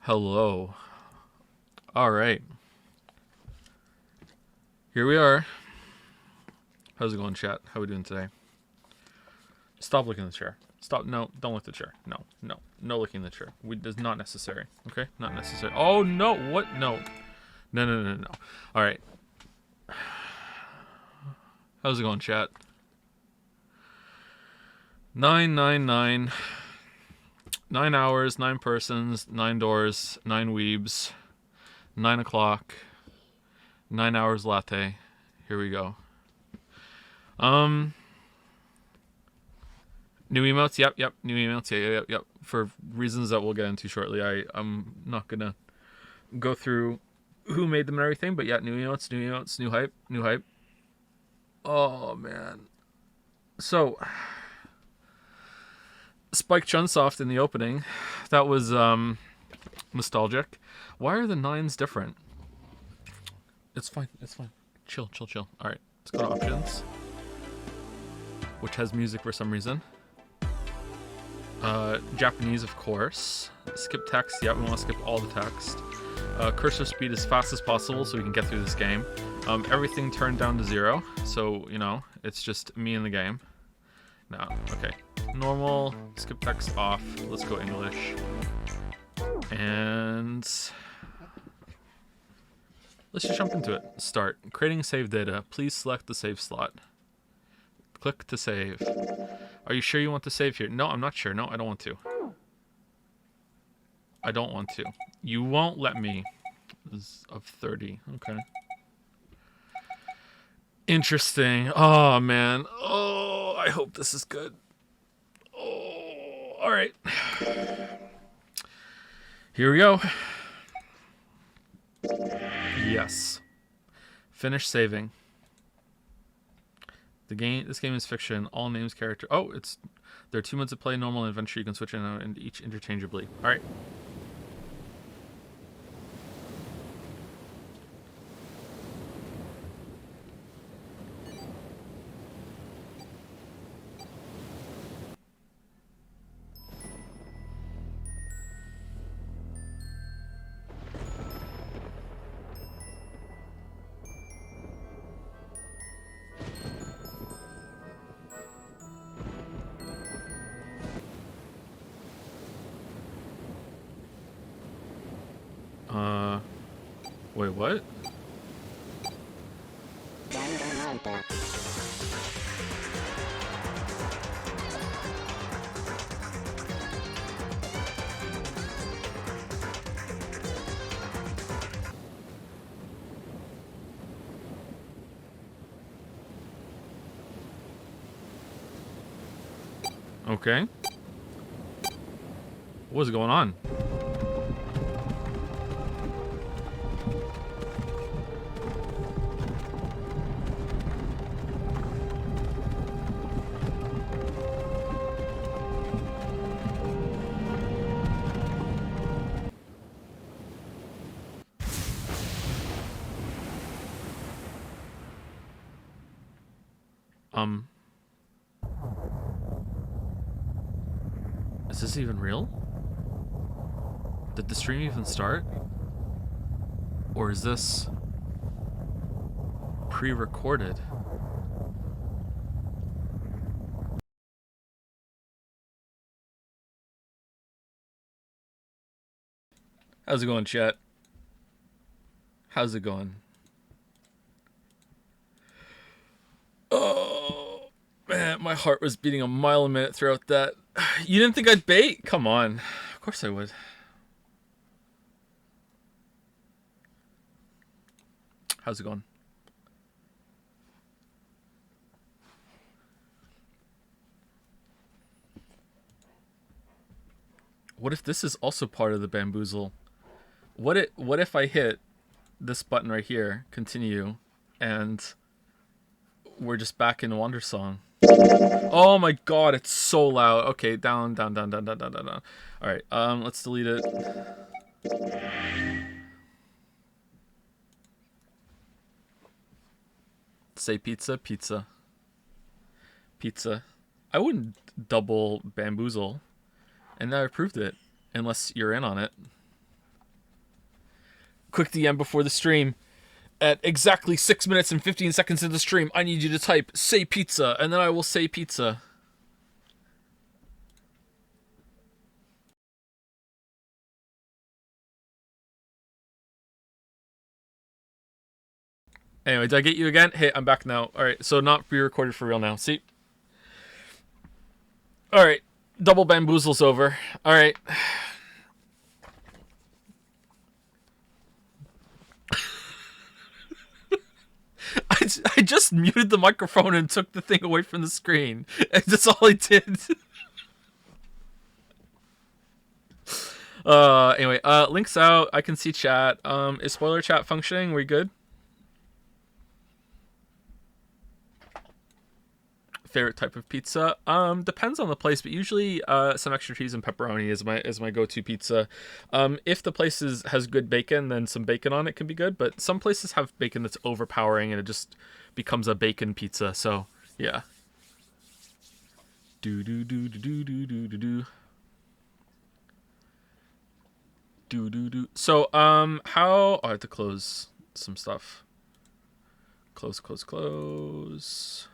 Hello. All right. Here we are. How's it going, chat? How we doing today? Stop looking at the chair. Stop. No, don't look at the chair. No, no. No looking at the chair. It's not necessary. Okay? Not necessary. Oh, no. What? No. No, no, no, no. All right. How's it going, chat? 999. 9 hours, 9 persons, 9 doors, 9 weebs, 9 o'clock, 9 hours latte. Here we go. New emotes, yep. New emotes, yep. For reasons that we'll get into shortly, I'm not gonna go through who made them and everything, but yeah, new emotes, new hype. Oh man. So Spike Chunsoft in the opening, that was nostalgic. Why are the nines different? It's fine. Chill. Alright, let's go to options, which has music for some reason. Japanese, of course. Skip text. Yeah, we want to skip all the text. Cursor speed as fast as possible so we can get through this game. Everything turned down to 0, so, you know, it's just me in the game. No, okay. Normal, skip text off. Let's go English. And let's just jump into it. Start. Creating save data. Please select the save slot. Click to save. Are you sure you want to save here? No, I'm not sure. No, I don't want to. I don't want to. You won't let me. Of 30. Okay. Interesting. Oh, man. Oh, I hope this is good. Oh, all right. Here we go. Yes. Finish saving. This game is fiction. All names, character. Oh, there are 2 modes to play: normal and adventure. You can switch in and out into each interchangeably. All right. Wait, what? Okay. What's going on? Is this even real? Did the stream even start? Or is this pre-recorded? How's it going, chat? How's it going? Oh, man, my heart was beating a mile a minute throughout that. You didn't think I'd bait? Come on. Of course I would. How's it going? What if this is also part of the bamboozle? What if I hit this button right here, continue, and we're just back in Wandersong? Oh my god, it's so loud. Okay, down. Alright, let's delete it. Say pizza. I wouldn't double bamboozle. And now I proved it. Unless you're in on it. quick DM before the stream. At exactly 6 minutes and 15 seconds into the stream, I need you to type "say pizza," and then I will say pizza. Anyway, did I get you again? Hey, I'm back now. Alright, so not pre-recorded for real now. See? Alright, double bamboozle's over. Alright. I just muted the microphone and took the thing away from the screen. That's all I did. Anyway, links out. I can see chat. Is spoiler chat functioning? We good? Favorite type of pizza? Depends on the place, but usually some extra cheese and pepperoni is my go-to pizza. If the place has good bacon, then some bacon on it can be good, but some places have bacon that's overpowering and it just becomes a bacon pizza. So yeah. Do do do do do do do do do. Do do do. So how? Oh, I have to close some stuff. Close. Close.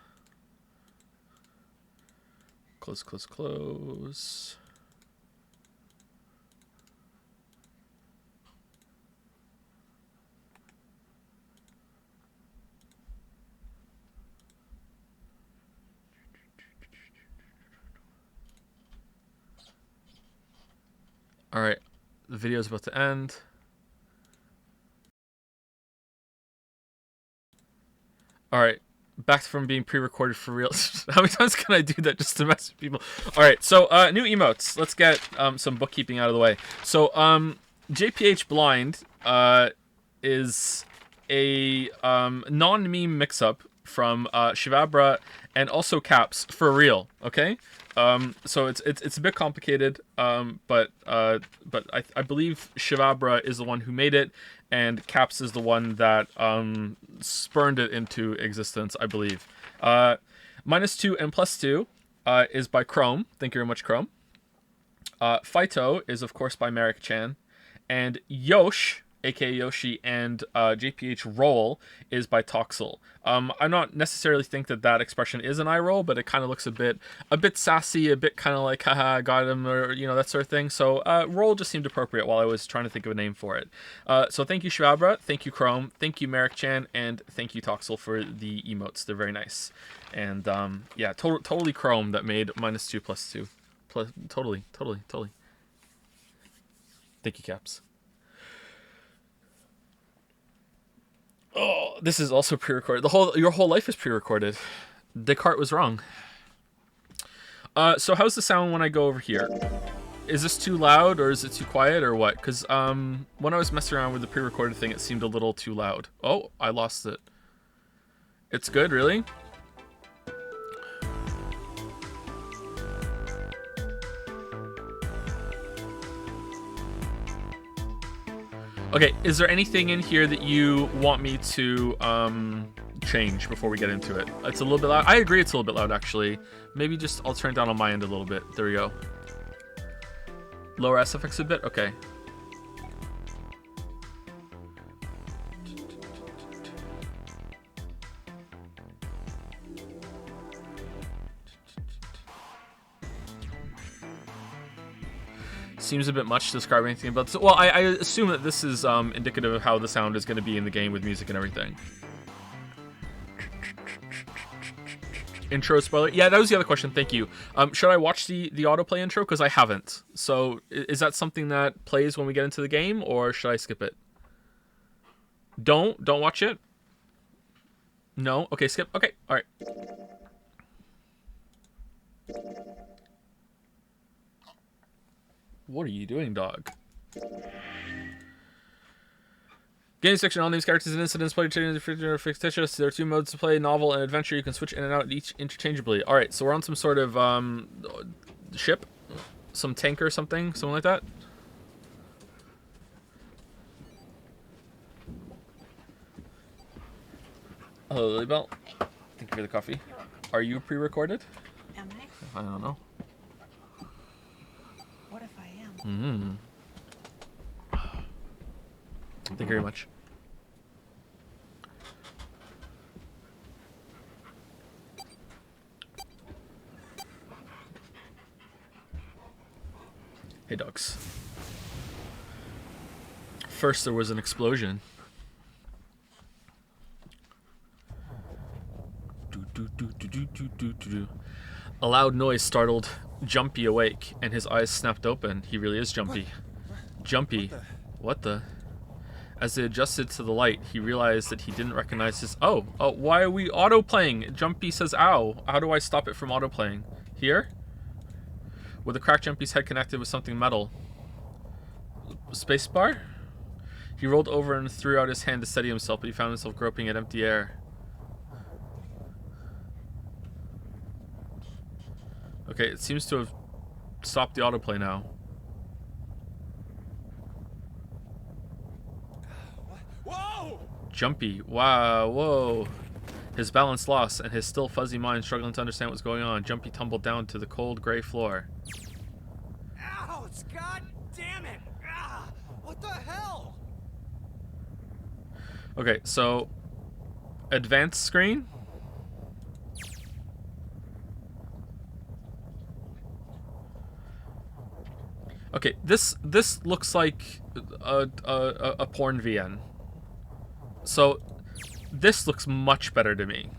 All right, the video is about to end. All right, back from being pre-recorded for real. How many times can I do that just to mess with people? All right, so new emotes. Let's get some bookkeeping out of the way. So JPH Blind is a non-meme mix-up from Shivabra and also Caps for real. Okay. So it's a bit complicated, but I believe Shivabra is the one who made it, and Caps is the one that spurned it into existence, I believe. -2 and +2 is by Chrome. Thank you very much, Chrome. Phyto is, of course, by Merrick Chan. And Yosh, aka Yoshi, and JPH Roll is by Toxel. I not necessarily think that expression is an eye roll, but it kind of looks a bit sassy, a bit kind of like, haha, got him, or, you know, that sort of thing. So Roll just seemed appropriate while I was trying to think of a name for it. So thank you, Shivabra, thank you, Chrome, thank you, Merrick Chan, and thank you, Toxel, for the emotes. They're very nice. And yeah, totally Chrome that made -2 +2. Totally. Thank you, Caps. Oh, this is also pre-recorded. Your whole life is pre-recorded. Descartes was wrong. So how's the sound when I go over here? Is this too loud or is it too quiet or what? Because when I was messing around with the pre-recorded thing, it seemed a little too loud. Oh, I lost it. It's good, really? Okay, is there anything in here that you want me to change before we get into it? It's a little bit loud. I agree it's a little bit loud, actually. Maybe just I'll turn it down on my end a little bit. There we go. Lower SFX a bit? Okay. Seems a bit much to describe anything about this. Well, I assume that this is indicative of how the sound is going to be in the game with music and everything. Intro spoiler? Yeah, that was the other question. Thank you. Should I watch the autoplay intro? Because I haven't. So is that something that plays when we get into the game, or should I skip it? Don't watch it? No? Okay, skip. Okay, all right. What are you doing, dog? Game section, all names, characters, and incidents played fictitious. There are 2 modes to play, novel and adventure. You can switch in and out each interchangeably. Alright, so we're on some sort of ship? Some tanker or something like that? Hello, Lilybell. Thank you for the coffee. Are you pre-recorded? Am I? I don't know. What if I am? Thank you very much. Hey, dogs. First, there was an explosion. A loud noise startled Jumpy awake, and his eyes snapped open. He really is Jumpy. Jumpy. What the? As they adjusted to the light, he realized that he didn't recognize his... Oh, why are we auto-playing? Jumpy says, ow. How do I stop it from auto-playing? Here? With a cracked Jumpy's head connected with something metal. Spacebar? He rolled over and threw out his hand to steady himself, but he found himself groping at empty air. Okay, it seems to have stopped the autoplay now. Whoa! Jumpy. Wow, whoa. His balance lost, and his still fuzzy mind struggling to understand what's going on. Jumpy tumbled down to the cold gray floor. Ouch! God damn it! Ah, what the hell? Okay, so advanced screen. Okay, this looks like a porn VN. So this looks much better to me.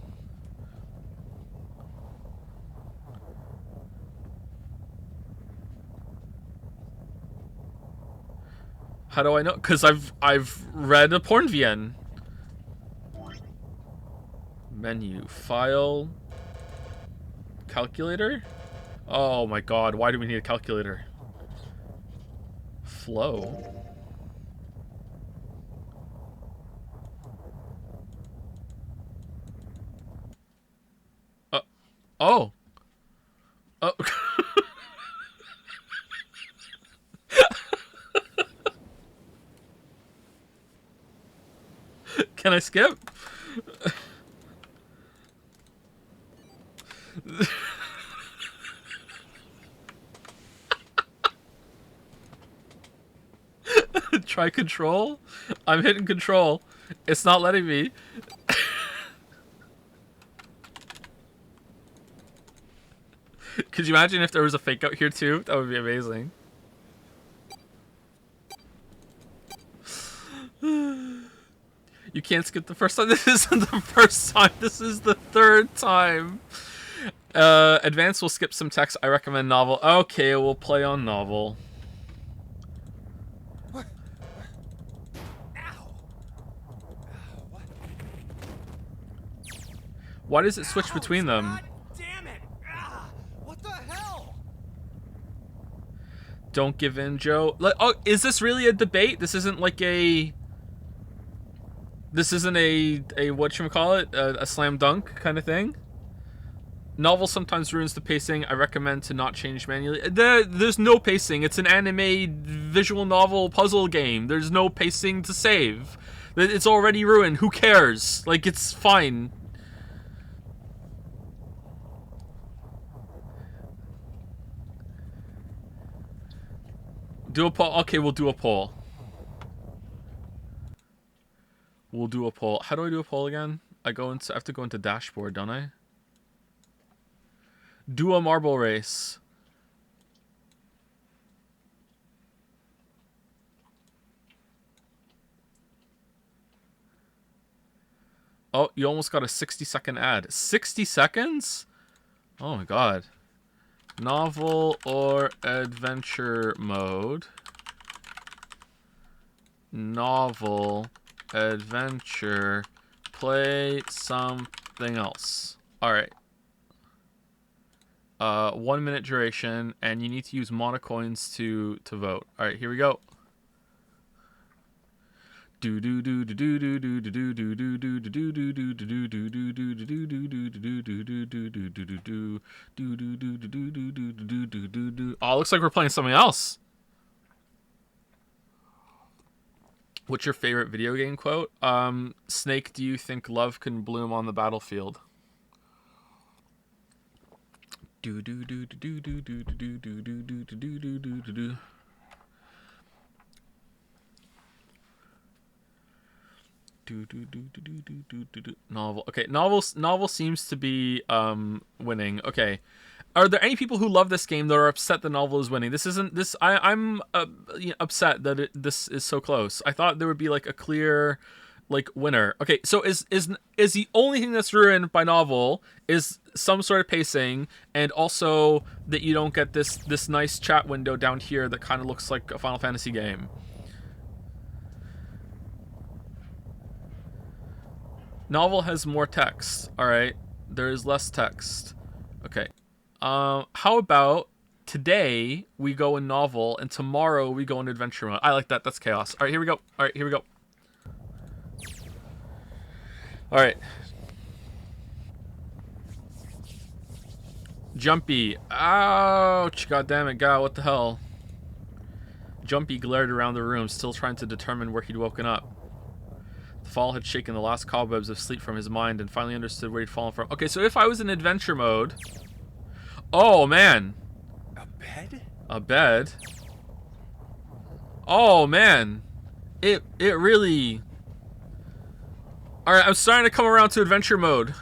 How do I know? Because I've read a porn VN. Menu, file, calculator. Oh my god, why do we need a calculator? Flow. Oh. Oh. Can I skip? Try control? I'm hitting control. It's not letting me. Could you imagine if there was a fake out here too? That would be amazing. You can't skip the first time. This isn't the first time. This is the third time. Advanced will skip some text. I recommend novel. Okay, we'll play on novel. What? Ow! What? Why does it switch between them? God damn it! Ah, what the hell? Don't give in, Joe. Oh, is this really a debate? This isn't like a... This isn't a whatchamacallit, a slam dunk kind of thing? Novel sometimes ruins the pacing. I recommend to not change manually. There's no pacing. It's an anime visual novel puzzle game. There's no pacing to save. It's already ruined. Who cares? Like, it's fine. Do a poll. Okay, we'll do a poll. We'll do a poll. How do I do a poll again? I have to go into dashboard, don't I? Do a marble race. Oh, you almost got a 60-second ad. 60 seconds? Oh my god. Novel or adventure mode. Novel, adventure, play something else. Alright. 1 minute duration, and you need to use monocoins to vote. Alright, here we go. Oh, looks like we're playing something else. What's your favorite video game quote? Snake, do you think love can bloom on the battlefield? Novel. Okay, novel seems to be winning. Okay. Are there any people who love this game that are upset the novel is winning? This isn't this. I'm upset that this is so close. I thought there would be like a clear, like, winner. Okay, so is the only thing that's ruined by novel is some sort of pacing, and also that you don't get this nice chat window down here that kind of looks like a Final Fantasy game. Novel has more text. All right, there is less text. Okay. How about today we go in novel and tomorrow we go in adventure mode? I like that. That's chaos. All right, here we go. All right, here we go. All right. Jumpy. Ouch. God damn it, God. What the hell? Jumpy glared around the room, still trying to determine where he'd woken up. The fall had shaken the last cobwebs of sleep from his mind and finally understood where he'd fallen from. Okay, so if I was in adventure mode... Oh, man. A bed? A bed? Oh, man. It really... Alright, I'm starting to come around to adventure mode.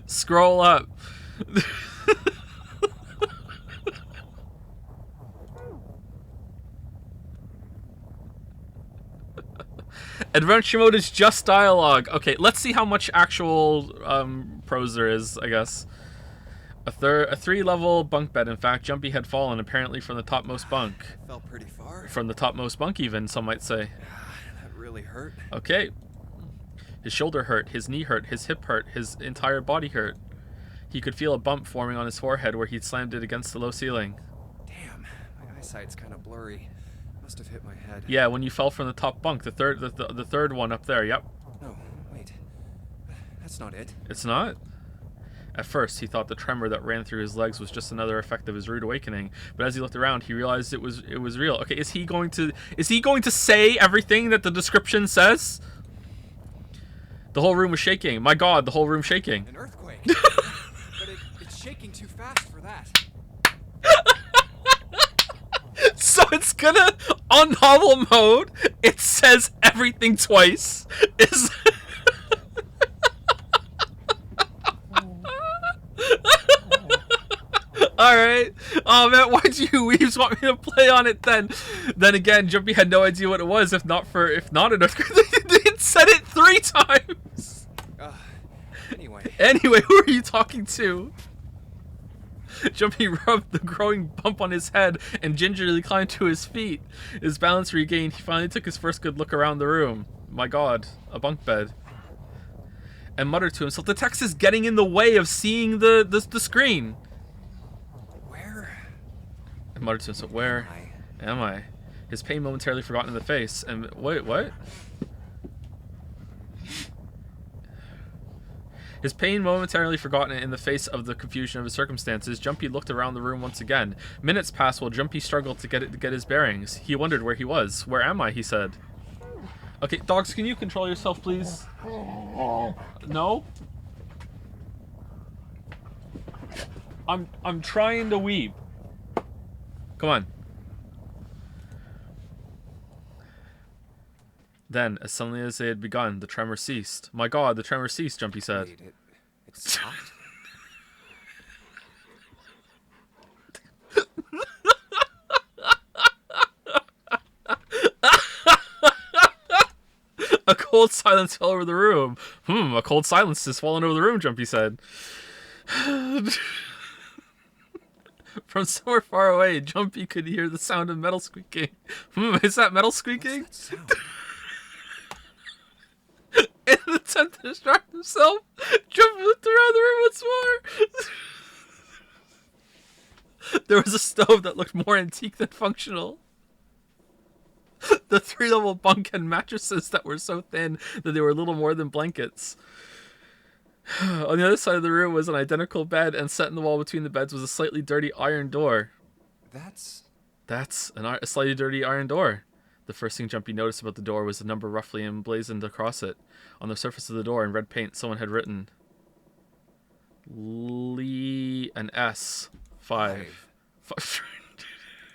Scroll up. Adventure mode is just dialogue. Okay, let's see how much actual prose there is, I guess. A 3-level bunk bed. In fact, Jumpy had fallen, apparently from the topmost bunk. Fell pretty far. From the topmost bunk, even, some might say. That really hurt. Okay. His shoulder hurt, his knee hurt, his hip hurt, his entire body hurt. He could feel a bump forming on his forehead where he'd slammed it against the low ceiling. Damn, my eyesight's kind of blurry. Must have hit my head. Yeah, when you fell from the top bunk, the third one up there. Yep. No, wait. That's not it. It's not? At first, he thought the tremor that ran through his legs was just another effect of his rude awakening, but as he looked around, he realized it was real. Okay, is he going to say everything that the description says? The whole room was shaking. My God, the whole room shaking. An earthquake. But it's shaking too fast for that. So it's gonna, on novel mode, it says everything twice. Is Alright. Oh man, why'd you weaves want me to play on it then? Then again, Jumpy had no idea what it was, if not an earthquake. They said it 3 times. Anyway, who are you talking to? Jumpy rubbed the growing bump on his head and gingerly climbed to his feet. His balance regained, he finally took his first good look around the room. My God, a bunk bed. And muttered to himself, the text is getting in the way of seeing the screen. Where? And muttered to himself, where am I? His pain momentarily forgotten in the face. And wait, what? His pain momentarily forgotten in the face of the confusion of his circumstances, Jumpy looked around the room once again. Minutes passed while Jumpy struggled to get his bearings. He wondered where he was. Where am I? He said. Okay, dogs, can you control yourself, please? No? I'm trying to weep. Come on. Then, as suddenly as they had begun, the tremor ceased. My God, the tremor ceased, Jumpy said. Wait, it stopped? A cold silence fell over the room. A cold silence has fallen over the room, Jumpy said. From somewhere far away, Jumpy could hear the sound of metal squeaking. Is that metal squeaking? What's that sound? In an attempt to distract himself, Jumpy looked around the room once more. There was a stove that looked more antique than functional. The 3-level bunk had mattresses that were so thin that they were little more than blankets. On the other side of the room was an identical bed, and set in the wall between the beds was a slightly dirty iron door. That's A slightly dirty iron door. The first thing Jumpy noticed about the door was the number roughly emblazoned across it. On the surface of the door, in red paint, someone had written Lee an S 5.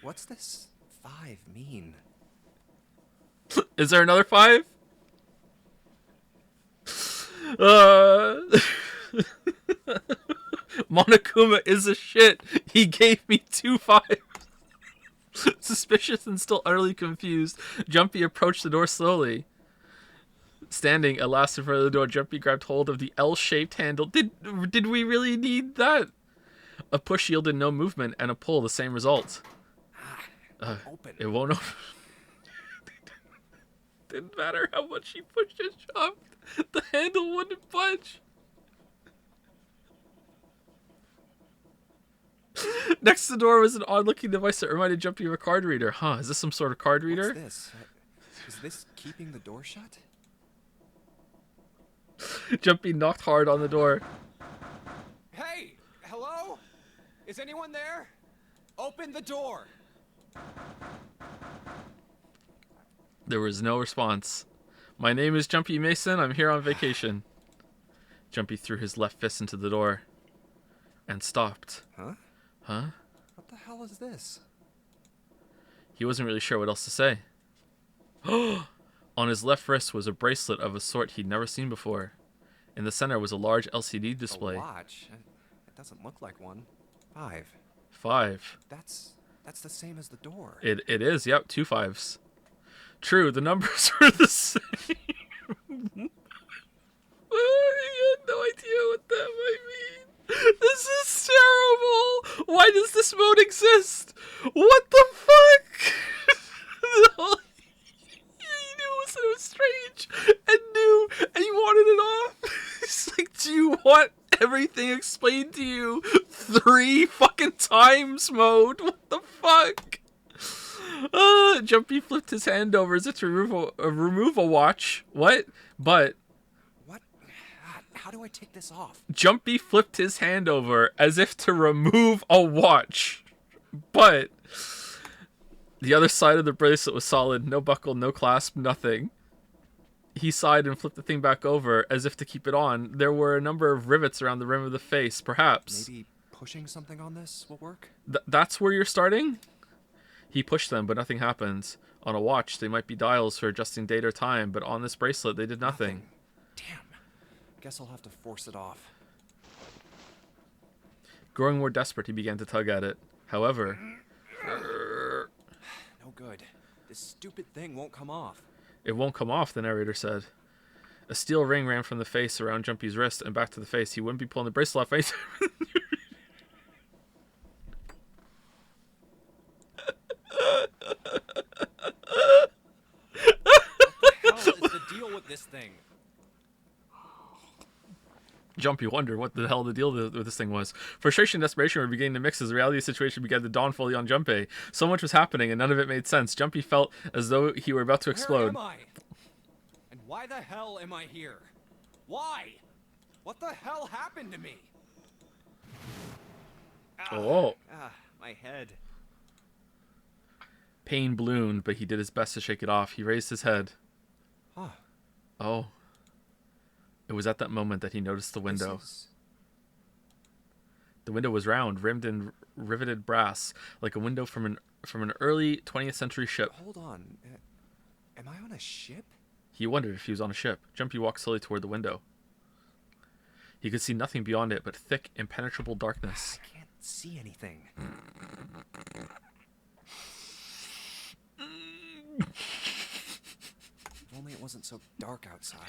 What's this? 5 mean? Is there another 5? Uh, Monokuma is a shit. He gave me 2 5s. Suspicious and still utterly confused, Jumpy approached the door slowly. Standing at last in front of the door, Jumpy grabbed hold of the L-shaped handle. Did we really need that? A push yielded no movement, and a pull the same result. Open. It won't open. Didn't matter how much he pushed and shoved. The handle wouldn't budge. Next to the door was an odd-looking device that reminded Jumpy of a card reader. Huh, is this some sort of card reader? What's this? Is this keeping the door shut? Jumpy knocked hard on the door. Hey! Hello? Is anyone there? Open the door! There was no response. My name is Jumpy Mason. I'm here on vacation. Jumpy threw his left fist into the door and stopped. Huh? What the hell is this? He wasn't really sure what else to say. On his left wrist was a bracelet of a sort he'd never seen before. In the center was a large LCD display. A watch? It doesn't look like one. 5. 5. That's the same as the door. It is, yep, 2 5s. True, the numbers were the same. I had no idea what that might mean. This is terrible. Why does this mode exist? What the fuck? He knew it was strange and new, and he wanted it off. He's like, do you want everything explained to you 3 fucking times mode? What the fuck? Jumpy flipped his hand over as if to remove a watch. What? But... What? How do I take this off? Jumpy flipped his hand over as if to remove a watch. But... the other side of the bracelet was solid. No buckle, no clasp, nothing. He sighed and flipped the thing back over as if to keep it on. There were a number of rivets around the rim of the face, perhaps. Maybe pushing something on this will work? That's where you're starting? He pushed them, but nothing happened. On a watch, they might be dials for adjusting date or time, but on this bracelet, they did nothing. Damn. Guess I'll have to force it off. Growing more desperate, he began to tug at it. However... No good. This stupid thing won't come off. It won't come off, the narrator said. A steel ring ran from the face around Jumpy's wrist and back to the face. He wouldn't be pulling the bracelet off anytime. What the hell is the deal with this thing? Jumpy wondered what the hell the deal with this thing was. Frustration and desperation were beginning to mix as the reality of the situation began to dawn fully on Jumpy. So much was happening and none of it made sense. Jumpy felt as though he were about to explode. Where am I? And why the hell am I here? Why? What the hell happened to me? Oh. My head. Pain ballooned, but he did his best to shake it off. He raised his head. Huh. Oh. It was at that moment that he noticed the window. The window was round, rimmed in riveted brass, like a window from an early 20th century ship. Hold on. Am I on a ship? He wondered if he was on a ship. Jumpy walked slowly toward the window. He could see nothing beyond it but thick, impenetrable darkness. I can't see anything. If only it wasn't so dark outside.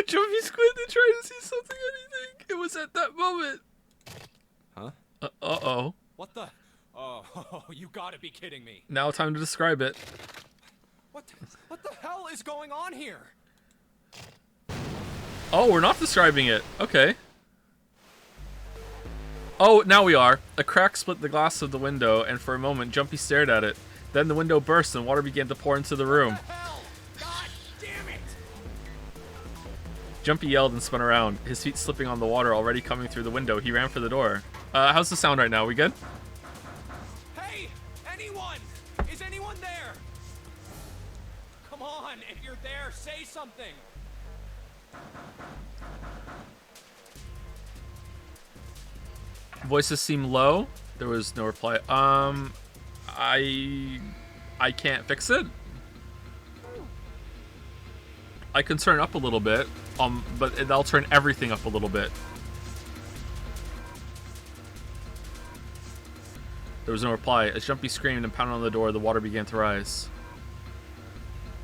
Jumpy squinted, trying to see something, anything. It was at that moment. Huh? Uh-oh. What the? Oh, you gotta be kidding me. Now time to describe it. What the hell is going on here? Oh, we're not describing it. Okay. Oh, now we are. A crack split the glass of the window, and for a moment, Jumpy stared at it. Then the window burst, and water began to pour into the room. What the hell? God damn it! Jumpy yelled and spun around, his feet slipping on the water already coming through the window. He ran for the door. How's the sound right now? We good? Hey! Anyone! Is anyone there? Come on, if you're there, say something! Voices seem low. There was no reply. I can't fix it. I can turn it up a little bit, but that'll turn everything up a little bit. There was no reply. As Jumpy screamed and pounded on the door, the water began to rise.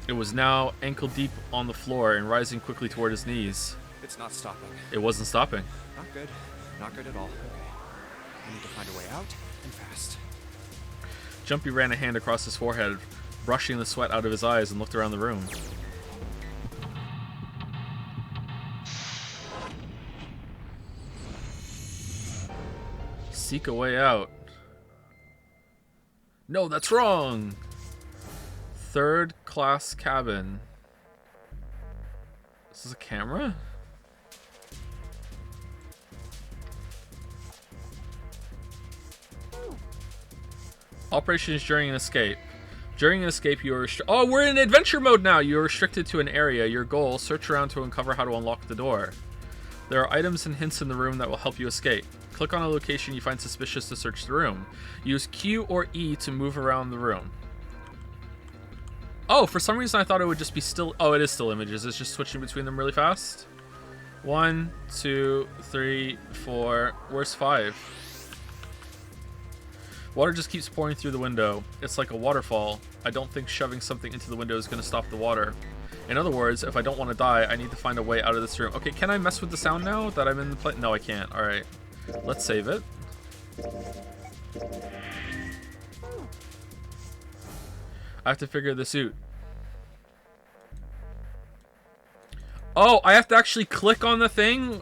It was now ankle deep on the floor and rising quickly toward his knees. It's not stopping. It wasn't stopping. Not good. Not good at all. Okay. I need to find a way out, and fast. Jumpy ran a hand across his forehead, brushing the sweat out of his eyes, and looked around the room. Seek a way out. No, that's wrong! Third class cabin. This is a camera? Operations during an escape. During an escape, you are oh, we're in adventure mode now! You are restricted to an area. Your goal, search around to uncover how to unlock the door. There are items and hints in the room that will help you escape. Click on a location you find suspicious to search the room. Use Q or E to move around the room. Oh, for some reason I thought it would just be still... Oh, it is still images. It's just switching between them really fast. 1, 2, 3, 4. Where's 5? Water just keeps pouring through the window. It's like a waterfall. I don't think shoving something into the window is going to stop the water. In other words, if I don't want to die, I need to find a way out of this room. Okay, can I mess with the sound now that I'm in the play? No, I can't. Alright. Let's save it. I have to figure this out. Oh, I have to actually click on the thing?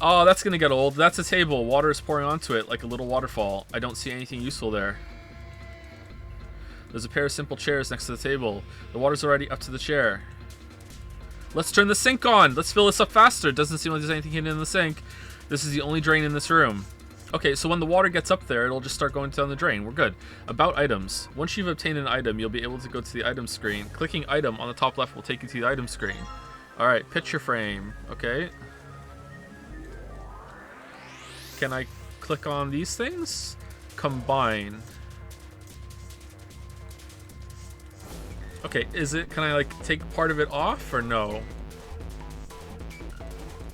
Oh, that's going to get old. That's a table. Water is pouring onto it like a little waterfall. I don't see anything useful there. There's a pair of simple chairs next to the table. The water's already up to the chair. Let's turn the sink on. Let's fill this up faster. It doesn't seem like there's anything hidden in the sink. This is the only drain in this room. Okay, so when the water gets up there, it'll just start going down the drain. We're good. About items. Once you've obtained an item, you'll be able to go to the item screen. Clicking item on the top left will take you to the item screen. Alright, picture frame. Okay. Can I click on these things? Combine. Okay, can I like take part of it off or no?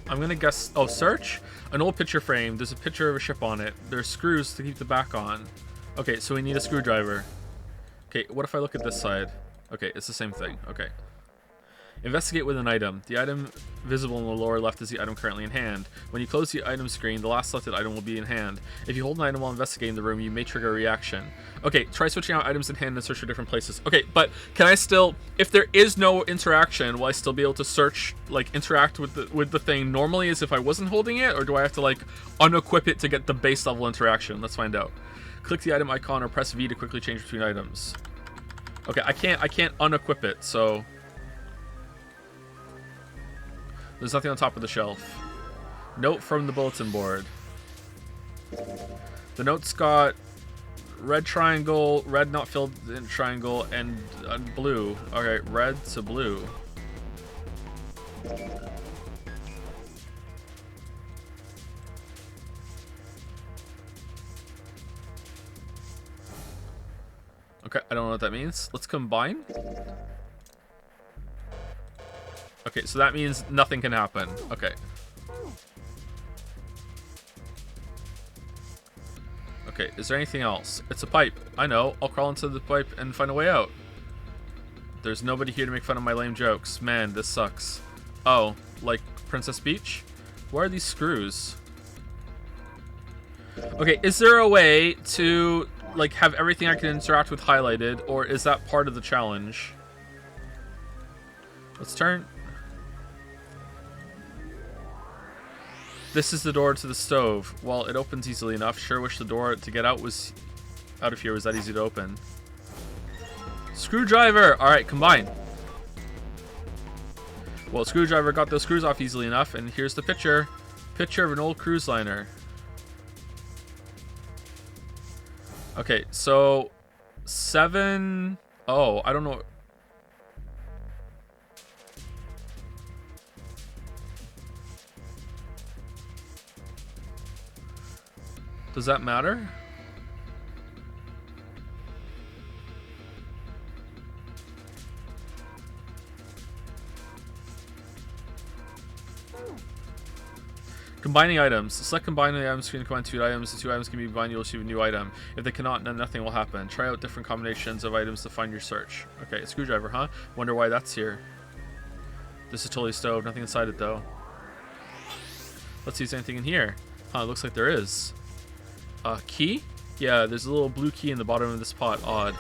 I'm gonna guess, oh, search? An old picture frame, there's a picture of a ship on it. There's screws to keep the back on. Okay, so we need a screwdriver. Okay, what if I look at this side? Okay, it's the same thing, okay. Investigate with an item. The item visible in the lower left is the item currently in hand. When you close the item screen, the last selected item will be in hand. If you hold an item while investigating the room, you may trigger a reaction. Okay, try switching out items in hand and search for different places. Okay, but can I still, if there is no interaction, will I still be able to search, like interact with the thing normally as if I wasn't holding it, or do I have to like unequip it to get the base level interaction? Let's find out. Click the item icon or press V to quickly change between items. Okay, I can't unequip it, so there's nothing on top of the shelf. Note from the bulletin board. The note's got red triangle, red not filled in triangle, and blue. Okay, red to blue. Okay, I don't know what that means. Let's combine. Okay, so that means nothing can happen. Okay. Okay, is there anything else? It's a pipe. I know. I'll crawl into the pipe and find a way out. There's nobody here to make fun of my lame jokes. Man, this sucks. Oh, like Princess Peach? Why are these screws? Okay, is there a way to like have everything I can interact with highlighted, or is that part of the challenge? Let's turn. This is the door to the stove. Well, it opens easily enough. Sure wish the door to get out of here was that easy to open. Screwdriver! Alright, combine. Well, screwdriver got those screws off easily enough, and here's the picture. Picture of an old cruise liner. Okay, so 7... Oh, I don't know. Does that matter? Combining items. Select combining items screen to combine two items. The two items can be combined. You'll receive a new item. If they cannot, then nothing will happen. Try out different combinations of items to find your search. Okay, a screwdriver, huh? Wonder why that's here. This is totally stove. Nothing inside it, though. Let's see if there's anything in here. Huh, it looks like there is. Key? Yeah, there's a little blue key in the bottom of this pot. Odd.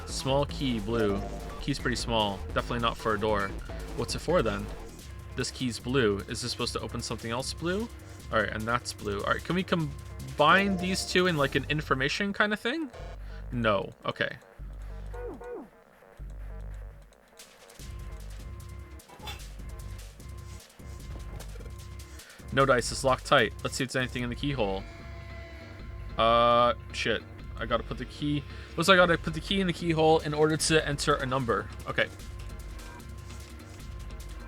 Small key, blue. Key's pretty small. Definitely not for a door. What's it for, then? This key's blue. Is this supposed to open something else blue? Alright, and that's blue. Alright, can we combine these two in like an information kind of thing? No. Okay. No dice. It's locked tight. Let's see if there's anything in the keyhole. Shit. I gotta put the key... Looks like I gotta put the key in the keyhole in order to enter a number. Okay.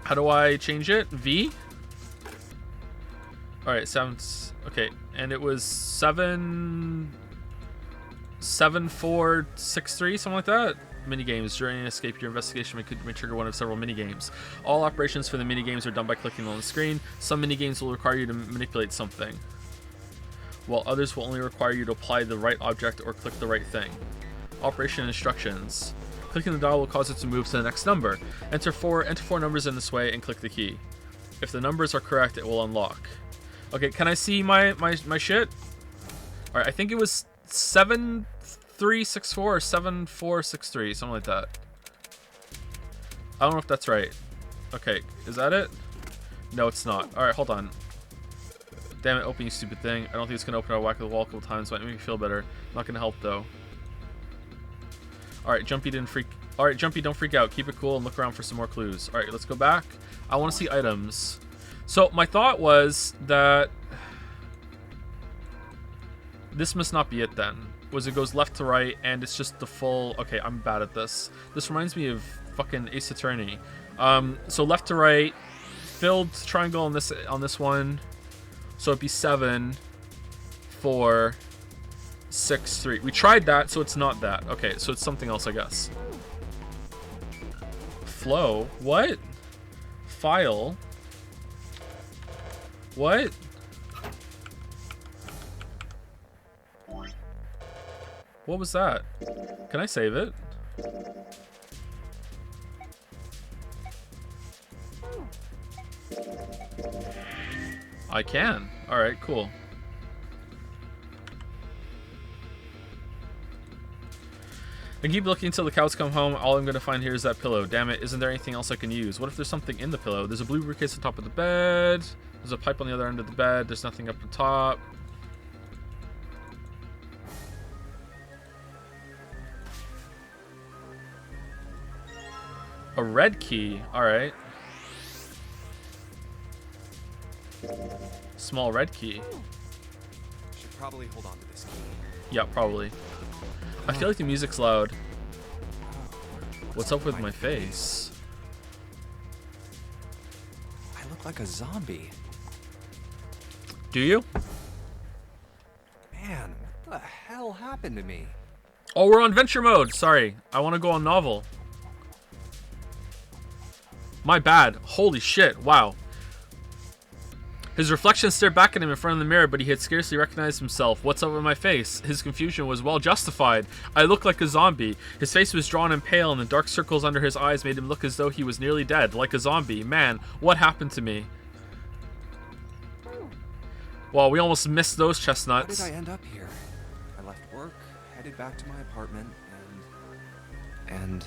How do I change it? V? Alright, sounds... Okay, and it was 7-4-6-3, something like that? Minigames. During an escape, your investigation may trigger one of several minigames. All operations for the minigames are done by clicking on the screen. Some minigames will require you to manipulate something, while others will only require you to apply the right object or click the right thing. Operation instructions. Clicking the dial will cause it to move to the next number. Enter four numbers in this way and click the key. If the numbers are correct, it will unlock. Okay, can I see my shit? Alright, I think it was 7-3-6-4 or 7-4-6-3, something like that. I don't know if that's right. Okay, is that it? No, it's not. Alright, hold on. Damn it, open, you stupid thing. I don't think it's gonna open our whack of the wall a couple times, might make me feel better. Not gonna help though. Alright, Jumpy don't freak out. Keep it cool and look around for some more clues. Alright, let's go back. I wanna see items. So my thought was that this must not be it then. Was it goes left to right and it's just the full... Okay, I'm bad at this. This reminds me of fucking Ace Attorney. So left to right, filled triangle on this one. So it'd be 7, 4, 6, 3. We tried that, so it's not that. Okay, so it's something else, I guess. Flow? What? File? What? What was that? Can I save it? I can. Alright, cool. I keep looking until the cows come home. All I'm going to find here is that pillow. Damn it, isn't there anything else I can use? What if there's something in the pillow? There's a blue briefcase on top of the bed. There's a pipe on the other end of the bed. There's nothing up the top. A red key. Alright. Small red key. Should probably hold on to this key. Yeah, probably. I feel like the music's loud. What's up with my face? I look like a zombie. Do you? Man, what the hell happened to me? Oh, we're on venture mode. Sorry. I want to go on novel. My bad. Holy shit. Wow. His reflection stared back at him in front of the mirror, but he had scarcely recognized himself. What's up with my face? His confusion was well justified. I looked like a zombie. His face was drawn and pale, and the dark circles under his eyes made him look as though he was nearly dead, like a zombie. Man, what happened to me? Well, we almost missed those chestnuts. How did I end up here? I left work, headed back to my apartment, and...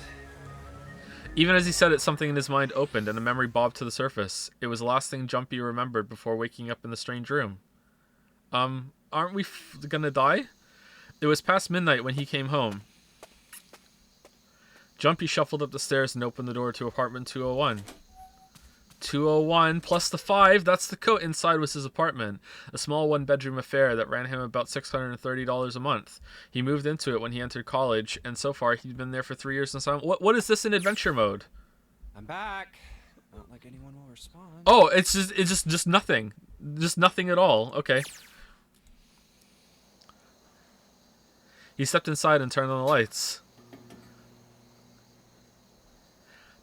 Even as he said it, something in his mind opened, and a memory bobbed to the surface. It was the last thing Jumpy remembered before waking up in the strange room. Aren't we gonna die? It was past midnight when he came home. Jumpy shuffled up the stairs and opened the door to apartment 201. 201 plus the 5, that's the code. Inside was his apartment, a small one-bedroom affair that ran him about $630 a month. He moved into it when he entered college, and so far he'd been there for 3 years and so on. What is this in adventure mode? I'm back. Not like anyone will respond. Oh, it's just nothing. Just nothing at all. Okay. He stepped inside and turned on the lights.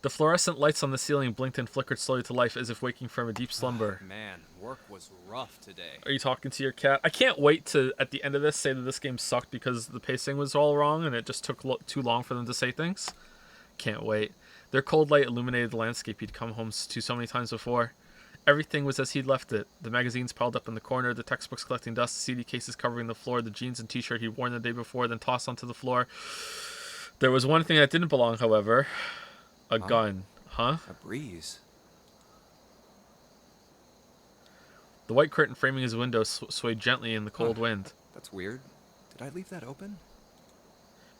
The fluorescent lights on the ceiling blinked and flickered slowly to life as if waking from a deep slumber. Man, work was rough today. Are you talking to your cat? I can't wait to, at the end of this, say that this game sucked because the pacing was all wrong and it just took too long for them to say things. Can't wait. Their cold light illuminated the landscape he'd come home to so many times before. Everything was as he'd left it. The magazines piled up in the corner, the textbooks collecting dust, the CD cases covering the floor, the jeans and t-shirt he'd worn the day before, then tossed onto the floor. There was one thing that didn't belong, however. A gun. Huh? A breeze. The white curtain framing his window swayed gently in the cold wind. That's weird. Did I leave that open?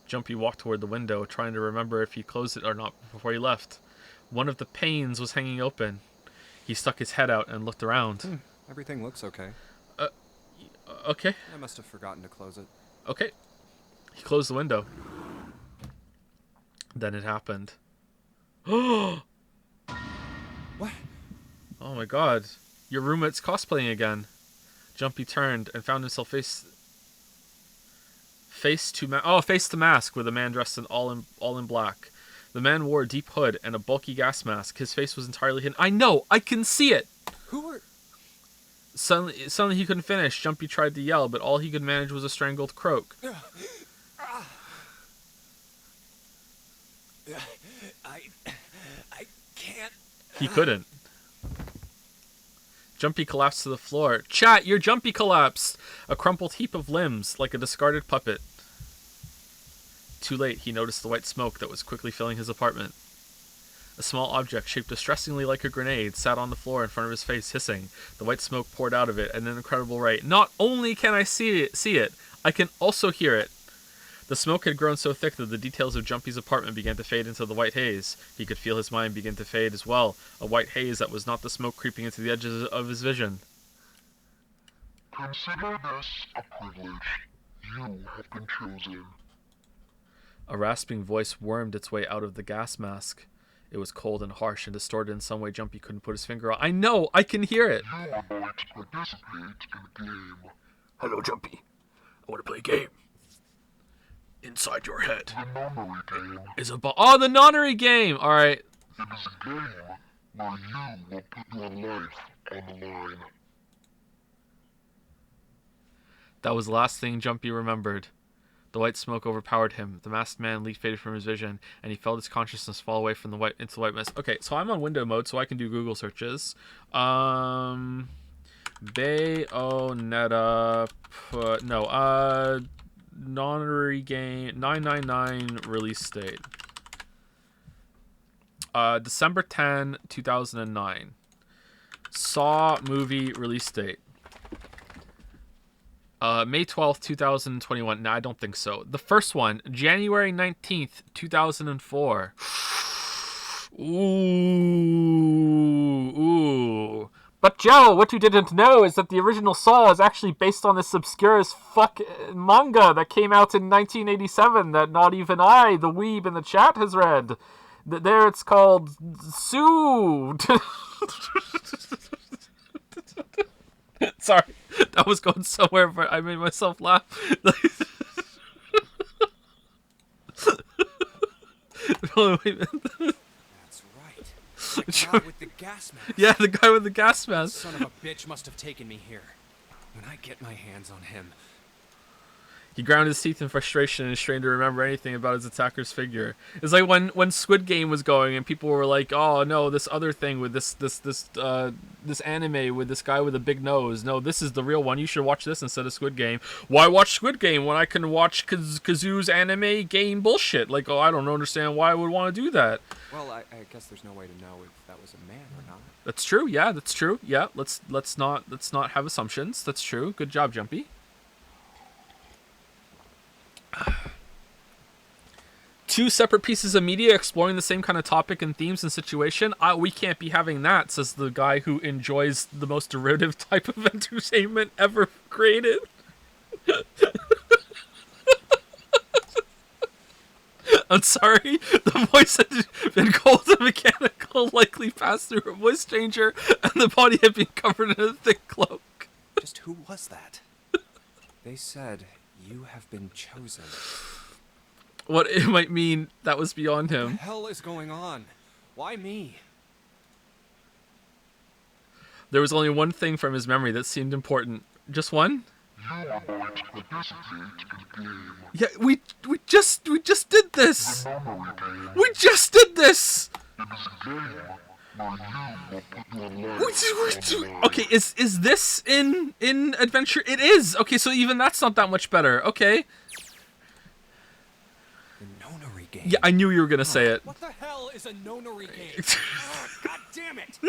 Jumpy walked toward the window, trying to remember if he closed it or not before he left. One of the panes was hanging open. He stuck his head out and looked around. Everything looks okay. Okay. I must have forgotten to close it. Okay. He closed the window. Then it happened. What? Oh my god. Your roommate's cosplaying again. Jumpy turned and found himself face to mask with a man dressed in all in black. The man wore a deep hood and a bulky gas mask. His face was entirely hidden. I know! I can see it! Who are... Suddenly he couldn't finish. Jumpy tried to yell, but all he could manage was a strangled croak. I can't... He couldn't. Jumpy collapsed to the floor. Chat, your Jumpy collapsed! A crumpled heap of limbs, like a discarded puppet. Too late, he noticed the white smoke that was quickly filling his apartment. A small object, shaped distressingly like a grenade, sat on the floor in front of his face, hissing. The white smoke poured out of it at an incredible rate. Not only can I see it, I can also hear it. The smoke had grown so thick that the details of Jumpy's apartment began to fade into the white haze. He could feel his mind begin to fade as well, a white haze that was not the smoke creeping into the edges of his vision. Consider this a privilege. You have been chosen. A rasping voice wormed its way out of the gas mask. It was cold and harsh and distorted in some way Jumpy couldn't put his finger on. I know! I can hear it! You are going to participate in a game. Hello, Jumpy. I want to play a game. Inside your head. The nonary game. Oh, the nonary game! Alright. It is a game where you will put your life on the line. That was the last thing Jumpy remembered. The white smoke overpowered him. The masked man leaped faded from his vision, and he felt his consciousness fall away from into the white mist. Okay, so I'm on window mode, so I can do Google searches. Bayonetta... Nonary game... 999 release date. December 10, 2009. Saw movie release date. May 12th, 2021. No, I don't think so. The first one, January 19th, 2004. Ooh. But Joe, what you didn't know is that the original Saw is actually based on this obscure as fuck manga that came out in 1987 that not even I, the weeb in the chat, has read. There it's called Sue. Sorry, that was going somewhere, but I made myself laugh. That's right. The guy with the gas mask. Yeah, the guy with the gas mask. Son of a bitch must have taken me here. When I get my hands on him... He ground his teeth in frustration and strained to remember anything about his attacker's figure. It's like when Squid Game was going and people were like, "Oh no, this other thing with this anime with this guy with a big nose. No, this is the real one. You should watch this instead of Squid Game." Why watch Squid Game when I can watch Kazoo's anime game bullshit? Like, oh, I don't understand why I would want to do that. Well, I guess there's no way to know if that was a man or not. That's true. Yeah, that's true. Yeah, let's not have assumptions. That's true. Good job, Jumpy. Two separate pieces of media exploring the same kind of topic and themes and situation. We can't be having that, says the guy who enjoys the most derivative type of entertainment ever created. I'm sorry, the voice had been cold and mechanical, likely passed through a voice changer, and the body had been covered in a thick cloak. Just who was that? They said, "You have been chosen." What it might mean, that was beyond him. What the hell is going on? Why me? There was only one thing from his memory that seemed important. Just one? You are going to participate in a game. Yeah, we just did this. The memory game. We just did this. It is a game where you will put your life on the line. Okay, is this in Adventure? It is. Okay, so even that's not that much better. Okay. The nonary game. Yeah, I knew you were gonna say it. What the hell is a nonary game? Oh, God damn it!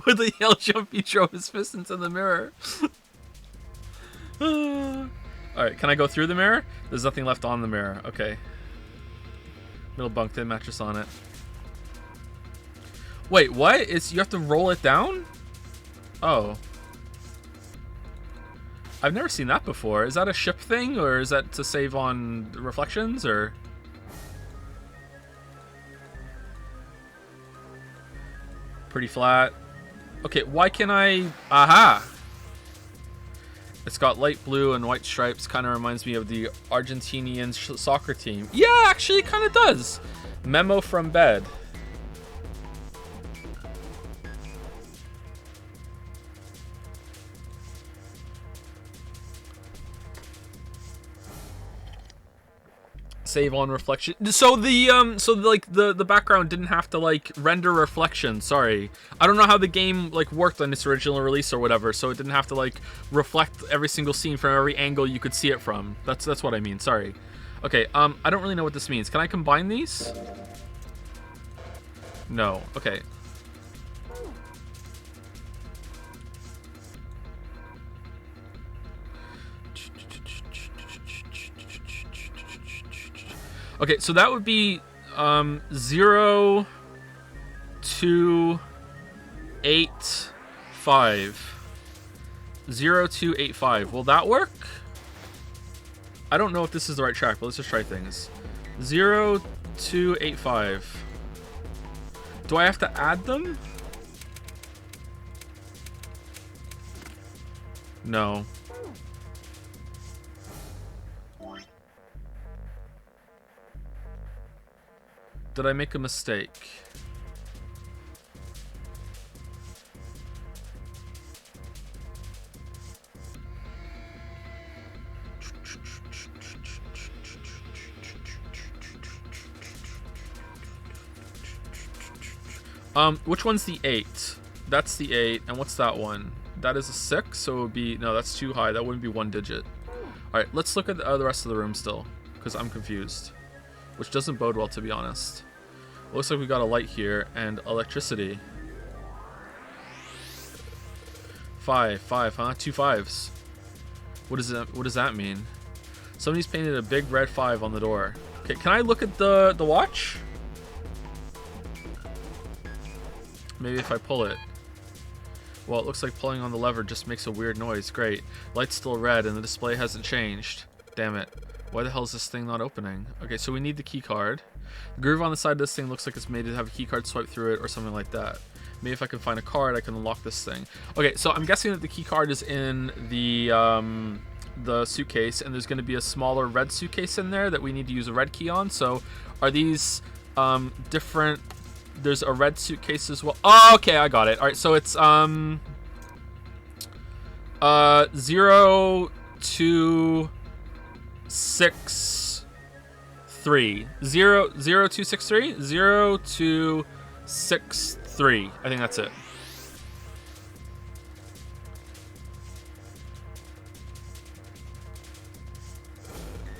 With a yell jump, he drove his fist into the mirror. Alright, can I go through the mirror? There's nothing left on the mirror. Okay. Middle bunk, thin mattress on it. Wait, what? You have to roll it down? Oh. I've never seen that before. Is that a ship thing, or is that to save on reflections, or? Pretty flat. Okay, why can I... Aha! It's got light blue and white stripes. Kind of reminds me of the Argentinian soccer team. Yeah, actually, it kind of does. Memo from bed. Save on reflection. So the background didn't have to like render reflection. Sorry, I don't know how the game like worked on its original release or whatever. So it didn't have to like reflect every single scene from every angle you could see it from. That's what I mean. Sorry. Okay. I don't really know what this means. Can I combine these? No. Okay. Okay, so that would be 0, 2, 8, 5. 0, 2, 8, 5. Will that work? I don't know if this is the right track, but let's just try things. 0, 2, 8, 5. Do I have to add them? No. Did I make a mistake? Which one's the 8? That's the 8, and what's that one? That is a 6, so it would be... No, that's too high. That wouldn't be one digit. Alright, let's look at the rest of the room still, because I'm confused. Which doesn't bode well, to be honest. Looks like we got a light here and electricity. 5, huh? 2 5s. What does that mean? Somebody's painted a big red 5 on the door. Okay, can I look at the watch? Maybe if I pull it. Well, it looks like pulling on the lever just makes a weird noise. Great. Light's still red and the display hasn't changed. Damn it. Why the hell is this thing not opening? Okay, so we need the key card. The groove on the side of this thing looks like it's made to have a key card swipe through it or something like that. Maybe if I can find a card, I can unlock this thing. Okay, so I'm guessing that the key card is in the suitcase, and there's going to be a smaller red suitcase in there that we need to use a red key on. So are these different... There's a red suitcase as well. Oh, okay, I got it. All right, so it's 0, 2, 6, 3. 0, 0, 2, 6, 3? 0, 2, 6, 3. I think that's it.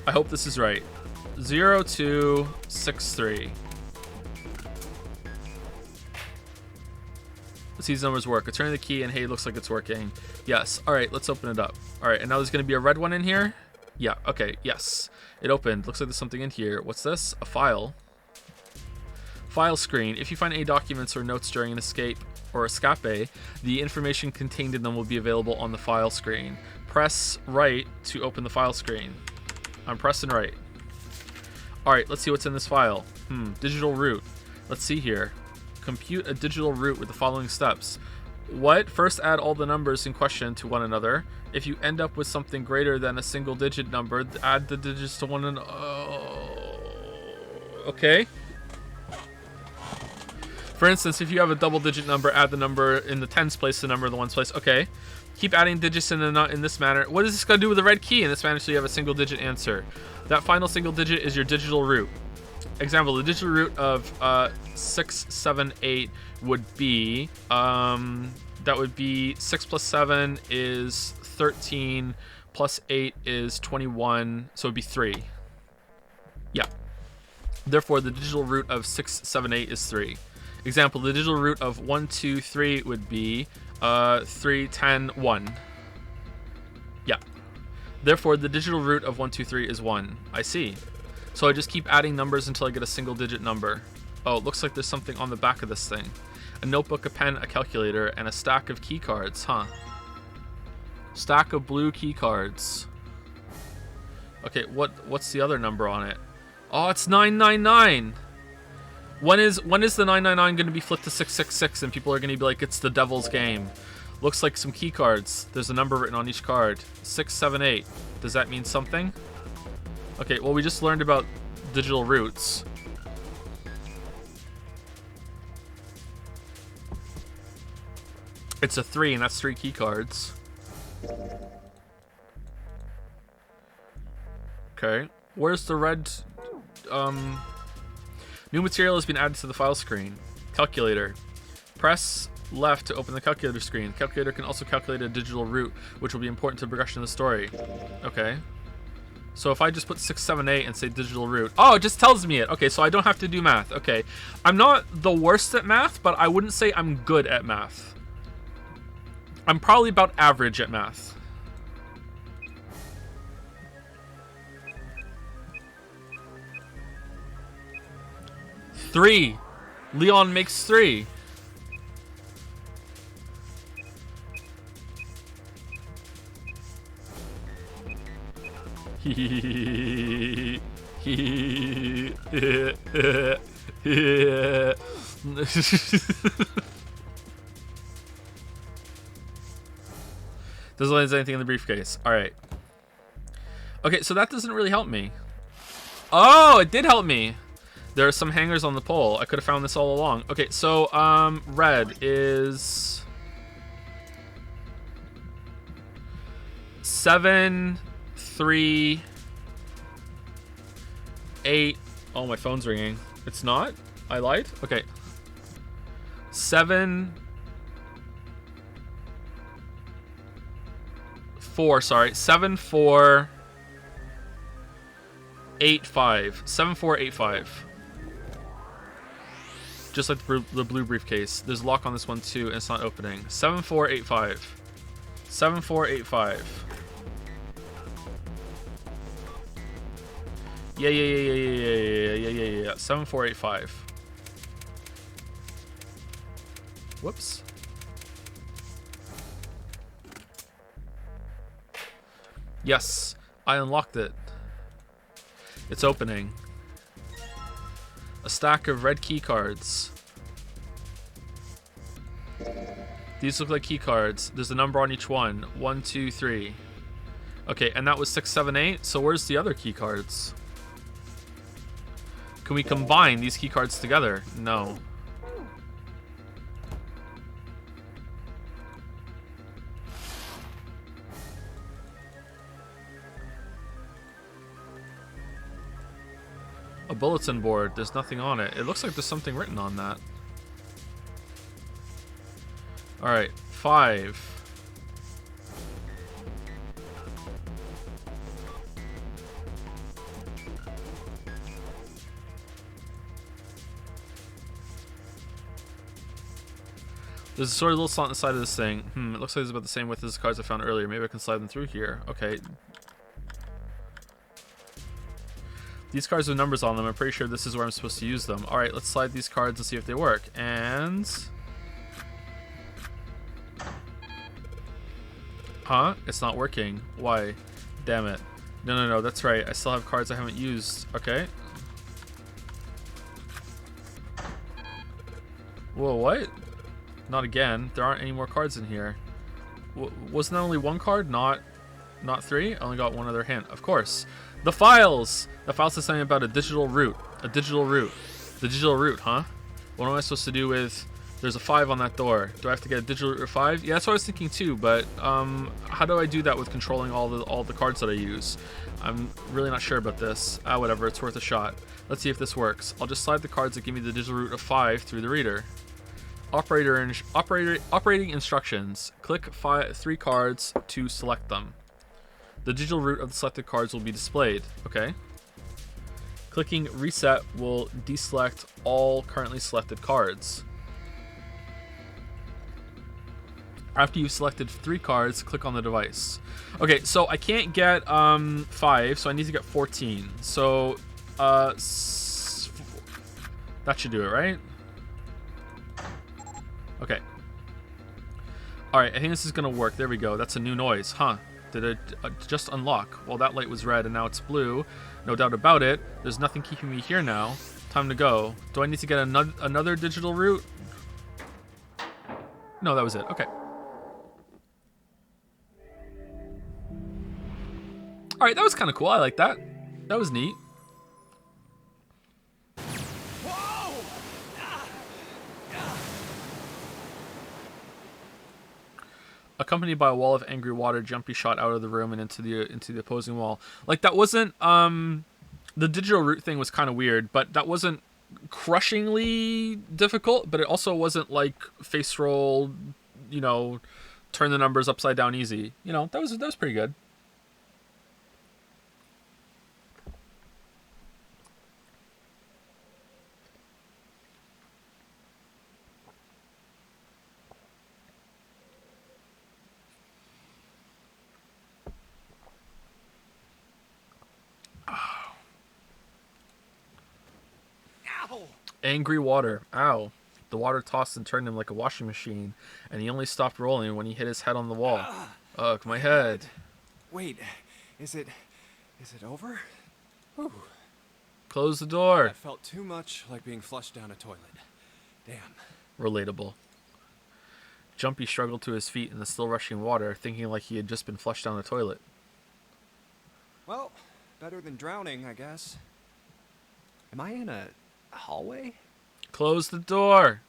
I hope this is right. 0, 2, 6, 3. These numbers work. I turn the key and hey, looks like it's working. Yes. All right, let's open it up. All right, and now there's going to be a red one in here. Yeah, okay, yes. It opened. Looks like there's something in here. What's this? A file. File screen. If you find any documents or notes during an escape or escape, the information contained in them will be available on the file screen. Press right to open the file screen. I'm pressing right. All right, let's see what's in this file. Digital root. Let's see here. Compute a digital root with the following steps. What? First, add all the numbers in question to one another. If you end up with something greater than a single digit number, add the digits to one another. Oh. Okay. For instance, if you have a double-digit number, add the number in the tens place, the number in the ones place. Okay. Keep adding digits in this manner. What is this going to do with the red key in this manner so you have a single-digit answer? That final single digit is your digital root. Example, the digital root of 678 would be, that would be 6 plus 7 is 13, plus 8 is 21, so it would be 3. Yeah. Therefore, the digital root of 678 is 3. Example, the digital root of 1, 2, 3 would be 3, 10, 1. Yeah. Therefore, the digital root of 1, 2, 3 is 1. I see. So I just keep adding numbers until I get a single digit number. Oh, it looks like there's something on the back of this thing. A notebook, a pen, a calculator, and a stack of key cards, huh? Stack of blue key cards. Okay, what's the other number on it? Oh, it's 999. When is the 999 going to be flipped to 666 and people are going to be like, it's the devil's game? Looks like some key cards. There's a number written on each card. 678. Does that mean something? Okay, well, we just learned about digital roots. It's a 3, and that's 3 key cards. Okay. Where's the red... New material has been added to the file screen. Calculator. Press left to open the calculator screen. The calculator can also calculate a digital root, which will be important to the progression of the story. Okay. So if I just put 678 and say digital root... Oh, it just tells me it. Okay, so I don't have to do math. Okay. I'm not the worst at math, but I wouldn't say I'm good at math. I'm probably about average at math. Three. Leon makes 3. Doesn't let us anything in the briefcase. All right. Okay, so that doesn't really help me. Oh, it did help me. There are some hangers on the pole. I could have found this all along. Okay, so red is 7, 3, 8. Oh, my phone's ringing. It's not? I lied? Okay. 7, 4, sorry. 7, 4, 8, 5. 7, 4, 8, 5. Just like the blue briefcase. There's a lock on this one too, and it's not opening. 7485. 7485. Yeah. 7485. Whoops. Yes, I unlocked it. It's opening. A stack of red key cards. These look like key cards. There's a number on each one. 1, 2, 3. Okay, and that was 6, 7, 8. So where's the other key cards? Can we combine these key cards together? No. A bulletin board. There's nothing on it. It looks like there's something written on that. Alright, 5. There's a sort of little slot on the side of this thing. It looks like it's about the same width as the cards I found earlier. Maybe I can slide them through here. Okay. These cards have numbers on them. I'm pretty sure this is where I'm supposed to use them. Alright, let's slide these cards and see if they work. And... Huh? It's not working. Why? Damn it. No, that's right. I still have cards I haven't used. Okay. Whoa, what? Not again. There aren't any more cards in here. Wasn't there only one card? Not 3? I only got one other hint. Of course. The files! The file says something about a digital route. A digital route. The digital route, huh? What am I supposed to do with... There's a 5 on that door. Do I have to get a digital route 5? Yeah, that's what I was thinking too, but how do I do that with controlling all the cards that I use? I'm really not sure about this. Whatever, it's worth a shot. Let's see if this works. I'll just slide the cards that give me the digital route of 5 through the reader. Operating instructions. Click 3 cards to select them. The digital route of the selected cards will be displayed. Okay. Clicking reset will deselect all currently selected cards. After you've selected 3 cards, click on the device. Okay, so I can't get 5, so I need to get 14. So that should do it, right? Okay. Alright, I think this is gonna work. There we go. That's a new noise. Huh. Did it just unlock? Well, that light was red and now it's blue. No doubt about it. There's nothing keeping me here now. Time to go. Do I need to get another digital route? No, that was it. Okay. Alright, that was kind of cool. I like that. That was neat. Whoa! Accompanied by a wall of angry water, Jumpy shot out of the room and into the opposing wall. Like, that wasn't... the digital route thing was kind of weird, but that wasn't crushingly difficult, but it also wasn't like face roll, you know, turn the numbers upside down easy. You know, that was pretty good. Angry water. Ow. The water tossed and turned him like a washing machine, and he only stopped rolling when he hit his head on the wall. Ugh, my head. Wait, is it over? Whew. Close the door. That felt too much like being flushed down a toilet. Damn. Relatable. Jumpy struggled to his feet in the still rushing water, thinking like he had just been flushed down a toilet. Well, better than drowning, I guess. Am I in a hallway? Close the door.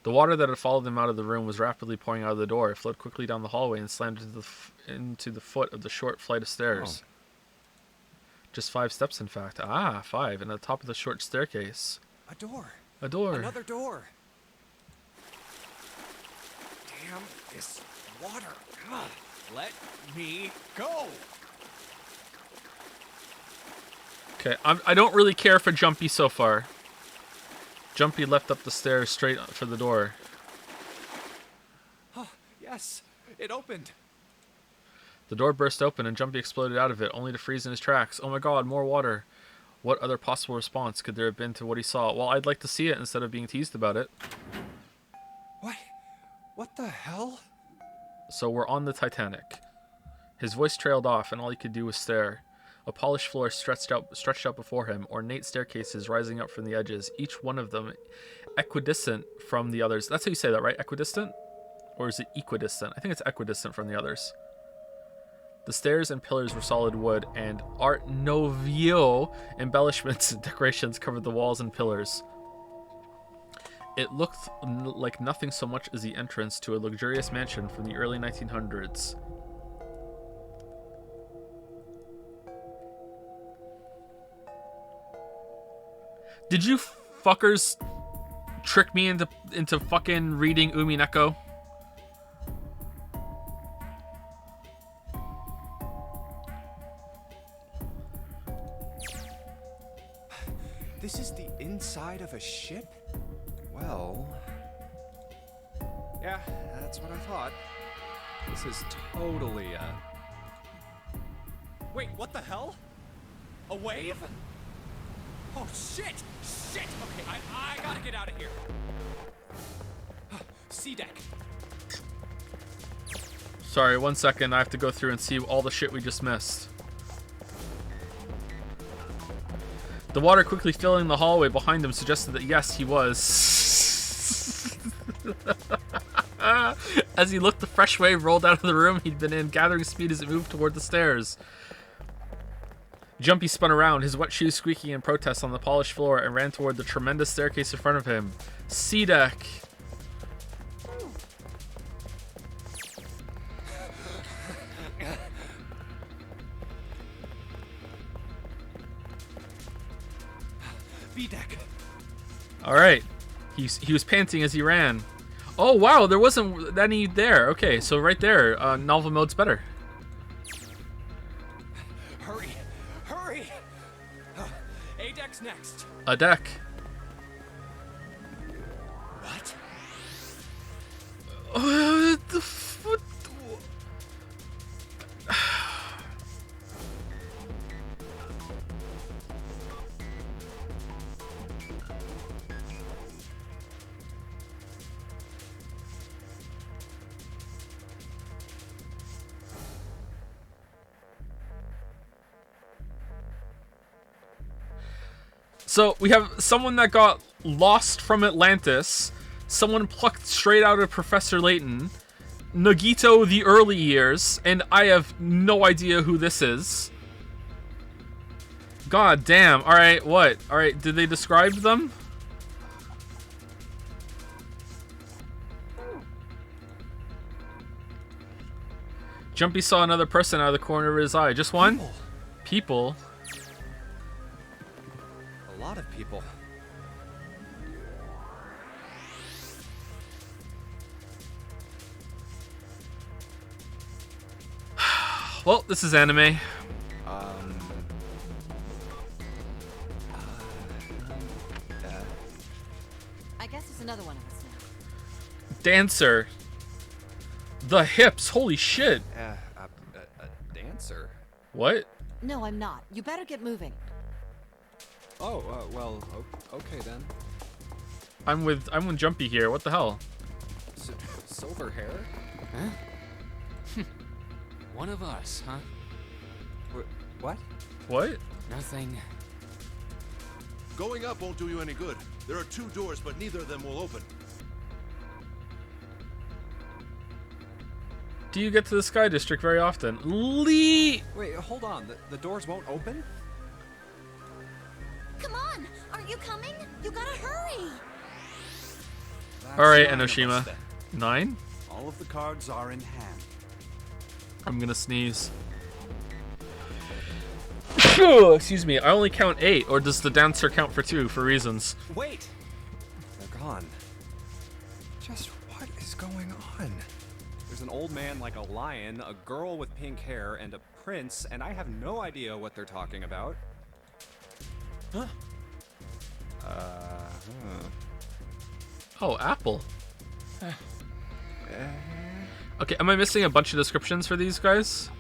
The water that had followed him out of the room was rapidly pouring out of the door. It flowed quickly down the hallway and slammed into the foot of the short flight of stairs. Oh. Just 5 steps, in fact. 5. And at the top of the short staircase. A door. A door. Another door. Damn this water. Ugh. Let me go. Okay, I don't really care for Jumpy so far. Jumpy leapt up the stairs straight for the door. Oh, yes, it opened. The door burst open and Jumpy exploded out of it, only to freeze in his tracks. Oh my god, more water. What other possible response could there have been to what he saw? Well, I'd like to see it instead of being teased about it. What the hell? So we're on the Titanic. His voice trailed off and all he could do was stare. A polished floor stretched out before him, ornate staircases rising up from the edges, each one of them equidistant from the others. That's how you say that, right? Equidistant? Or is it equidistant? I think it's equidistant from the others. The stairs and pillars were solid wood, and Art Nouveau embellishments and decorations covered the walls and pillars. It looked like nothing so much as the entrance to a luxurious mansion from the early 1900s. Did you fuckers trick me into fucking reading Umineko? This is the inside of a ship? Well... yeah, that's what I thought. This is totally Wait, what the hell? A wave? Oh, shit! Shit! Okay, I gotta get out of here. Sea deck. Sorry, 1 second. I have to go through and see all the shit we just missed. The water quickly filling the hallway behind him suggested that yes, he was. As he looked, the fresh wave rolled out of the room he'd been in, gathering speed as it moved toward the stairs. Jumpy spun around, his wet shoes squeaking in protest on the polished floor, and ran toward the tremendous staircase in front of him. C-deck. B-deck. All right. He was panting as he ran. Oh, wow, there wasn't any there. Okay, so right there, novel mode's better. Hurry. Hurry. A-deck's next. A deck. What? What? So we have someone that got lost from Atlantis, someone plucked straight out of Professor Layton, Nagito the early years, and I have no idea who this is. God damn. Alright, what? Alright, did they describe them? Jumpy saw another person out of the corner of his eye. Just one? People? A lot of people. Well, this is anime. I guess it's another one of us now. Dancer. The hips. Holy shit. A dancer? What? No, I'm not. You better get moving. Oh, well, okay then. I'm with Jumpy here. What the hell? Silver hair? Huh? One of us, huh? What? What? Nothing. Going up won't do you any good. There are 2 doors, but neither of them will open. Do you get to the Sky District very often? Lee! Wait, hold on. The doors won't open? Come on! Aren't you coming? You gotta hurry! Alright, 9 of us Enoshima. then. 9? All of the cards are in hand. I'm gonna sneeze. Excuse me, I only count 8, or does the dancer count for 2 for reasons? Wait! They're gone. Just what is going on? There's an old man like a lion, a girl with pink hair, and a prince, and I have no idea what they're talking about. Huh? Oh, Apple. Okay, am I missing a bunch of descriptions for these guys?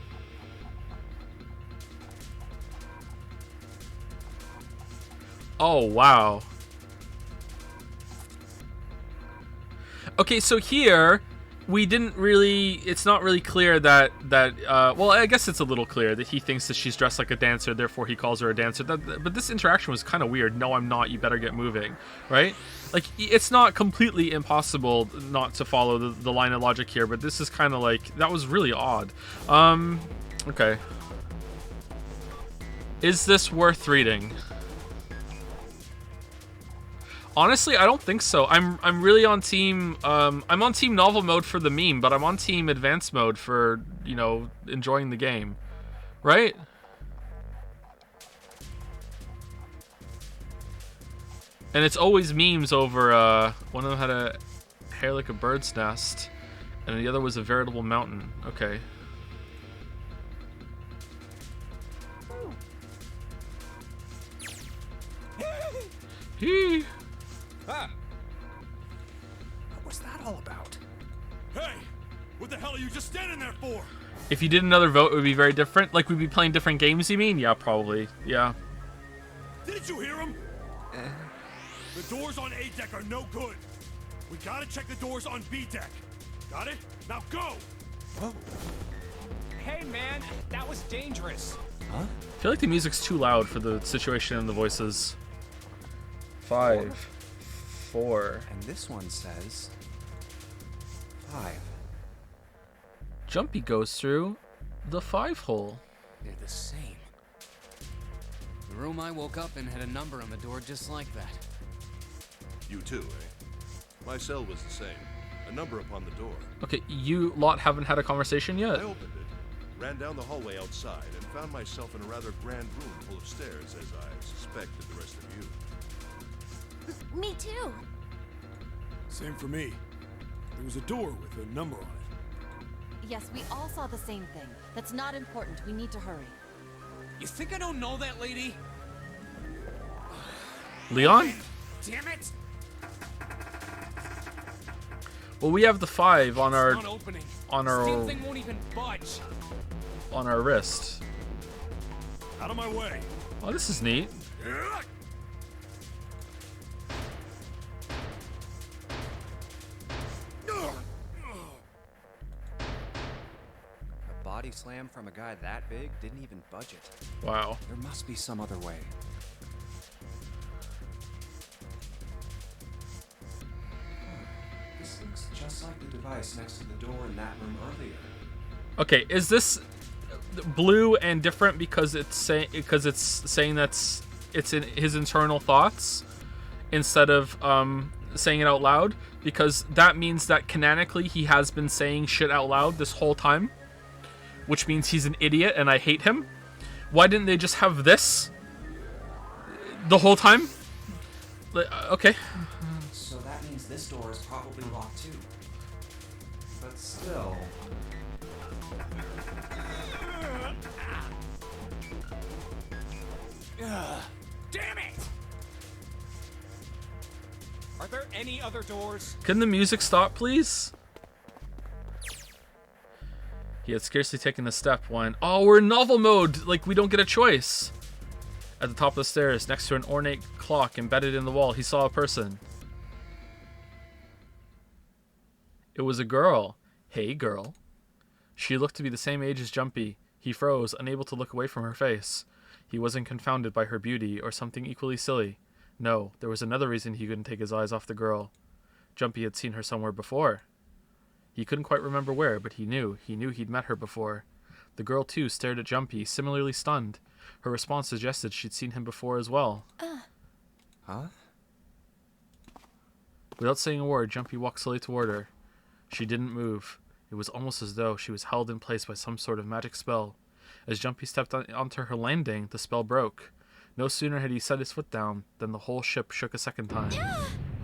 Oh, wow. Okay, so here we didn't really, it's not really clear that well, I guess it's a little clear that he thinks that she's dressed like a dancer, therefore he calls her a dancer. But this interaction was kind of weird. No, I'm not. You better get moving, right? Like, it's not completely impossible not to follow the line of logic here, but this is kind of like, that was really odd. Okay. Is this worth reading? Honestly, I don't think so. I'm really on team I'm on team novel mode for the meme, but I'm on team advanced mode for, you know, enjoying the game. Right? And it's always memes over one of them had a hair like a bird's nest and the other was a veritable mountain. Okay. Hee. Ah! What was that all about? Hey! What the hell are you just standing there for? If you did another vote, it would be very different. Like, we'd be playing different games, you mean? Yeah, probably. Yeah. Didn't you hear him? The doors on A deck are no good. We gotta check the doors on B deck. Got it? Now go! Hey man, that was dangerous. I feel like the music's too loud for the situation and the voices. 5, 4. And this one says 5. Jumpy goes through the 5 hole. They're the same. The room I woke up in had a number on the door just like that. You too, eh? My cell was the same. A number upon the door. Okay, you lot haven't had a conversation yet. I opened it, ran down the hallway outside, and found myself in a rather grand room full of stairs, as I suspected the rest of you. Me too. Same for me. There was a door with a number on it. Yes, we all saw the same thing. That's not important. We need to hurry. You think I don't know that lady? Leon? Damn it! Well, we have the 5 on our Not opening. on our- Steel thing won't even budge. on our wrist. Out of my way. Oh, this is neat. A body slam from a guy that big didn't even budge it. Wow. There must be some other way. This looks just like the device next to the door in that room earlier. Okay, is this blue and different because it's saying that's it's in his internal thoughts instead of saying it out loud? Because that means that canonically he has been saying shit out loud this whole time, which means he's an idiot and I hate him. Why didn't they just have this the whole time? Okay. So that means this door is probably locked too. But still. Damn it! Are there any other doors? Can the music stop, please? He had scarcely taken a step when... Oh, we're in novel mode! Like, we don't get a choice. At the top of the stairs, next to an ornate clock embedded in the wall, he saw a person. It was a girl. Hey, girl. She looked to be the same age as Jumpy. He froze, unable to look away from her face. He wasn't confounded by her beauty, or something equally silly. No, there was another reason he couldn't take his eyes off the girl. Jumpy had seen her somewhere before. He couldn't quite remember where, but he knew he'd met her before. The girl, too, stared at Jumpy, similarly stunned. Her response suggested she'd seen him before as well. Huh? Without saying a word, Jumpy walked slowly toward her. She didn't move. It was almost as though she was held in place by some sort of magic spell. As Jumpy stepped onto her landing, the spell broke. No sooner had he set his foot down than the whole ship shook a second time.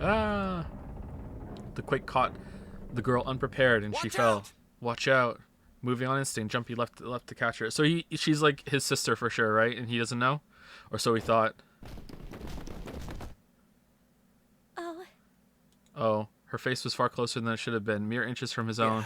Ah! The quake caught the girl unprepared, and she fell. Watch out! Moving on instinct, Jumpy left to catch her. So she's like his sister for sure, right? And he doesn't know, or so he thought. Oh. Oh, her face was far closer than it should have been, mere inches from his own.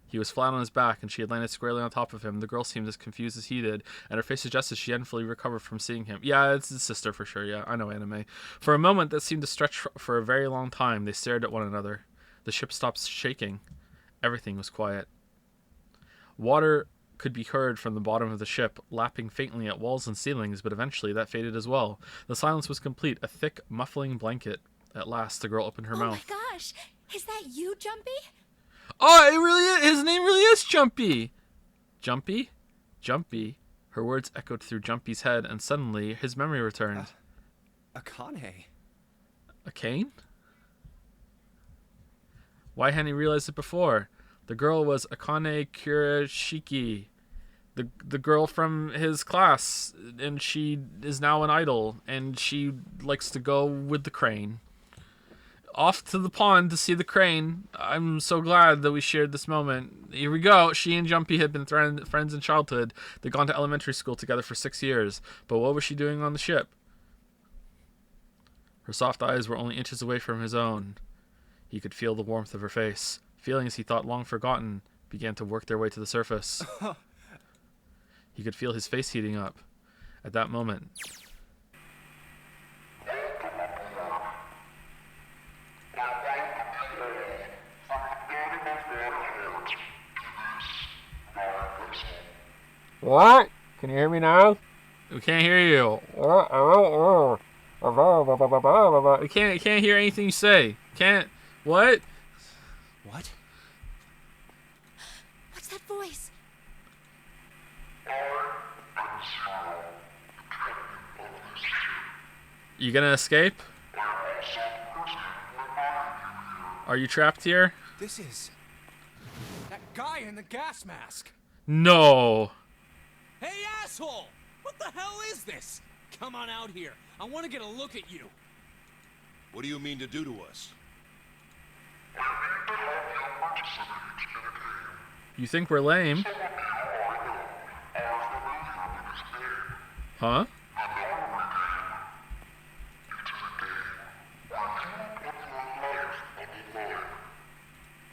He was flat on his back, and she had landed squarely on top of him. The girl seemed as confused as he did, and her face suggested she hadn't fully recovered from seeing him. Yeah, it's his sister for sure, yeah, I know anime. For a moment that seemed to stretch for a very long time, they stared at one another. The ship stopped shaking. Everything was quiet. Water could be heard from the bottom of the ship, lapping faintly at walls and ceilings, but eventually that faded as well. The silence was complete, a thick, muffling blanket. At last, the girl opened her mouth. Oh my gosh! Is that you, Jumpy? Oh, it really is. His name really is Jumpy. Jumpy? Jumpy. Her words echoed through Jumpy's head, and suddenly his memory returned. Akane. A cane? Why hadn't he realized it before? The girl was Akane Kurashiki, the girl from his class, and she is now an idol, and she likes to go with the crane. Off to the pond to see the crane. I'm so glad that we shared this moment. Here we go. She and Jumpy had been friends in childhood. They'd gone to elementary school together for 6 years. But what was she doing on the ship? Her soft eyes were only inches away from his own. He could feel the warmth of her face. Feelings he thought long forgotten began to work their way to the surface. He could feel his face heating up. At that moment... What? Can you hear me now? We can't hear you. We can't hear anything you say. Can't. What? What? What's that voice? You gonna escape? Are you trapped here? This is that guy in the gas mask. No. Hey, asshole! What the hell is this? Come on out here. I want to get a look at you. What do you mean to do to us? You think we're lame? Huh?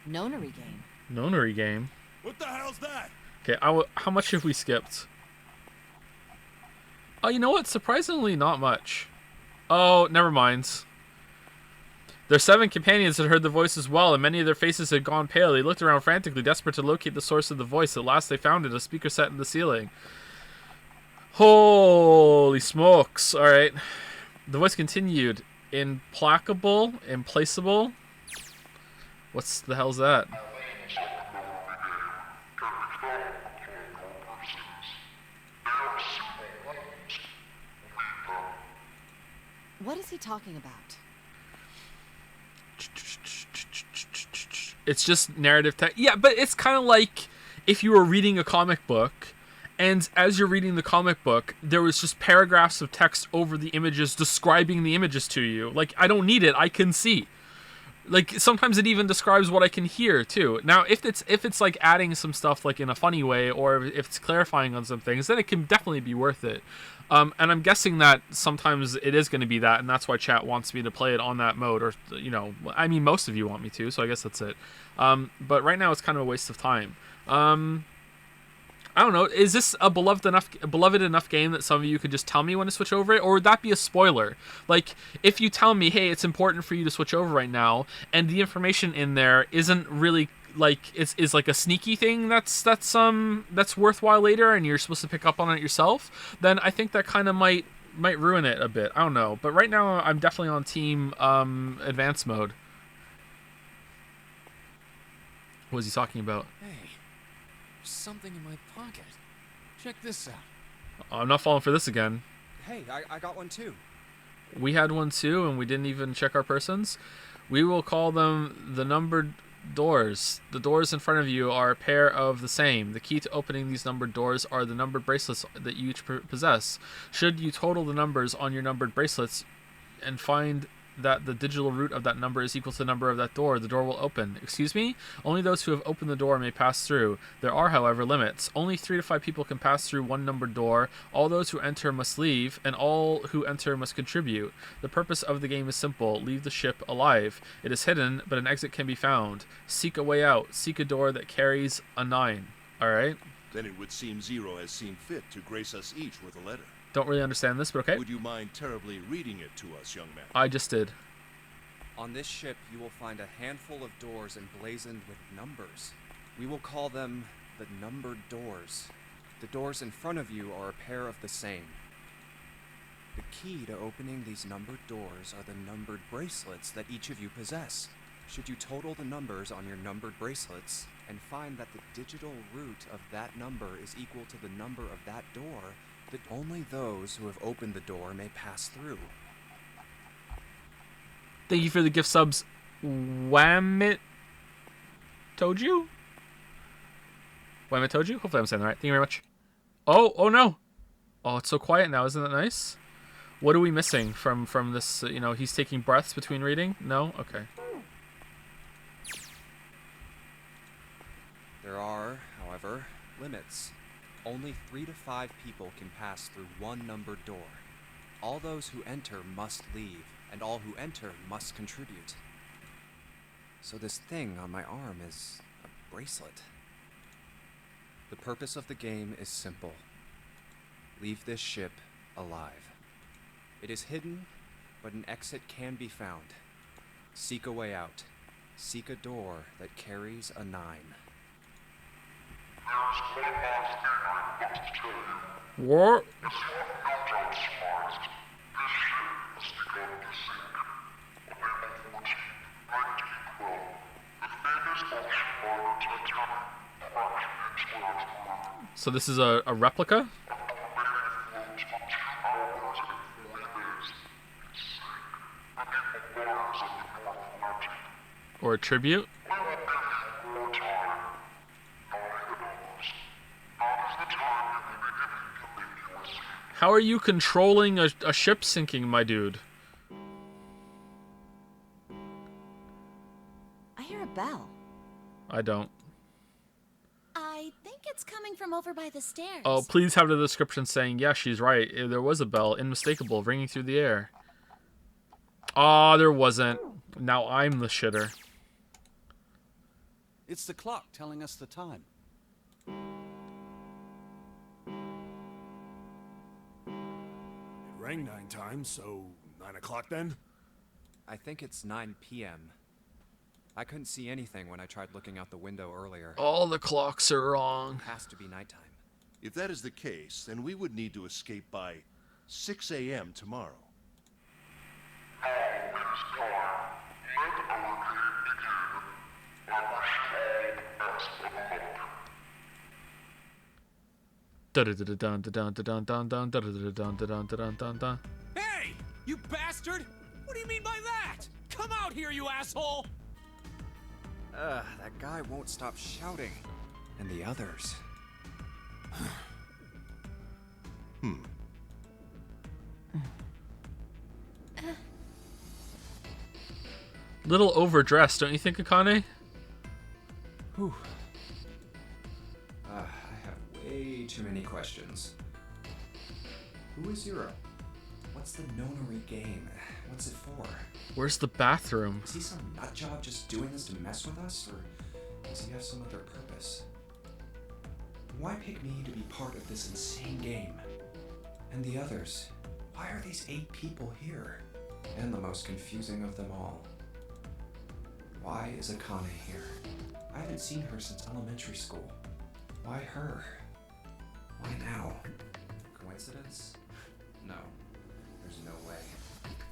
Nonary game. Nonary game. What the hell's that? Okay, how much have we skipped? Oh, you know what? Surprisingly, not much. Oh, never mind. Their 7 companions had heard the voice as well, and many of their faces had gone pale. They looked around frantically, desperate to locate the source of the voice. At last they found it, a speaker set in the ceiling. Holy smokes. Alright. The voice continued. Implacable? Implaceable? What's the hell's that? What is he talking about? It's just narrative text. Yeah, but it's kind of like if you were reading a comic book, and as you're reading the comic book, there was just paragraphs of text over the images describing the images to you. Like, I don't need it. I can see. Like, sometimes it even describes what I can hear too. Now, if it's like adding some stuff like in a funny way, or if it's clarifying on some things, then it can definitely be worth it. And I'm guessing that sometimes it is going to be that, and that's why chat wants me to play it on that mode, or, you know, I mean, most of you want me to, so I guess that's it. But right now it's kind of a waste of time. I don't know, is this a beloved enough game that some of you could just tell me when to switch over it, or would that be a spoiler? Like, if you tell me, hey, it's important for you to switch over right now, and the information in there isn't really like is like a sneaky thing that's worthwhile later, and you're supposed to pick up on it yourself, then I think that kind of might ruin it a bit. I don't know, but right now I'm definitely on team advanced mode. What was he talking about? Hey, there's something in my pocket. Check this out. I'm not falling for this again. Hey, I got one too. We had one too, and we didn't even check our persons. We will call them the numbered doors. The doors in front of you are a pair of the same. The key to opening these numbered doors are the numbered bracelets that you each possess. Should you total the numbers on your numbered bracelets and find that the digital root of that number is equal to the number of that door, the door will open. Excuse me? Only those who have opened the door may pass through. There are, however, limits. Only 3 to 5 people can pass through one numbered door. All those who enter must leave, and all who enter must contribute. The purpose of the game is simple. Leave the ship alive. It is hidden, but an exit can be found. Seek a way out. Seek a door that carries a 9. Alright? Then it would seem Zero has seen fit to grace us each with a letter. Don't really understand this, but okay. Would you mind terribly reading it to us, young man? I just did. On this ship, you will find a handful of doors emblazoned with numbers. We will call them the numbered doors. The doors in front of you are a pair of the same. The key to opening these numbered doors are the numbered bracelets that each of you possess. Should you total the numbers on your numbered bracelets and find that the digital root of that number is equal to the number of that door, that only those who have opened the door may pass through. Thank you for the gift subs, Whamit Toju? Whamit Toju? Hopefully I'm saying that right. Thank you very much. Oh no! Oh, it's so quiet now. Isn't that nice? What are we missing from this? You know, he's taking breaths between reading? No? Okay. There are, however, limits. Only 3 to 5 people can pass through one numbered door. All those who enter must leave, and all who enter must contribute. So this thing on my arm is a bracelet. The purpose of the game is simple. Leave this ship alive. It is hidden, but an exit can be found. Seek a way out. Seek a door that carries a 9. What? So this is a replica? for a tribute. How are you controlling a ship sinking, my dude? I hear a bell. I don't. I think it's coming from over by the stairs. Oh, please have the description saying, yeah, she's right. There was a bell, unmistakable, ringing through the air. Ah, there wasn't. Now I'm the shitter. It's the clock telling us the time. It rang 9 times, so 9 o'clock then? I think it's 9 p.m. I couldn't see anything when I tried looking out the window earlier. All the clocks are wrong. It has to be nighttime. If that is the case, then we would need to escape by 6 a.m. tomorrow. Hey! You bastard! What do you mean by that? Come out here, you asshole! That guy won't stop shouting. And the others. Little overdressed, don't you think, Akane? Whew. I have way too many questions. Who is Zero? What's the nonary game? What's it for? Where's the bathroom? Is he some nutjob just doing this to mess with us, or does he have some other purpose? Why pick me to be part of this insane game? And the others? Why are these 8 people here? And the most confusing of them all. Why is Akane here? I haven't seen her since elementary school. Why her? Why now? Coincidence? No. There's no way.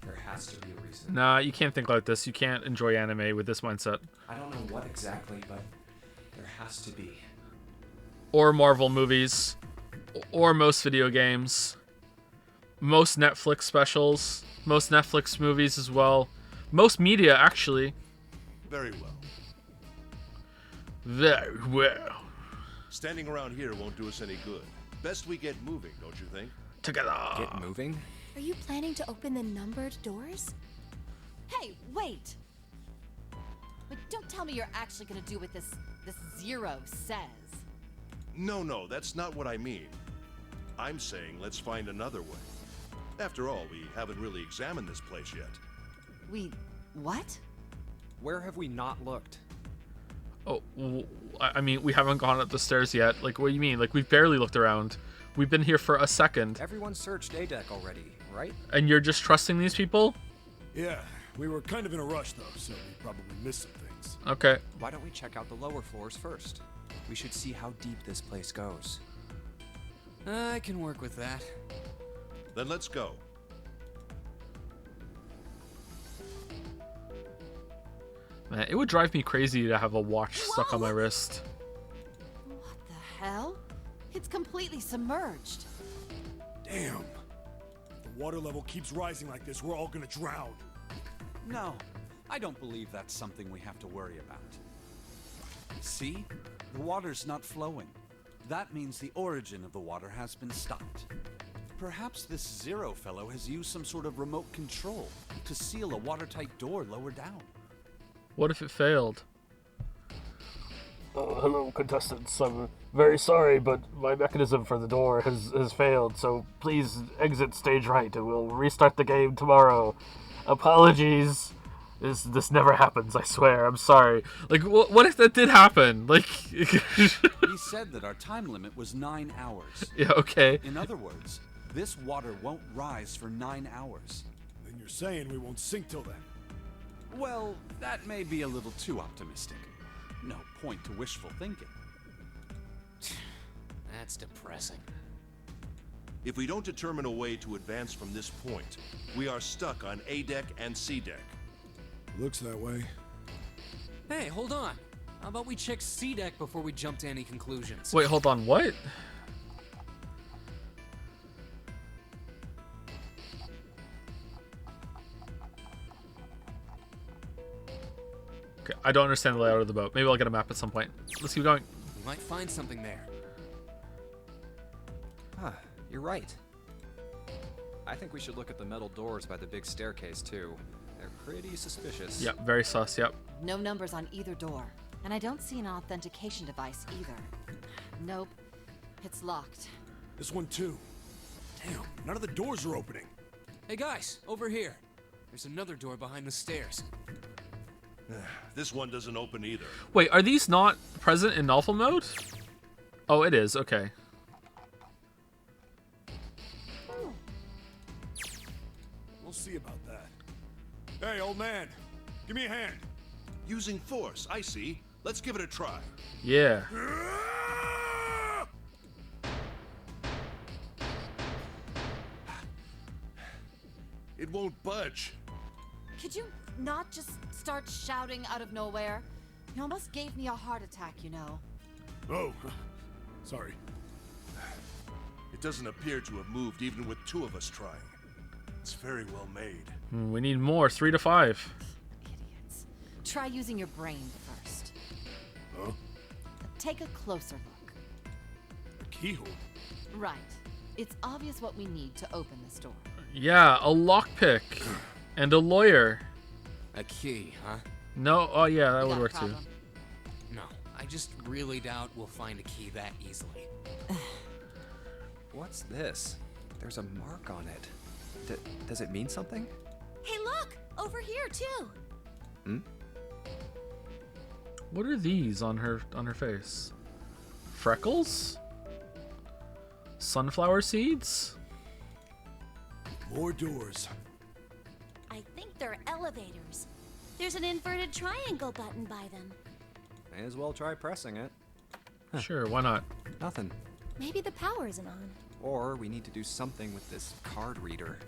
There has to be a reason. Nah, you can't think like this. You can't enjoy anime with this mindset. I don't know what exactly, but there has to be. Or Marvel movies. Or most video games. Most Netflix specials. Most Netflix movies as well. Most media, actually. Very well. Very well. Standing around here won't do us any good. Best we get moving, don't you think? Together. Get moving? Are you planning to open the numbered doors? Hey, wait! But don't tell me you're actually gonna do what this Zero says. No, that's not what I mean. I'm saying let's find another way. After all, we haven't really examined this place yet. What? Where have we not looked? Oh, I mean, we haven't gone up the stairs yet. Like, what do you mean? Like, we've barely looked around. We've been here for a second. Everyone searched A deck already, right? And you're just trusting these people? Yeah, we were kind of in a rush though, so we probably missed some things. Okay. Why don't we check out the lower floors first? We should see how deep this place goes. I can work with that. Then let's go. Man, it would drive me crazy to have a watch stuck on my wrist. What the hell? It's completely submerged. Damn. If the water level keeps rising like this, we're all gonna drown. No, I don't believe that's something we have to worry about. See? The water's not flowing. That means the origin of the water has been stopped. Perhaps this Zero fellow has used some sort of remote control to seal a watertight door lower down. What if it failed? Hello, contestants. I'm very sorry, but my mechanism for the door has failed, so please exit stage right and we'll restart the game tomorrow. Apologies. This never happens, I swear. I'm sorry. Like, what if that did happen? Like... He said that our time limit was 9 hours. Yeah, okay. In other words, this water won't rise for 9 hours. Then you're saying we won't sink till then. Well, that may be a little too optimistic. No point to wishful thinking. That's depressing. If we don't determine a way to advance from this point, we are stuck on A deck and C deck. Looks that way. Hey, hold on. How about we check C deck before we jump to any conclusions? Wait, hold on, what? Okay, I don't understand the layout of the boat. Maybe I'll get a map at some point. Let's keep going. We might find something there. Huh, you're right. I think we should look at the metal doors by the big staircase, too. They're pretty suspicious. Yep, very sus, yep. No numbers on either door. And I don't see an authentication device either. Nope. It's locked. This one too. Damn, none of the doors are opening. Hey guys, over here. There's another door behind the stairs. This one doesn't open either. Wait, are these not present in novel mode? Oh, it is. Okay. We'll see about that. Hey, old man, give me a hand. Using force, I see. Let's give it a try. Yeah. It won't budge. Could you not just start shouting out of nowhere? You almost gave me a heart attack, you know. Oh, sorry. It doesn't appear to have moved even with two of us trying. It's very well made. We need more. 3 to 5. Idiots. Try using your brain first. Huh? Take a closer look. A keyhole? Right. It's obvious what we need to open this door. Yeah, a lockpick. And a lawyer. A key, huh? No, oh yeah, that You would got a work too. problem? No, I just really doubt we'll find a key that easily. What's this? There's a mark on it. Does it mean something? Hey, look! Over here, too! What are these on her face? Freckles? Sunflower seeds? More doors. I think they're elevators. There's an inverted triangle button by them. May as well try pressing it. Sure, why not? Nothing. Maybe the power isn't on. Or we need to do something with this card reader.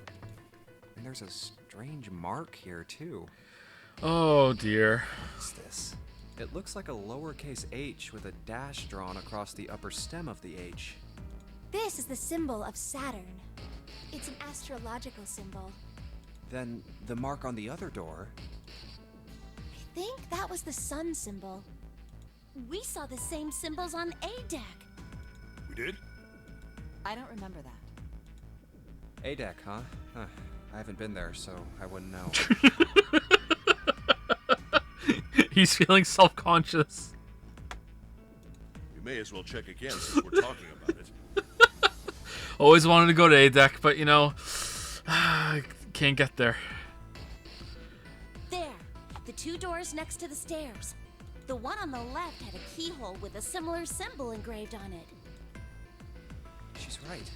And there's a strange mark here, too. Oh dear. What's this? It looks like a lowercase h with a dash drawn across the upper stem of the H. This is the symbol of Saturn. It's an astrological symbol. Then the mark on the other door. I think that was the sun symbol. We saw the same symbols on A deck. We did? I don't remember that. A deck, huh? I haven't been there, so I wouldn't know. He's feeling self-conscious. We may as well check again since we're talking about it. Always wanted to go to A-Deck, but you know, can't get there. There, the two doors next to the stairs. The one on the left had a keyhole with a similar symbol engraved on it. She's right.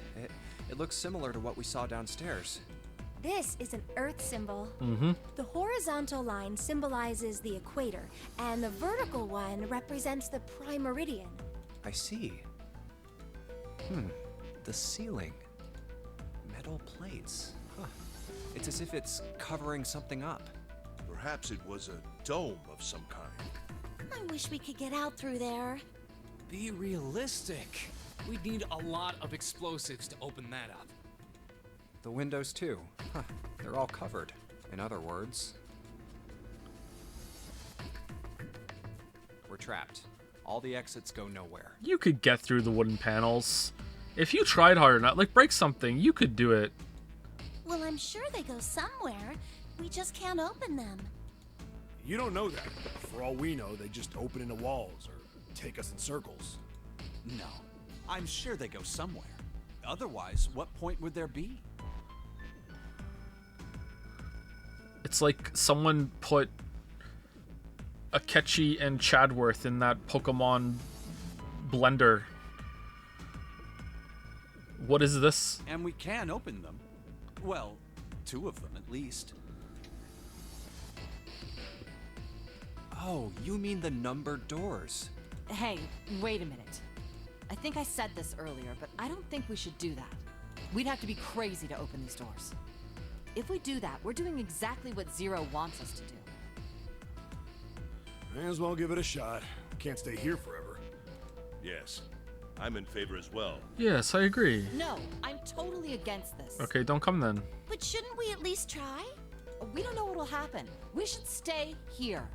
It looks similar to what we saw downstairs. This is an Earth symbol. Mm-hmm. The horizontal line symbolizes the equator, and the vertical one represents the prime meridian. I see. The ceiling. Metal plates. Huh. It's as if it's covering something up. Perhaps it was a dome of some kind. I wish we could get out through there. Be realistic. We'd need a lot of explosives to open that up. The windows, too. Huh. They're all covered. In other words, we're trapped. All the exits go nowhere. You could get through the wooden panels. If you tried hard enough, like break something, you could do it. Well, I'm sure they go somewhere. We just can't open them. You don't know that. For all we know, they just open into walls or take us in circles. No, I'm sure they go somewhere. Otherwise, what point would there be? It's like someone put Akechi and Chadworth in that Pokemon blender. What is this? And we can open them. Well, two of them at least. Oh, you mean the numbered doors. Hey, wait a minute. I think I said this earlier, but I don't think we should do that. We'd have to be crazy to open these doors. If we do that, we're doing exactly what Zero wants us to do. May as well give it a shot. Can't stay here forever. Yes, I'm in favor as well. Yes, I agree. No, I'm totally against this. Okay, don't come then. But shouldn't we at least try? We don't know what'll happen. We should stay here.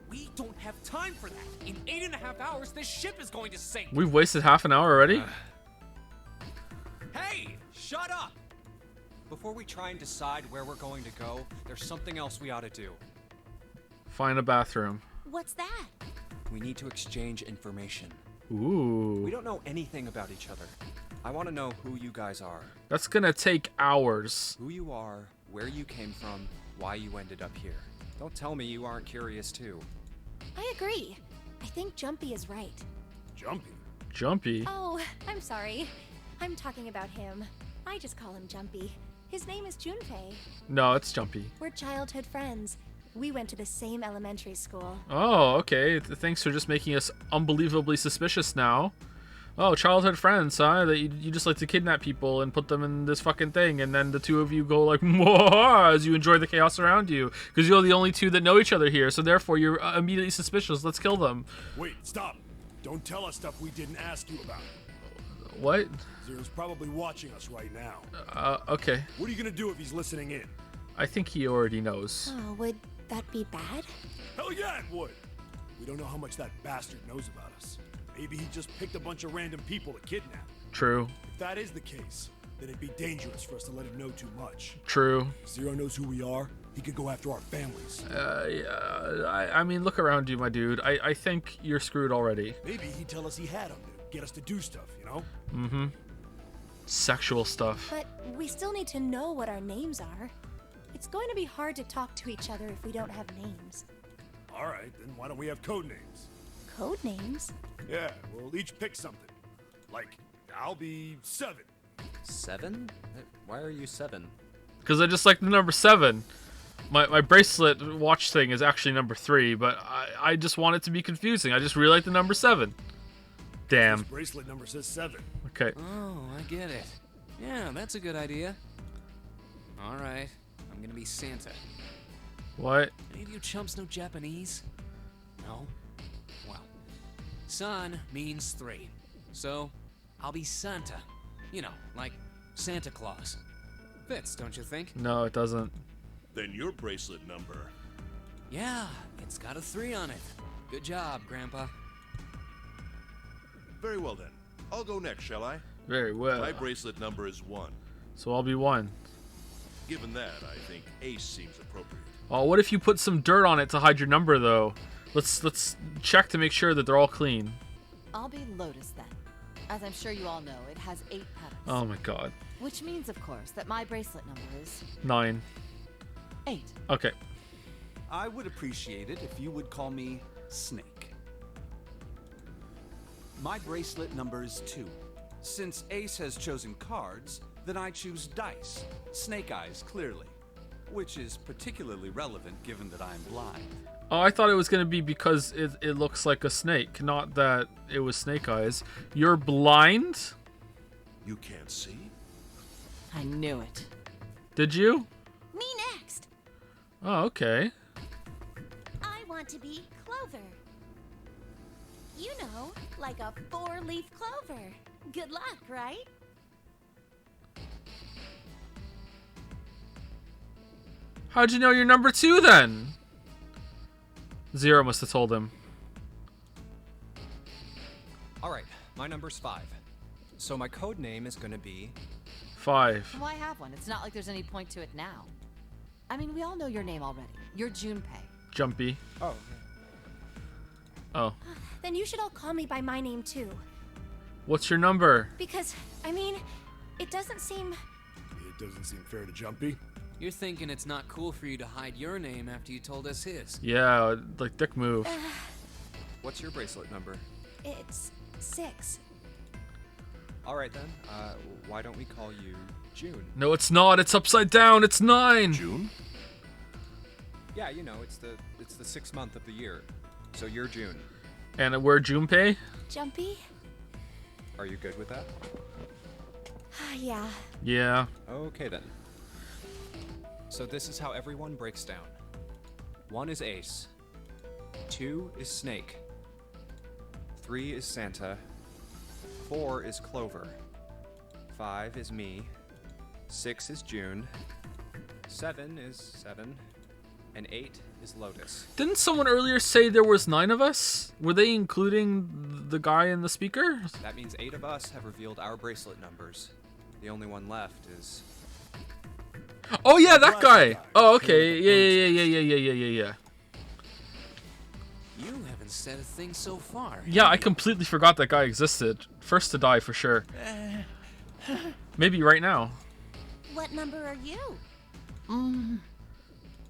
We don't have time for that. In 8.5 hours, this ship is going to sink. We've wasted half an hour already? Hey, shut up! Before we try and decide where we're going to go, there's something else we ought to do. Find a bathroom. What's that? We need to exchange information. Ooh. We don't know anything about each other. I want to know who you guys are. That's gonna take hours. Who you are, where you came from, why you ended up here. Don't tell me you aren't curious too. I agree. I think Jumpy is right. Jumpy? Jumpy? Oh, I'm sorry. I'm talking about him. I just call him Jumpy. His name is Junpei. No, it's Jumpy. We're childhood friends. We went to the same elementary school. Oh, okay. Thanks for just making us unbelievably suspicious now. Oh, childhood friends, huh? That you just like to kidnap people and put them in this fucking thing, and then the two of you go like, "Mwah," as you enjoy the chaos around you, because you're the only two that know each other here, so therefore you're immediately suspicious. Let's kill them. Wait, stop. Don't tell us stuff we didn't ask you about. What? Zero's probably watching us right now. Okay. What are you gonna do if he's listening in? I think he already knows. Oh, would that be bad? Hell yeah, it would. We don't know how much that bastard knows about us. Maybe he just picked a bunch of random people to kidnap. True. If that is the case, then it'd be dangerous for us to let him know too much. True. Zero knows who we are. He could go after our families. Yeah, I mean, look around you, my dude. I think you're screwed already. Maybe he'd tell us he had him to get us to do stuff, you know? Mm-hmm. Sexual stuff. But we still need to know what our names are. It's going to be hard to talk to each other if we don't have names. All right, then why don't we have code names? Code names? Yeah, we'll each pick something. Like, I'll be 7. 7? Why are you 7? Because I just like the number 7. My bracelet watch thing is actually number 3, but I just want it to be confusing. I just really like the number 7. Damn. This bracelet number says 7. Okay. Oh, I get it. Yeah, that's a good idea. All right, I'm gonna be Santa. What? Any of you chumps know Japanese? No? Well, San means 3. So, I'll be Santa. You know, like Santa Claus. Fits, don't you think? No, it doesn't. Then your bracelet number. Yeah, it's got a 3 on it. Good job, Grandpa. Very well then. I'll go next, shall I? Very well. My bracelet number is 1. So I'll be 1. Given that, I think Ace seems appropriate. Oh, what if you put some dirt on it to hide your number, though? Let's check to make sure that they're all clean. I'll be Lotus then. As I'm sure you all know, it has 8 petals. Oh my god. Which means, of course, that my bracelet number is 9. 8. Okay. I would appreciate it if you would call me Snake. My bracelet number is 2. Since Ace has chosen cards, then I choose dice. Snake eyes, clearly. Which is particularly relevant given that I'm blind. Oh, I thought it was going to be because it looks like a snake, not that it was snake eyes. You're blind? You can't see? I knew it. Did you? Me next. Oh, okay. I want to be Clover. You know, like a 4-leaf clover. Good luck, right? How'd you know you're number 2 then? Zero must have told him. Alright, my number's 5. So my code name is gonna be 5. Why have one? It's not like there's any point to it now. I mean, we all know your name already. You're Junpei. Jumpy. Oh. Oh. Then you should all call me by my name too. What's your number? Because, I mean, it doesn't seem... It doesn't seem fair to Jumpy. You're thinking it's not cool for you to hide your name after you told us his. Yeah, like dick move. What's your bracelet number? It's 6. Alright then, why don't we call you June? No, it's not. It's upside down. It's 9. June? Yeah, you know, it's the 6th month of the year. So you're June. And we're Junpei? Jumpy? Are you good with that? Yeah. Yeah. Okay then. So this is how everyone breaks down. 1 is Ace. 2 is Snake. 3 is Santa. 4 is Clover. 5 is me. 6 is June. 7 is 7. and 8 is Lotus. Didn't someone earlier say there was 9 of us? Were they including the guy in the speaker? That means 8 of us have revealed our bracelet numbers. The only one left is... Oh yeah, that guy. Oh, okay. Yeah. You haven't said a thing so far. Yeah, I completely forgot that guy existed. First to die for sure. Maybe right now. What number are you?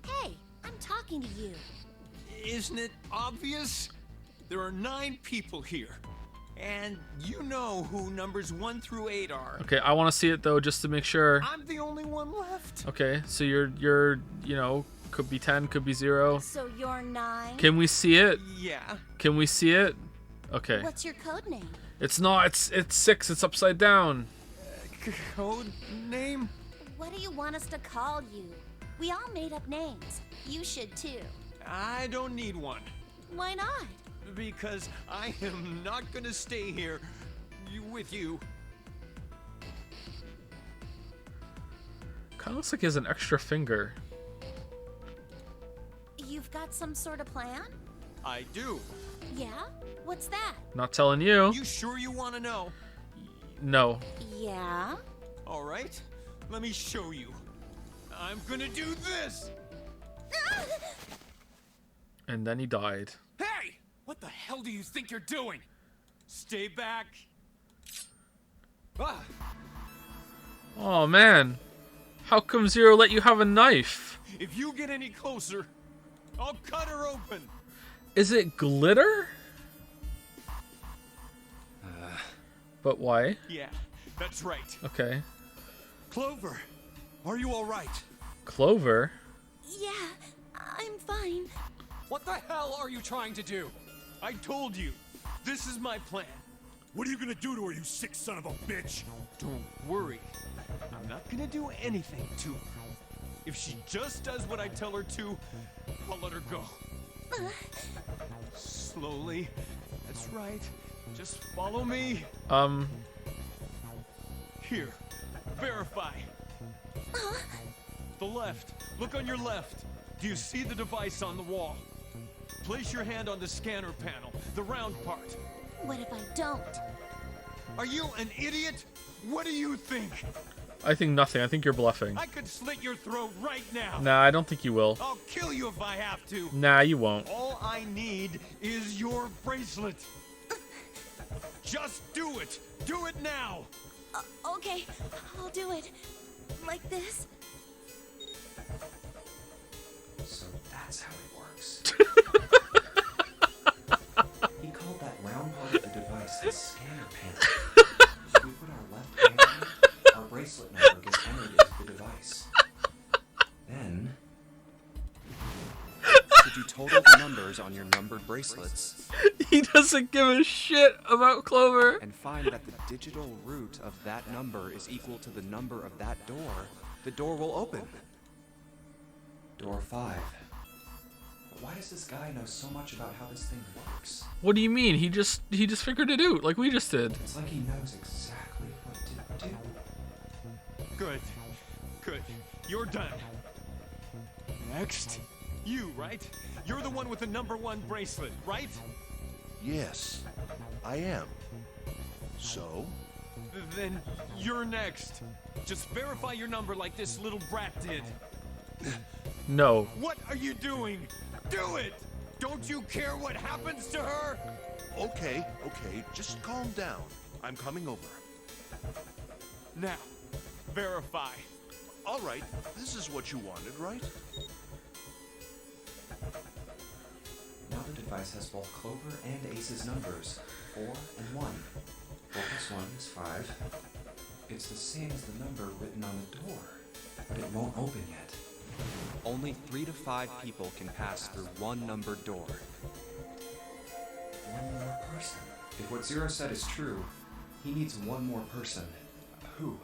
Hey, I'm talking to you. Isn't it obvious? There are 9 people here. And you know who numbers 1 through 8 are. Okay, I want to see it though, just to make sure. I'm the only one left. Okay, so you're you know, could be 10, could be 0. So you're 9? Can we see it? Yeah. Can we see it? Okay. What's your code name? It's not. It's 6. It's upside down. Code name? What do you want us to call you? We all made up names. You should too. I don't need one. Why not? Because I am not gonna stay here with you. Kind of looks like he has an extra finger. You've got some sort of plan? I do. Yeah? What's that? Not telling you. You sure you want to know? No. Yeah? All right. Let me show you. I'm gonna do this. And then he died. Hey! What the hell do you think you're doing? Stay back. Ah! Oh man. How come Zero let you have a knife? If you get any closer, I'll cut her open. Is it glitter? But why? Yeah, that's right. Okay. Clover, are you all right? Clover? Yeah, I'm fine. What the hell are you trying to do? I told you, this is my plan. What are you gonna do to her, you sick son of a bitch? Don't worry. I'm not gonna do anything to her. If she just does what I tell her to, I'll let her go. Slowly. That's right. Just follow me. Here. Verify. The left. Look on your left. Do you see the device on the wall? Place your hand on the scanner panel, the round part. What if I don't? Are you an idiot? What do you think? I think nothing. I think you're bluffing. I could slit your throat right now. Nah, I don't think you will. I'll kill you if I have to. Nah, you won't. All I need is your bracelet. Just do it. Do it now. Okay, I'll do it. Like this. So that's how it works. He called that round part of the device the scanner panel. If we put our left hand on it, our bracelet number gets entered into the device. Then... Did you total the numbers on your numbered bracelets? He doesn't give a shit about Clover. And find that the digital root of that number is equal to the number of that door, the door will open. Door 5. But why does this guy know so much about how this thing works? What do you mean? He just figured it out like we just did. It's like he knows exactly what to do. Good. Good. You're done. Next. You, right? You're the one with the number 1 bracelet, right? Yes, I am. So? Then you're next. Just verify your number like this little brat did. No. What are you doing? Do it! Don't you care what happens to her? Okay, just calm down. I'm coming over. Now, verify. All right, this is what you wanted, right? Now the device has both Clover and Ace's numbers, 4 and 1. 4 plus 1 is 5. It's the same as the number written on the door, but it won't open yet. Only 3 to 5 people can pass through one numbered door. One more person. If what Zero said is true, he needs one more person. Who?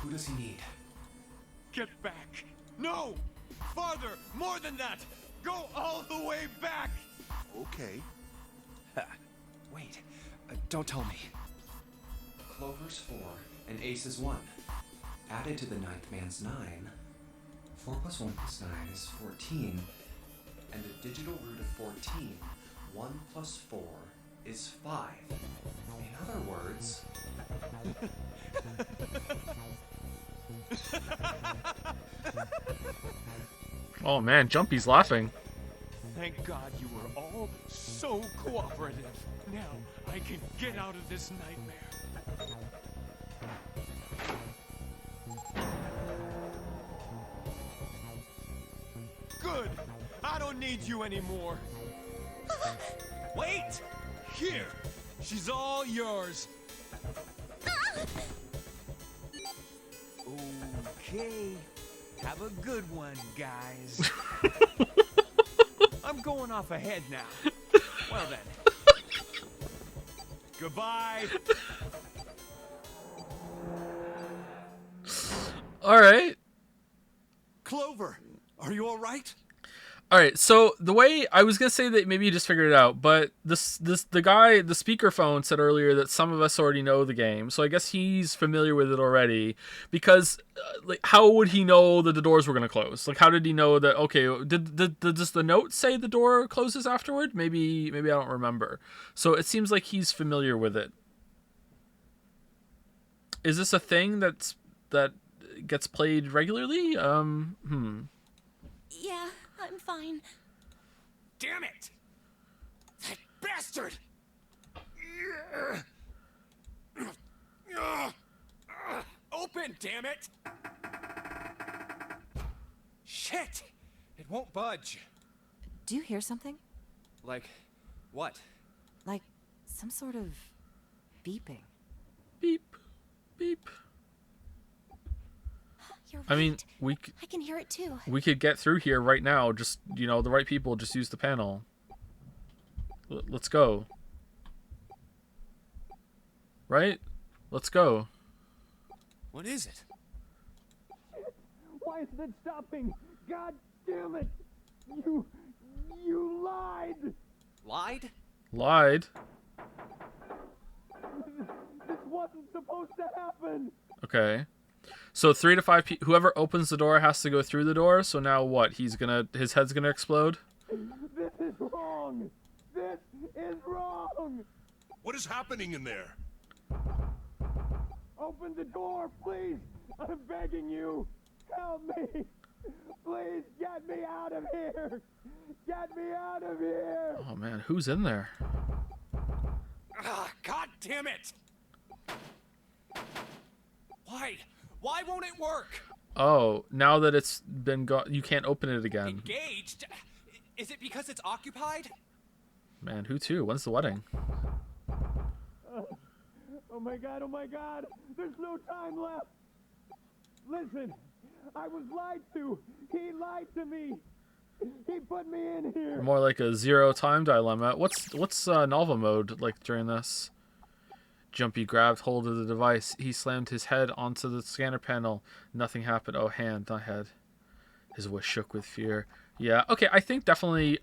Who does he need? Get back. No! Farther! More than that! Go all the way back! Okay. Wait. Don't tell me. Clover's 4 and Ace's 1. Added to the ninth man's 9. 4 plus 1 plus 9 is 14. and a digital root of 14, 1 plus 4 is 5. In other words... Oh man, Jumpy's laughing. Thank God you were all so cooperative. Now I can get out of this nightmare. Good. I don't need you anymore. Wait! Here. She's all yours. Okay. Have a good one, guys. I'm going off ahead now. Well then. Goodbye. All right. Clover, are you all right? All right, so the way I was gonna say that maybe you just figured it out, but the speakerphone said earlier that some of us already know the game, so I guess he's familiar with it already. Because, like, how would he know that the doors were gonna close? Like, how did he know that? Okay, does the note say the door closes afterward? Maybe I don't remember. So it seems like he's familiar with it. Is this a thing that gets played regularly? Yeah, I'm fine. Damn it! That bastard! Open, damn it! Shit! It won't budge. Do you hear something? Like, what? Like some sort of beeping. Beep, beep. You're right. I mean, I can hear it too. we could get through here right now. Just, the right people just use the panel. Let's go. Right? Let's go. What is it? Why isn't it stopping? God damn it! You lied! Lied? Lied? This wasn't supposed to happen! Okay. So 3 to 5 people, whoever opens the door has to go through the door. So now what? His head's gonna explode? This is wrong! This is wrong! What is happening in there? Open the door, please! I'm begging you! Help me! Please get me out of here! Get me out of here! Oh man, who's in there? God damn it! Why won't it work? Oh, now that it's been you can't open it again. Engaged? Is it because it's occupied? Man, who to? When's the wedding? Oh my god! There's no time left! Listen, I was lied to! He lied to me! He put me in here! More like a 0 time dilemma. What's novel mode like during this? Jumpy grabbed hold of the device. He slammed his head onto the scanner panel. Nothing happened. Oh, hand, not head. His voice shook with fear. Yeah, okay, I think definitely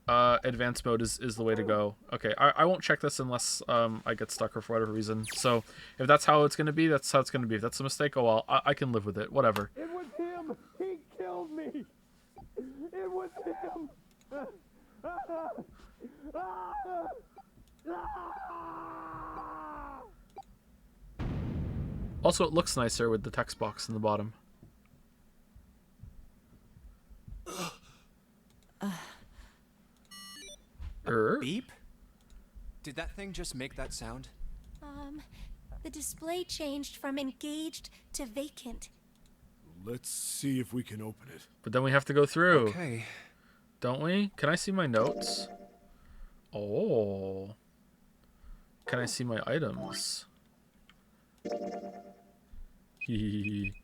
advanced mode is the way to go. Okay, I won't check this unless I get stuck or for whatever reason. So if that's how it's going to be, that's how it's going to be. If that's a mistake, oh well, I can live with it. Whatever. It was him! He killed me! It was him! Also, it looks nicer with the text box in the bottom. Beep? Did that thing just make that sound? The display changed from engaged to vacant. Let's see if we can open it. But then we have to go through. Okay. Don't we? Can I see my notes? Oh. Can I see my items? We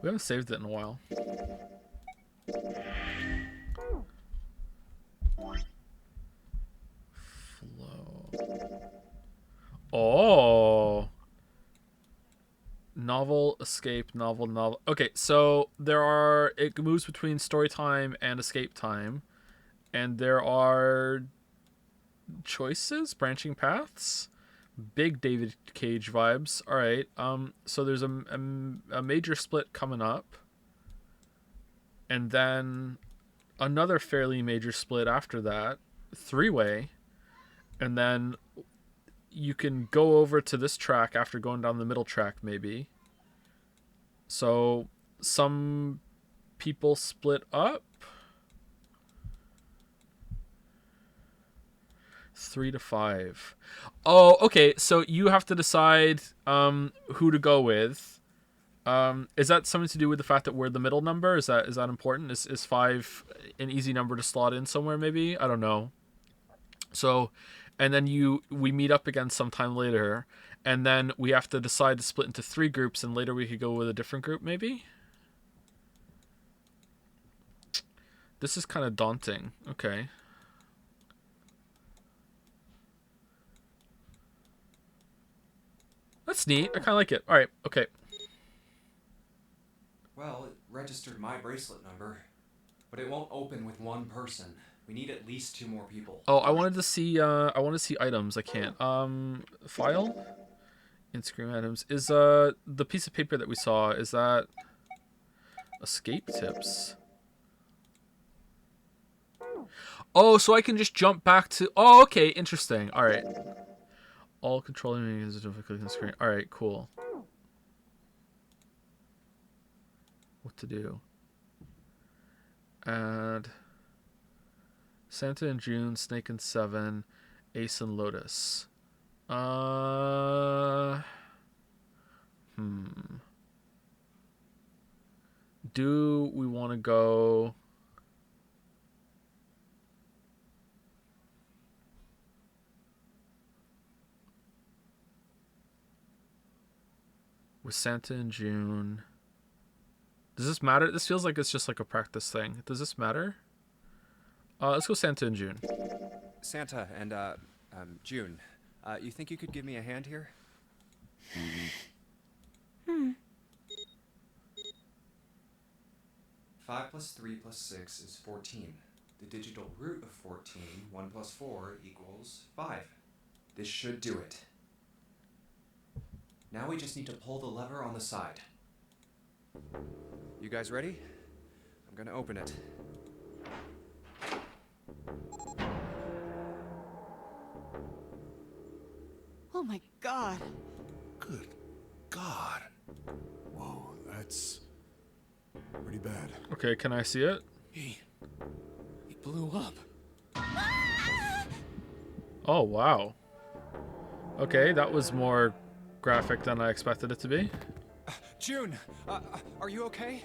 haven't saved it in a while. Flow. Oh. Novel, escape, novel. Okay, so it moves between story time and escape time. And there are choices, branching paths. Big David Cage vibes. All right. So there's a major split coming up, and then another fairly major split after that, 3-way, and then you can go over to this track after going down the middle track, maybe. So some people split up. 3 to 5. Oh, okay. So you have to decide who to go with. Is that something to do with the fact that we're the middle number? Is that important? Is 5 an easy number to slot in somewhere? Maybe, I don't know. So, and then we meet up again sometime later, and then we have to decide to split into 3 groups, and later we could go with a different group. Maybe. This is kind of daunting. Okay. That's neat. I kind of like it. All right. Okay. Well, it registered my bracelet number, but it won't open with one person. We need at least 2 more people. Oh, I wanted to see. I want to see items. I can't. File. Instagram items. Is the piece of paper that we saw, is that escape tips? Oh, so I can just jump back to. Oh, okay. Interesting. All right. All controlling menus are difficult on the screen. All right, cool. What to do? Add Santa and June, Snake and Seven, Ace and Lotus. Do we want to go? With Santa in June. Does this matter? This feels like it's just like a practice thing. Does this matter? Let's go Santa in June. Santa and June, you think you could give me a hand here? 5 plus 3 plus 6 is 14. The digital root of 14, 1 plus 4 equals 5. This should do it. Now we just need to pull the lever on the side. You guys ready? I'm gonna open it. Oh my god. Good God. Whoa, that's pretty bad. Okay, can I see it? He blew up. Oh, wow. Okay, that was more graphic than I expected it to be. June, are you okay?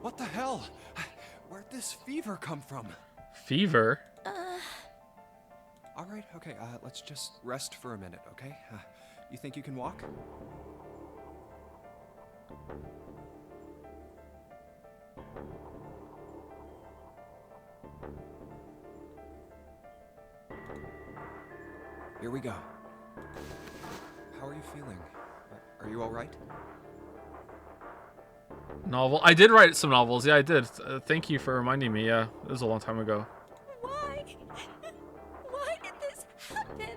What the hell? Where'd this fever come from? Fever? All right, okay, let's just rest for a minute, okay? You think you can walk? Here we go. How are you feeling? Are you all right? Novel. I did write some novels. Yeah, I did. Thank you for reminding me. Yeah, it was a long time ago. Why? Why did this happen?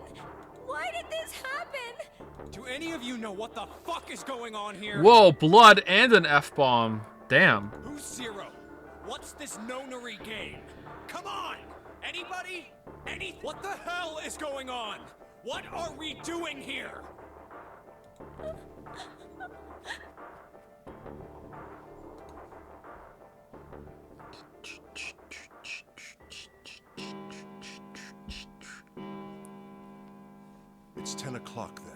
Why did this happen? Do any of you know what the fuck is going on here? Whoa, blood and an F-bomb. Damn. Who's Zero? What's this nonary game? Come on! Anybody? What the hell is going on? What are we doing here? It's 10 o'clock then.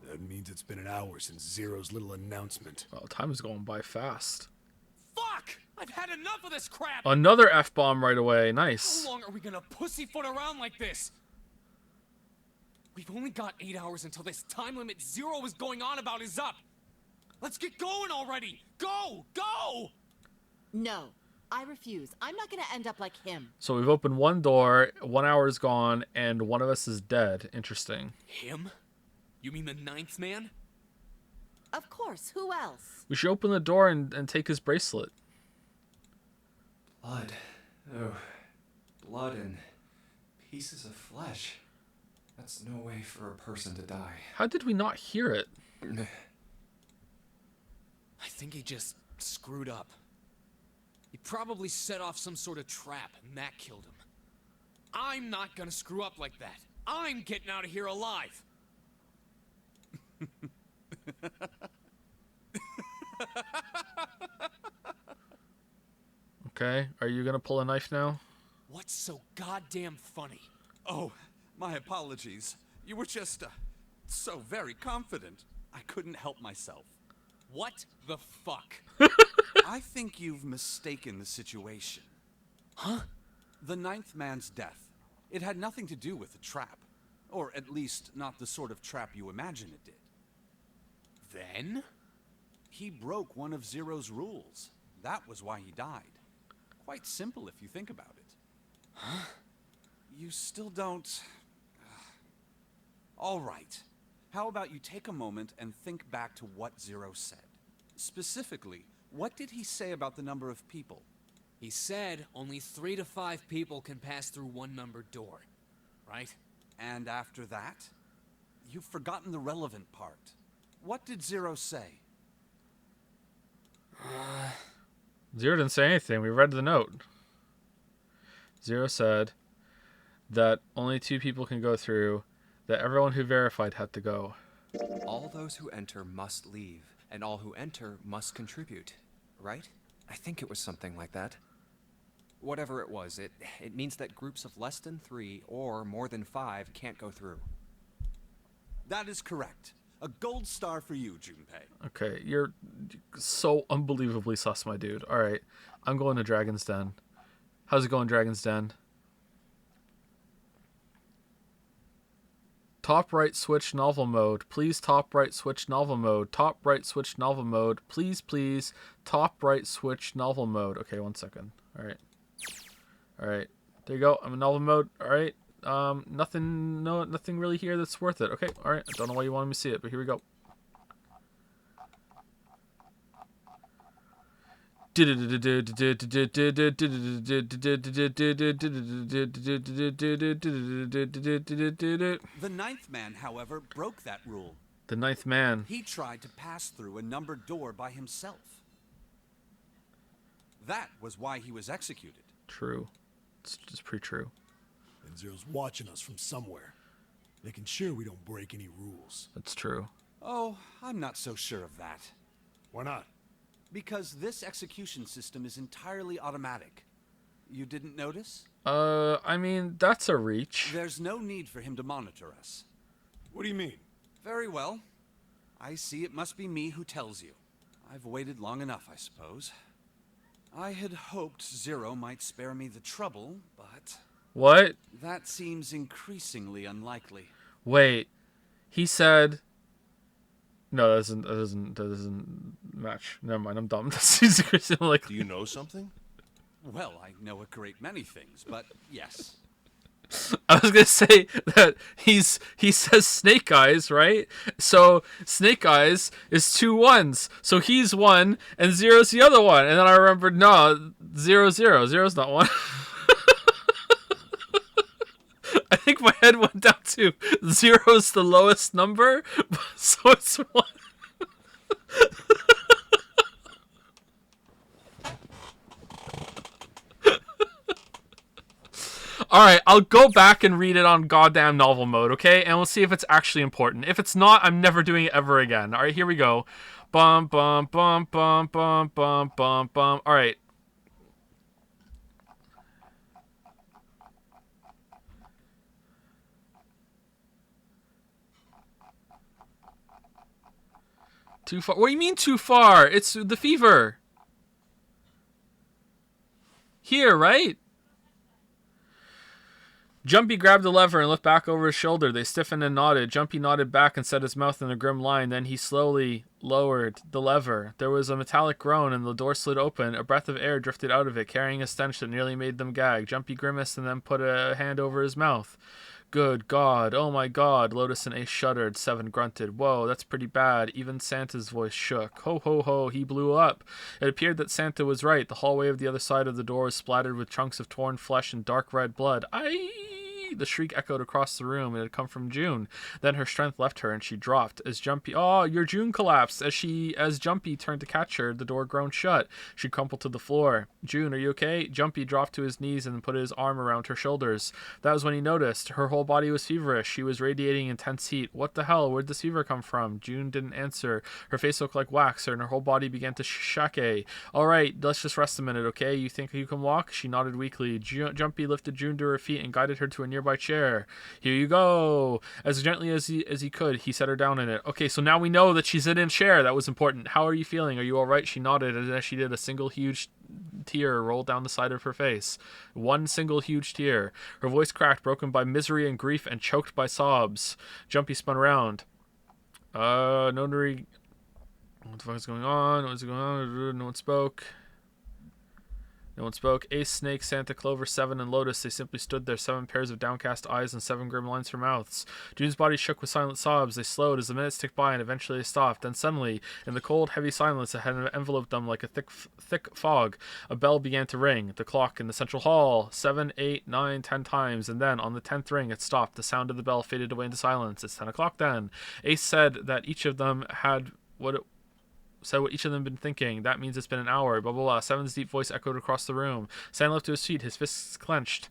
That means it's been an hour since Zero's little announcement. Well, time is going by fast. Fuck! I've had enough of this crap! Another F-bomb right away. Nice. How long are we gonna pussyfoot around like this? We've only got 8 hours until this time limit Zero was going on about is up. Let's get going already! Go! Go! No, I refuse. I'm not gonna end up like him. So we've opened one door, 1 hour is gone, and one of us is dead. Interesting. Him? You mean the ninth man? Of course, who else? We should open the door and take his bracelet. Blood. Oh, blood and pieces of flesh. That's no way for a person to die. How did we not hear it? I think he just screwed up. He probably set off some sort of trap, and that killed him. I'm not gonna screw up like that. I'm getting out of here alive. Okay, are you gonna pull a knife now? What's so goddamn funny? Oh, my apologies. You were just, so very confident. I couldn't help myself. What the fuck? I think you've mistaken the situation. Huh? The ninth man's death. It had nothing to do with the trap. Or at least, not the sort of trap you imagine it did. Then? He broke one of Zero's rules. That was why he died. Quite simple if you think about it. Huh? You still don't... All right. How about you take a moment and think back to what Zero said? Specifically, what did he say about the number of people? He said only 3 to 5 people can pass through one numbered door, right? And after that? You've forgotten the relevant part. What did Zero say? Zero didn't say anything. We read the note. Zero said that only 2 people can go through, that everyone who verified had to go. All those who enter must leave, and all who enter must contribute, right? I think it was something like that. Whatever it was, it means that groups of less than 3 or more than 5 can't go through. That is correct. A gold star for you, Junpei. Okay, you're so unbelievably sus, my dude. Alright, I'm going to Dragon's Den. How's it going, Dragon's Den? Top right switch novel mode. Please top right switch novel mode. Top right switch novel mode. Please, please. Top right switch novel mode. Okay, 1 second. Alright. Alright. There you go. I'm in novel mode. Alright. Nothing really here that's worth it. Okay, alright. I don't know why you wanted me to see it, but here we go. The ninth man, however, broke that rule. The ninth man. He tried to pass through a numbered door by himself. That was why he was executed. True. It's just pretty true. And Zero's watching us from somewhere, making sure we don't break any rules. That's true. Oh, I'm not so sure of that. Why not? Because this execution system is entirely automatic. You didn't notice? I mean, that's a reach. There's no need for him to monitor us. What do you mean? Very well. I see it must be me who tells you. I've waited long enough, I suppose. I had hoped Zero might spare me the trouble, but... What? That seems increasingly unlikely. Wait. He said... No, that doesn't match. Never mind, I'm dumb. That seems increasingly unlikely. Do you know something? Well, I know a great many things, but yes. I was gonna say that he says Snake Eyes, right? So Snake Eyes is 2 1s. So he's 1 and Zero's the other one. And then I remembered, no, 0 0. Zero's not 1. I think my head went down to 0's the lowest number, so it's 1. Alright, I'll go back and read it on goddamn novel mode, okay? And we'll see if it's actually important. If it's not, I'm never doing it ever again. Alright, here we go. Bum, bum, bum, bum, bum, bum, bum, bum. Alright. Too far? What do you mean too far? It's the fever. Here, right? Jumpy grabbed the lever and looked back over his shoulder. They stiffened and nodded. Jumpy nodded back and set his mouth in a grim line. Then he slowly lowered the lever. There was a metallic groan and the door slid open. A breath of air drifted out of it, carrying a stench that nearly made them gag. Jumpy grimaced and then put a hand over his mouth. Good God. Oh my God. Lotus and Ace shuddered. Seven grunted. Whoa, that's pretty bad. Even Santa's voice shook. Ho, ho, ho. He blew up. It appeared that Santa was right. The hallway of the other side of the door was splattered with chunks of torn flesh and dark red blood. Jumpy? The shriek echoed across the room. It had come from June. Then her strength left her, and she dropped. As Jumpy... Oh, your June collapsed. As Jumpy turned to catch her, the door groaned shut. She crumpled to the floor. June, are you okay? Jumpy dropped to his knees and put his arm around her shoulders. That was when he noticed. Her whole body was feverish. She was radiating intense heat. What the hell? Where'd this fever come from? June didn't answer. Her face looked like wax, and her whole body began to shake. All right, let's just rest a minute, okay? You think you can walk? She nodded weakly. Jumpy lifted June to her feet and guided her to a nearby chair. Here you go. As gently as he could, he set her down in it. Okay, so now we know that she's in a chair. That was important. How are you feeling? Are you all right? She nodded, and as she did, a single huge tear rolled down the side of her face. One single huge tear. Her voice cracked, broken by misery and grief and choked by sobs. Jumpy spun around. Notary... What the fuck is going on? What is going on? No one spoke. No one spoke. Ace, Snake, Santa, Clover, Seven, and Lotus. They simply stood there, 7 pairs of downcast eyes and 7 grim lines for mouths. June's body shook with silent sobs. They slowed as the minutes ticked by, and eventually they stopped. Then suddenly, in the cold, heavy silence that had enveloped them like a thick fog, a bell began to ring. The clock in the central hall. 7, 8, 9, 10 times, and then, on the 10th ring, it stopped. The sound of the bell faded away into silence. It's 10 o'clock then. Ace said that each of them had what each of them had been thinking. That means it's been an hour. Blah, blah, blah. Seven's deep voice echoed across the room. Santa leapt to his feet, his fists clenched.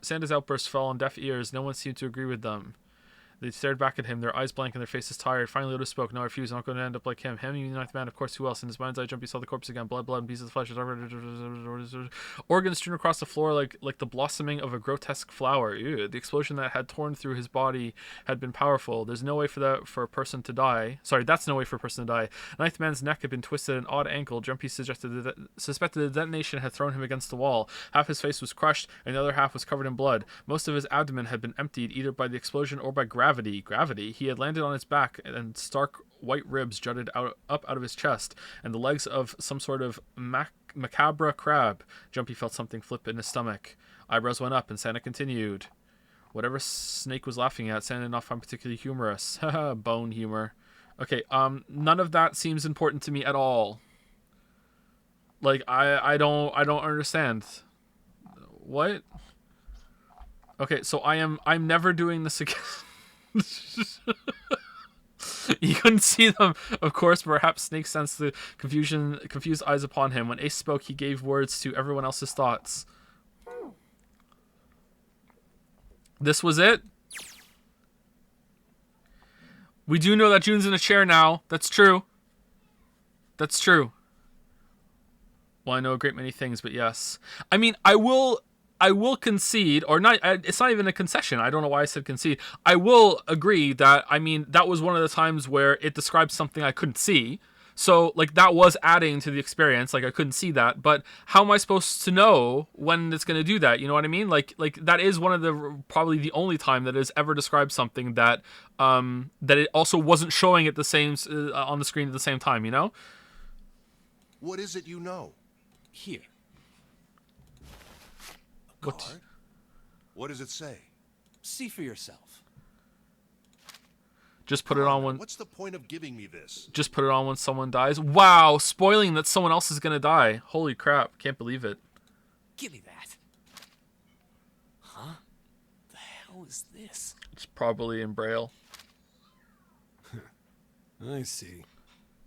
Santa's outbursts fell on deaf ears. No one seemed to agree with them. They stared back at him, their eyes blank and their faces tired. Finally, Lotus spoke. No, I refuse. I'm not going to end up like him. Him, you ninth man, of course, who else? In his mind's eye, Jumpy saw the corpse again. Blood, and pieces of flesh. Organs strewn across the floor like the blossoming of a grotesque flower. Ew. The explosion that had torn through his body had been powerful. There's no way for a person to die. Sorry, that's no way for a person to die. Ninth man's neck had been twisted at an odd angle. Jumpy suspected the detonation had thrown him against the wall. Half his face was crushed, and the other half was covered in blood. Most of his abdomen had been emptied, either by the explosion or by gravity. He had landed on his back, and stark white ribs jutted up out of his chest, and the legs of some sort of macabre crab. Jumpy felt something flip in his stomach. Eyebrows went up, and Santa continued. Whatever Snake was laughing at, Santa did not find particularly humorous. Haha, bone humor. Okay, none of that seems important to me at all. Like, I don't understand. What? Okay, so I'm never doing this again. You couldn't see them, of course. Perhaps Snake sensed the confused eyes upon him. When Ace spoke, he gave words to everyone else's thoughts. This was it? We do know that June's in a chair now. That's true. That's true. Well, I know a great many things, but yes. I mean, I will concede, or not, it's not even a concession. I don't know why I said concede. I will agree that, I mean, that was one of the times where it described something I couldn't see. So, like, that was adding to the experience. Like, I couldn't see that. But how am I supposed to know when it's going to do that? You know what I mean? Like that is one of the, probably the only time that has ever described something that, that it also wasn't showing at the same, on the screen at the same time, you know? What is it you know? Here. Card? What does it say? See for yourself. Just put it on when... What's the point of giving me this? Just put it on when someone dies. Wow, spoiling that someone else is gonna die. Holy crap, can't believe it. Give me that. Huh? The hell is this? It's probably in Braille. I see.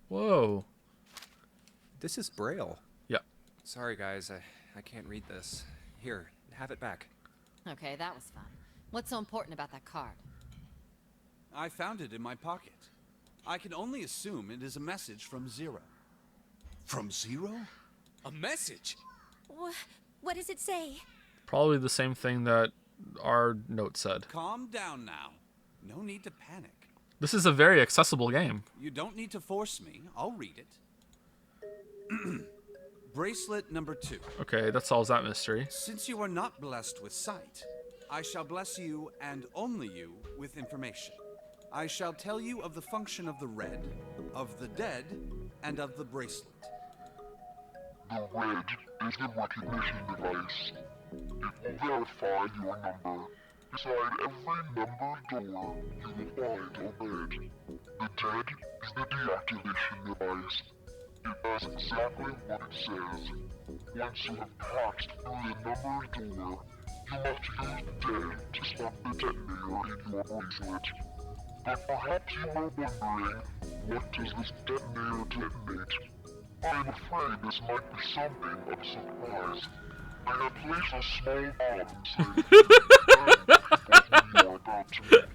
Whoa. This is Braille. Yeah. Sorry, guys. I can't read this. Here, have it back. Okay, that was fun. What's so important about that card? I found it in my pocket. I can only assume it is a message from Zero. From Zero? A message? What does it say? Probably the same thing that our note said. Calm down now. No need to panic. This is a very accessible game. You don't need to force me. I'll read it. Bracelet number 2. Okay, that solves that mystery. Since you are not blessed with sight, I shall bless you, and only you, with information. I shall tell you of the function of the red, of the dead, and of the bracelet. The red is the recognition device. It will verify your number. Beside every numbered door, you will find a red. The dead is the deactivation device. It does exactly what it says. Once you have passed through the numbered door, you must use dead to stop the detonator in your bracelet. But perhaps you are wondering, what does this detonator detonate? I'm afraid this might be something of a surprise. I have placed a small bomb inside the people you are about to meet.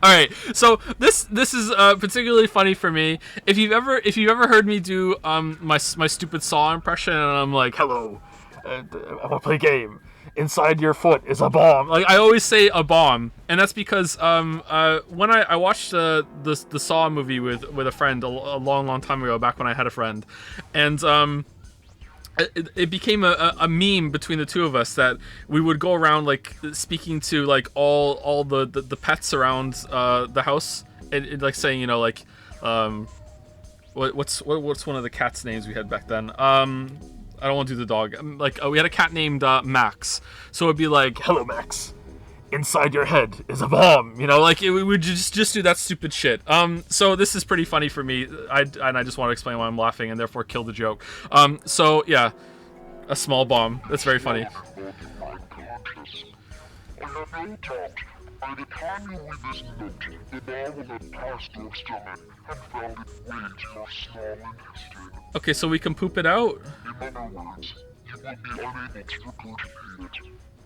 All right, so this is particularly funny for me. If you've ever heard me do my stupid Saw impression, and I'm like, Hello, I want to play a game. Inside your foot is a bomb. like I always say a bomb, and that's because when I watched the Saw movie with a friend a long time ago, back when I had a friend, and it became a meme between the two of us that we would go around like speaking to like all the pets around the house, and like saying, you know, like what's one of the cats' names we had back then? I don't want to do the dog. Like we had a cat named Max, so it'd be like, Hello, Max. Inside your head is a bomb. you know, like we would just do that stupid shit. So this is pretty funny for me. I just want to explain why I'm laughing and therefore kill the joke. So yeah, a small bomb. That's very funny. I have no doubt, by the time you read this note, the bomb will have passed your stomach and found its way to your small intestine. Okay, so we can poop it out. In other words, you will be unable to regurgitate it.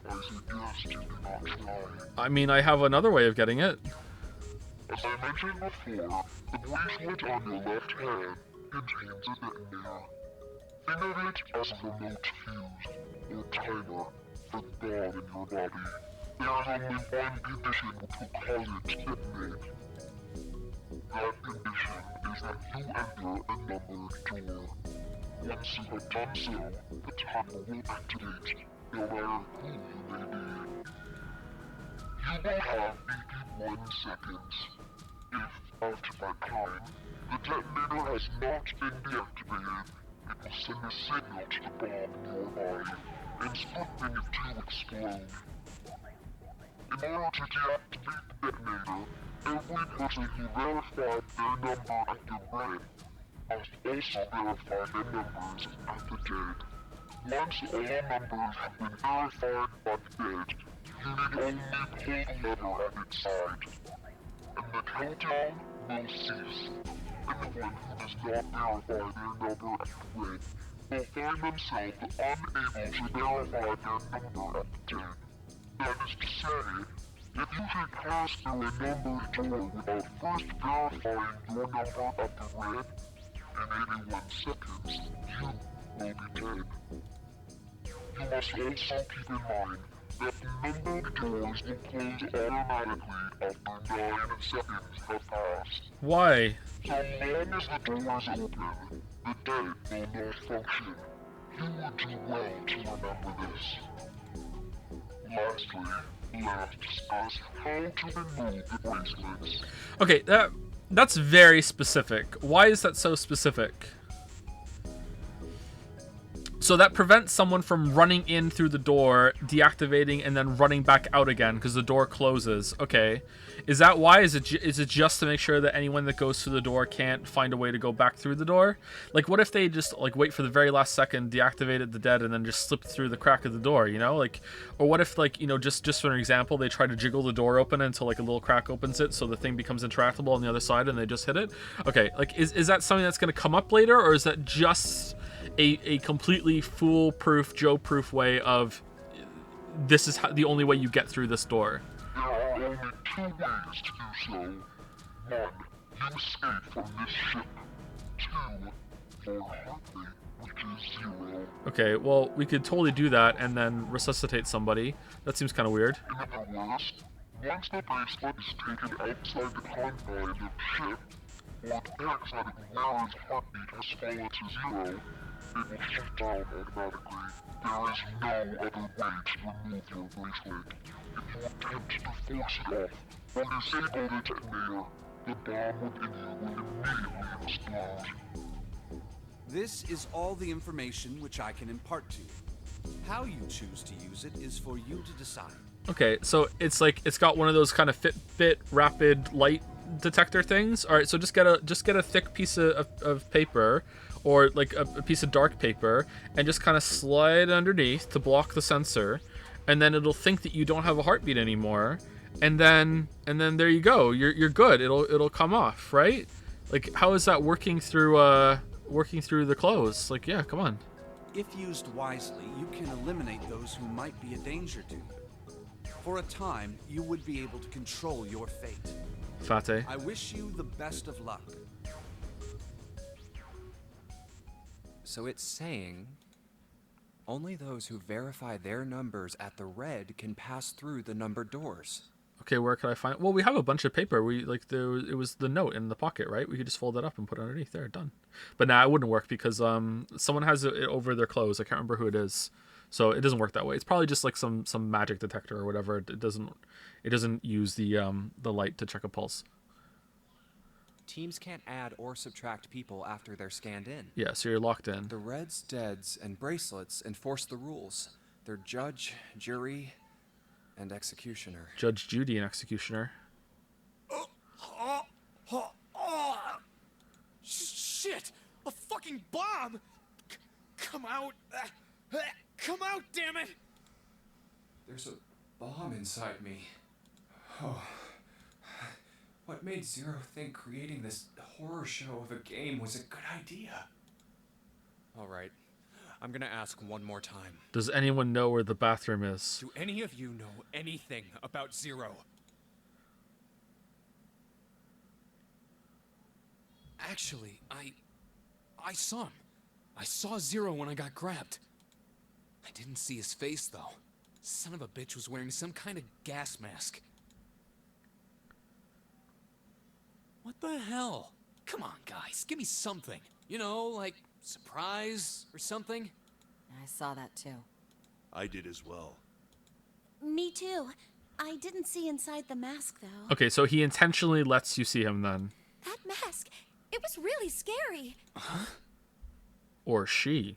I suggest you do not try. I mean, I have another way of getting it. As I mentioned before, the bracelet on your left hand contains a detonator. Think of it as a remote fuse, or timer, for the bomb in your body. There is only one condition which will cause it to detonate. That condition is that you enter a numbered door. Once you have done so, the timer will activate, no matter who you may be. You will have 81 seconds. If, after that time, the detonator has not been deactivated, it will send a signal to the bomb in your body, instructing it to explode. In order to deactivate the detonator, every person who verified their number at the red must also verify their numbers at the dead. Once all numbers have been verified by the dead, you need only pull the lever at its side, and the countdown will cease. Anyone who does not verify their number at the red will find themselves unable to verify their number at the dead. That is to say, if you should pass through a numbered door without first verifying your number at the red, in 81 seconds, you will be dead. You must also keep in mind that numbered doors will close automatically after 9 seconds have passed. Why? So long as the doors open, the dead will not function. You would do well to remember this. Lastly, let's discuss how to remove the bracelets. Okay, that's very specific. Why is that so specific? So that prevents someone from running in through the door, deactivating, and then running back out again because the door closes. Okay. Is that why? Is it just to make sure that anyone that goes through the door can't find a way to go back through the door? Like, what if they just, like, wait for the very last second, deactivated the dead, and then just slipped through the crack of the door, you know? Like, or what if, like, you know, just for an example, they try to jiggle the door open until, like, a little crack opens it so the thing becomes interactable on the other side and they just hit it? Okay, like, is that something that's going to come up later, or is that just a completely foolproof, Joe-proof way of this is the only way you get through this door? There are only 2 ways to do so. 1, you escape from this ship. 2, your heart rate, which is 0. Okay, well, we could totally do that and then resuscitate somebody. That seems kind of weird. In the worst, once the bracelet is taken outside the confines of the ship, or the excited wearer's heartbeat has fallen to 0, it will shut down automatically. There is no other way to remove your bracelet. If you attempt to force it off, or disable the detonator, the bomb within you will immediately explode. This is all the information which I can impart to you. How you choose to use it is for you to decide. Okay, so it's like it's got one of those kind of Fitbit rapid light detector things. All right, so just get a thick piece of paper, or like a piece of dark paper, and just kind of slide underneath to block the sensor, and then it'll think that you don't have a heartbeat anymore, and then there you go. You're good. It'll come off, right? Like, how is that working through the clothes? Like, yeah, come on. If used wisely, you can eliminate those who might be a danger to you. For a time, you would be able to control your fate. Fate. I wish you the best of luck. So it's saying only those who verify their numbers at the red can pass through the numbered doors. Okay, where could I find? Well, we have a bunch of paper. It was the note in the pocket, right? We could just fold it up and put it underneath there. Done. But now it wouldn't work because someone has it over their clothes. I can't remember who it is, so it doesn't work that way. It's probably just like some magic detector or whatever. It doesn't use the light to check a pulse. Teams can't add or subtract people after they're scanned in. Yeah, so you're locked in. The reds, deads, and bracelets enforce the rules. They're judge, jury, and executioner. Judge, Judy, and executioner. Shit! A fucking bomb! Come out! Come out, damn it! There's a bomb inside me. Oh. What made Zero think creating this horror show of a game was a good idea? Alright, I'm gonna ask one more time. Does anyone know where the bathroom is? Do any of you know anything about Zero? Actually, I saw him. I saw Zero when I got grabbed. I didn't see his face, though. Son of a bitch was wearing some kind of gas mask. What the hell? Come on, guys, give me something. You know, like surprise or something. I saw that too. I did as well. Me too. I didn't see inside the mask, though. Okay, so he intentionally lets you see him then. That mask, it was really scary. Huh? Or she.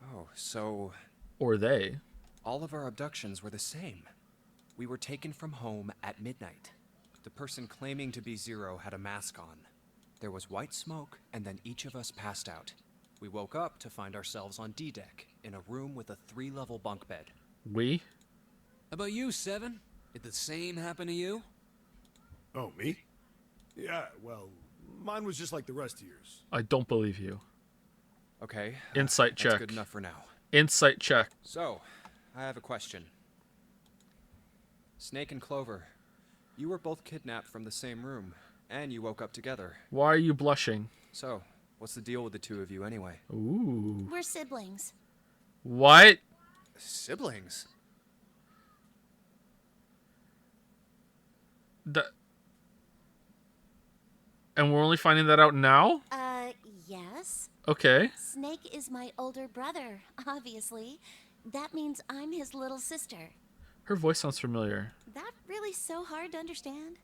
Oh, so... Or they. All of our abductions were the same. We were taken from home at midnight. The person claiming to be Zero had a mask on. There was white smoke, and then each of us passed out. We woke up to find ourselves on D-Deck, in a room with a 3-level bunk bed. We? How about you, Seven? Did the same happen to you? Oh, me? Yeah, well, mine was just like the rest of yours. I don't believe you. Okay. Insight check. That's good enough for now. Insight check. So, I have a question. Snake and Clover, you were both kidnapped from the same room, and you woke up together. Why are you blushing? So, what's the deal with the two of you anyway? Ooh. We're siblings. What? Siblings? And we're only finding that out now? Yes. Okay. Snake is my older brother, obviously. That means I'm his little sister. Her voice sounds familiar. That really so hard to understand?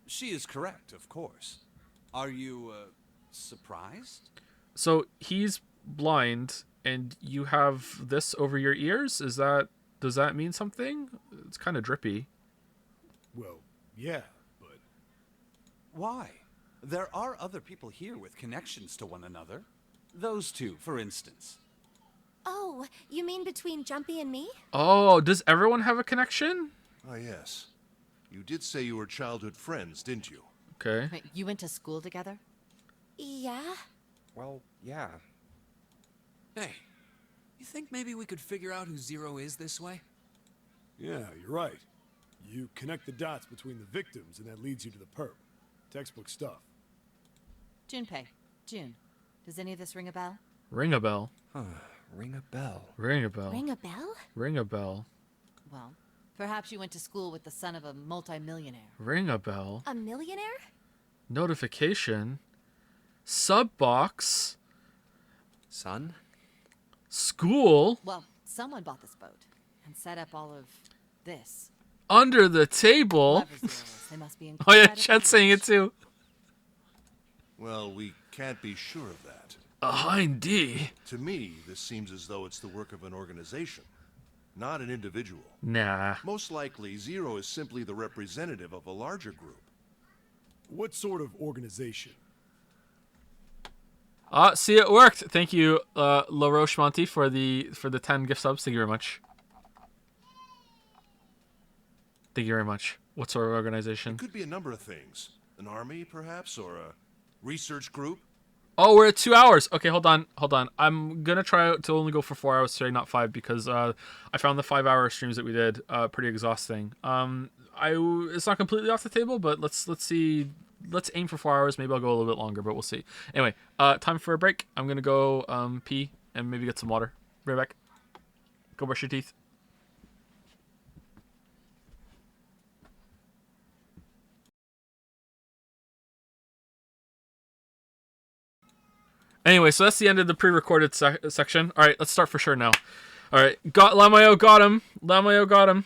She is correct, of course. Are you, surprised? So he's blind, and you have this over your ears? Does that mean something? It's kind of drippy. Well, yeah, but... Why? There are other people here with connections to one another. Those two, for instance. Oh, you mean between Jumpy and me? Oh, does everyone have a connection? Ah, yes. You did say you were childhood friends, didn't you? Okay. Wait, you went to school together? Yeah. Well, yeah. Hey, you think maybe we could figure out who Zero is this way? Yeah, you're right. You connect the dots between the victims, and that leads you to the perp. Textbook stuff. Junpei. June. Does any of this ring a bell? Ring a bell. Huh. Ring a bell. Ring a bell. Ring a bell? Ring a bell. Well, perhaps you went to school with the son of a multimillionaire. Ring a bell. A millionaire? Notification. Sub box. Son? School. Well, someone bought this boat and set up all of this. Under the table. They must be Oh yeah, incredibly Chet's saying it too. Well, we can't be sure of that. A hind D? To me, this seems as though it's the work of an organization, not an individual. Nah. Most likely, Zero is simply the representative of a larger group. What sort of organization? See, it worked. Thank you, La Roche Monty, for the 10 gift subs. Thank you very much. Thank you very much. What sort of organization? It could be a number of things. An army, perhaps, or a research group. Oh, we're at 2 hours. Okay, hold on. I'm gonna try to only go for 4 hours today, not 5, because I found the 5-hour streams that we did pretty exhausting. It's not completely off the table, but let's see. Let's aim for 4 hours. Maybe I'll go a little bit longer, but we'll see. Anyway, time for a break. I'm gonna go pee and maybe get some water. Right back. Go brush your teeth. Anyway, so that's the end of the pre-recorded section. All right, let's start for sure now. All right, Lamayo got him. Lamayo got him.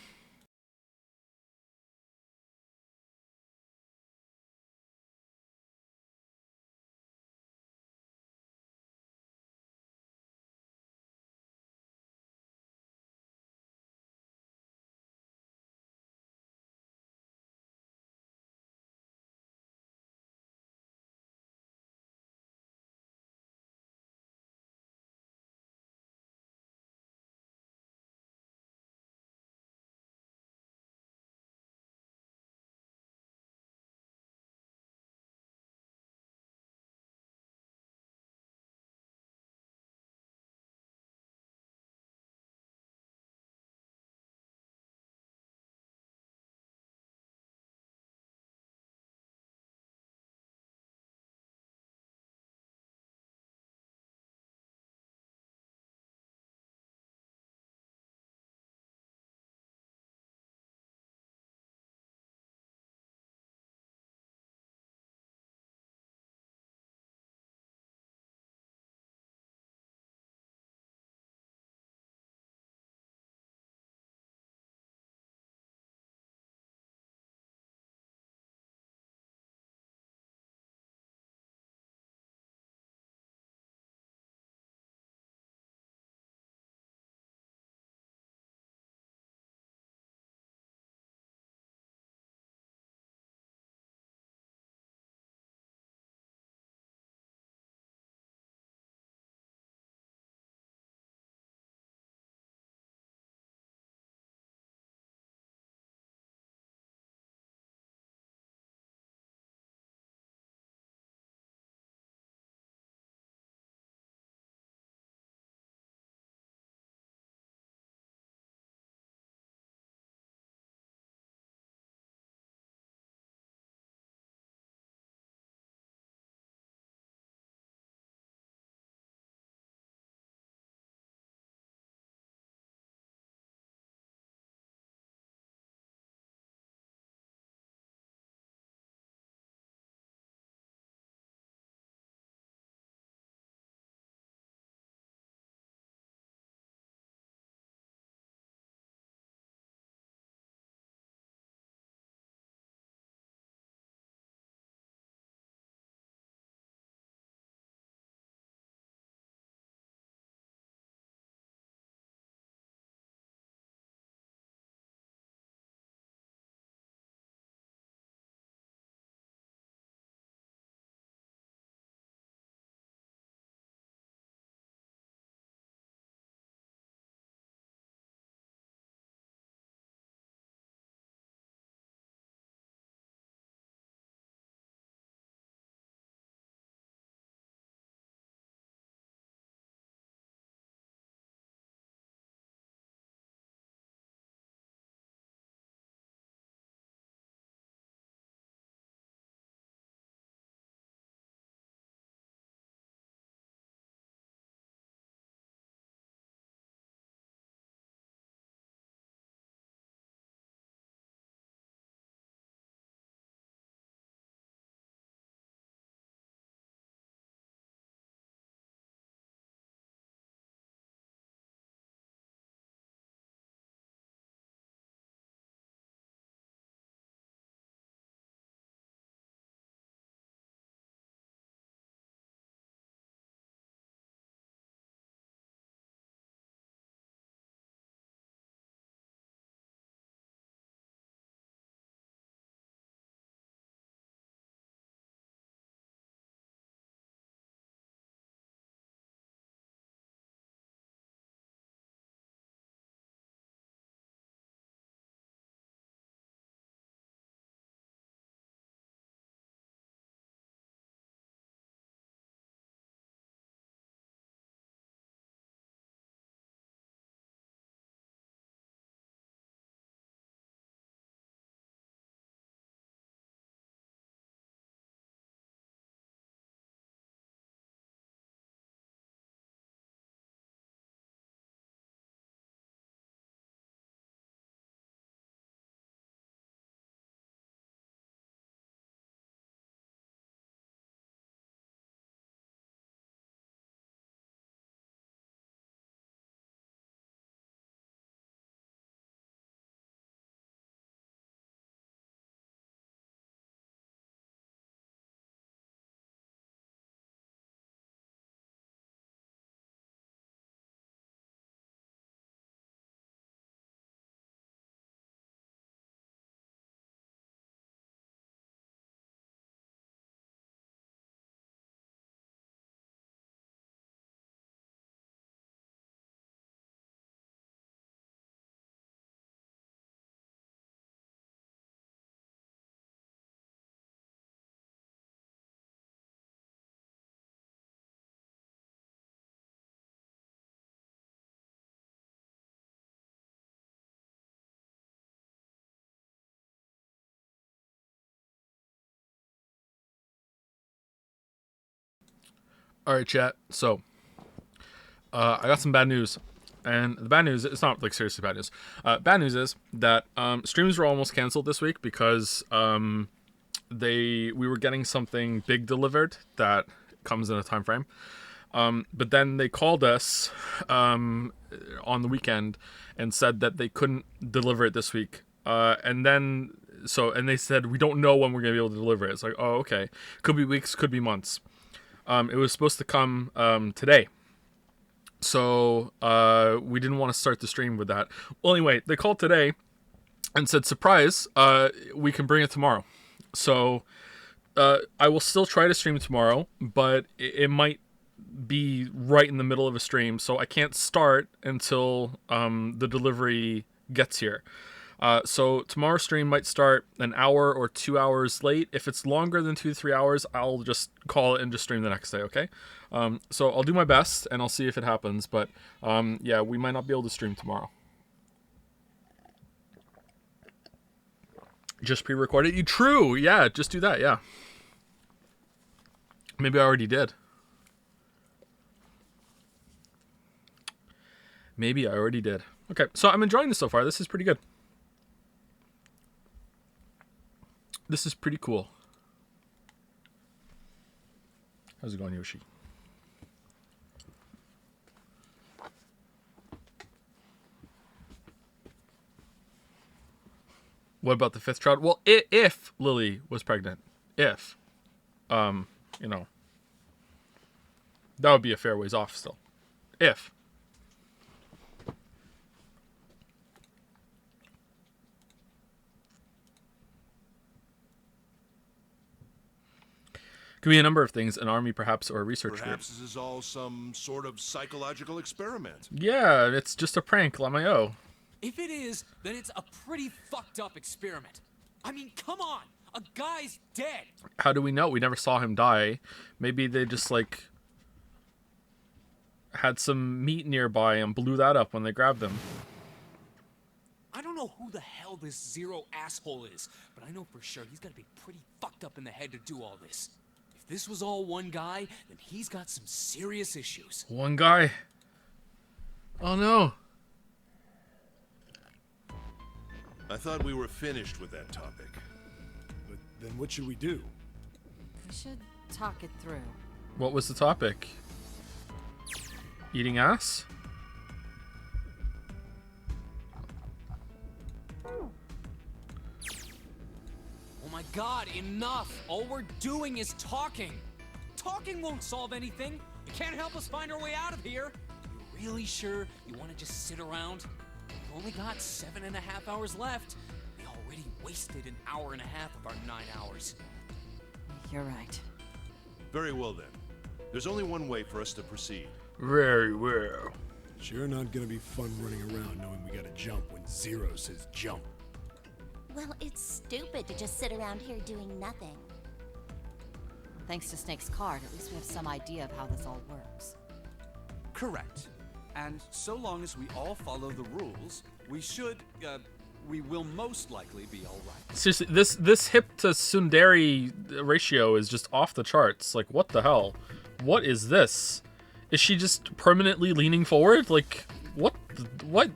All right, chat. So, I got some bad news, and the bad news, it's not like seriously bad news. Bad news is that streams were almost canceled this week because we were getting something big delivered that comes in a time frame. But then they called us on the weekend and said that they couldn't deliver it this week. And they said, we don't know when we're going to be able to deliver it. It's like, oh, okay. Could be weeks, could be months. It was supposed to come today. So we didn't want to start the stream with that. Well, anyway, they called today and said, surprise, we can bring it tomorrow. So I will still try to stream tomorrow, but it might be right in the middle of a stream. So I can't start until the delivery gets here. So tomorrow's stream might start an hour or 2 hours late. If it's longer than 2 to 3 hours, I'll just call it and just stream the next day, okay? So I'll do my best, and I'll see if it happens. But, yeah, we might not be able to stream tomorrow. Just pre-record it? True, yeah, just do that, yeah. Maybe I already did. Maybe I already did. Okay, so I'm enjoying this so far. This is pretty good. This is pretty cool. How's it going, Yoshi? What about the fifth child? Well, if Lily was pregnant, if, you know, that would be a fair ways off still. If. Could be a number of things, an army perhaps, or a research group. Perhaps this is all some sort of psychological experiment. Yeah, it's just a prank, LMAO. If it is, then it's a pretty fucked up experiment. I mean, come on! A guy's dead! How do we know? We never saw him die. Maybe they just, like, had some meat nearby and blew that up when they grabbed him. I don't know who the hell this Zero asshole is, but I know for sure he's gotta be pretty fucked up in the head to do all this. If this was all one guy, then he's got some serious issues. One guy? Oh no. I thought we were finished with that topic. But then what should we do? We should talk it through. What was the topic? Eating ass? Oh my god, enough! All we're doing is talking! Talking won't solve anything! It can't help us find our way out of here! You're really sure you want to just sit around? We've only got 7.5 hours left. We already wasted 1.5 hours of our 9 hours. You're right. Very well then. There's only one way for us to proceed. Very well. Sure not gonna be fun running around knowing we gotta jump when Zero says jump. Well, it's stupid to just sit around here doing nothing. Thanks to Snake's card, at least we have some idea of how this all works. Correct. And so long as we all follow the rules, we will most likely be all right. Seriously, this hip to tsundere ratio is just off the charts. Like, what the hell? What is this? Is she just permanently leaning forward? Like, what? What?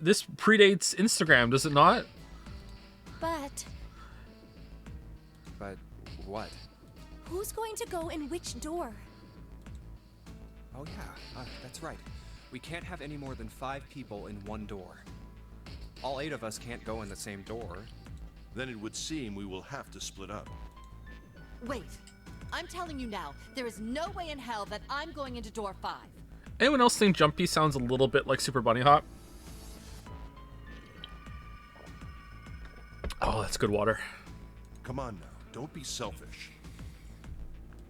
This predates Instagram, does it not? But what? who's going to go in which door? Oh yeah, that's right. We can't have any more than 5 people in one door. All 8 of us can't go in the same door. Then it would seem we will have to split up. Wait, I'm telling you now, there is no way in hell that I'm going into door 5. Anyone else think Jumpy sounds a little bit like Super Bunny Hop? Oh, that's good water. Come on now, don't be selfish.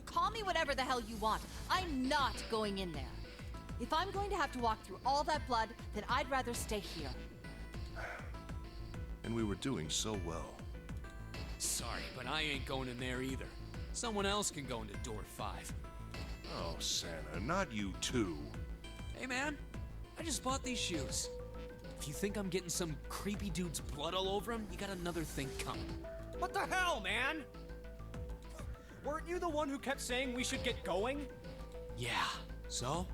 Call me whatever the hell you want. I'm not going in there. If I'm going to have to walk through all that blood, then I'd rather stay here. And we were doing so well. Sorry, but I ain't going in there either. Someone else can go into door 5. Oh, Santa, not you too. Hey man, I just bought these shoes. If you think I'm getting some creepy dude's blood all over them, you got another thing coming. What the hell, man? Weren't you the one who kept saying we should get going? Yeah, so?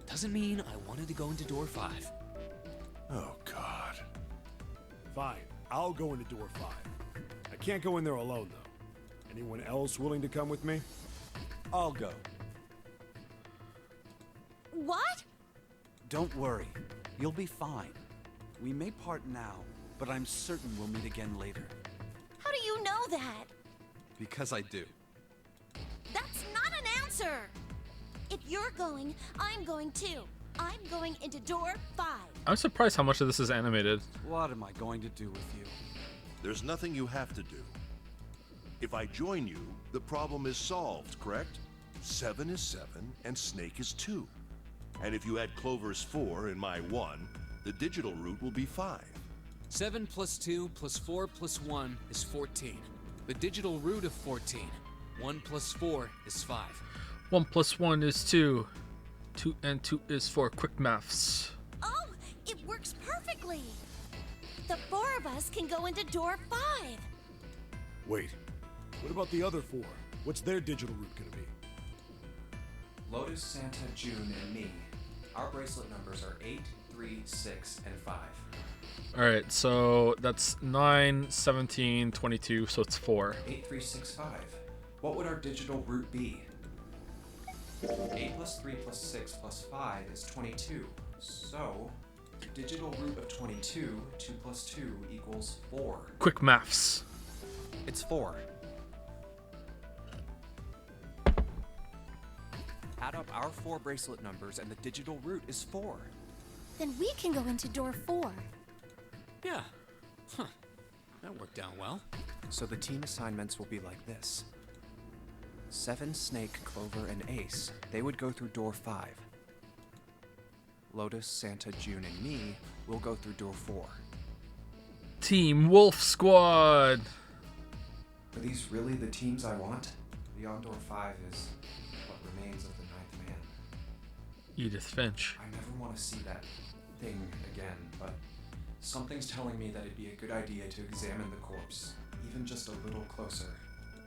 Doesn't mean I wanted to go into door 5. Oh, God. Fine, I'll go into door 5. I can't go in there alone, though. Anyone else willing to come with me? I'll go. What? Don't worry. You'll be fine. We may part now, but I'm certain we'll meet again later. How do you know that? Because I do. That's not an answer! If you're going, I'm going too. I'm going into door 5. I'm surprised how much of this is animated. What am I going to do with you? There's nothing you have to do. If I join you, the problem is solved, correct? 7 is 7, and Snake is 2. And if you add Clover's 4 and my 1, the digital root will be 5. 7 plus 2 plus 4 plus 1 is 14. The digital root of 14. 1 plus 4 is 5. 1 plus 1 is 2. 2 and 2 is 4. Quick maths. Oh, it works perfectly! The 4 of us can go into door 5. Wait, what about the other 4? What's their digital root gonna be? Lotus, Santa, June, and me. Our bracelet numbers are 8, 3, 6, and 5. Alright, so that's 9, 17, 22, so it's 4. 8, 3, 6, 5. What would our digital root be? 8 plus 3 plus 6 plus 5 is 22. So, the digital root of 22, 2 plus 2 equals 4. Quick maths. It's 4. Add up our 4 bracelet numbers and the digital root is 4. Then we can go into door 4. Yeah. Huh. That worked out well. So the team assignments will be like this. 7, Snake, Clover, and Ace, they would go through door 5. Lotus, Santa, June, and me will go through door 4. Team Wolf Squad. Are these really the teams I want? Beyond door 5 is what remains of the 9th man. Edith Finch. I never want to see that thing again, but something's telling me that it'd be a good idea to examine the corpse, even just a little closer.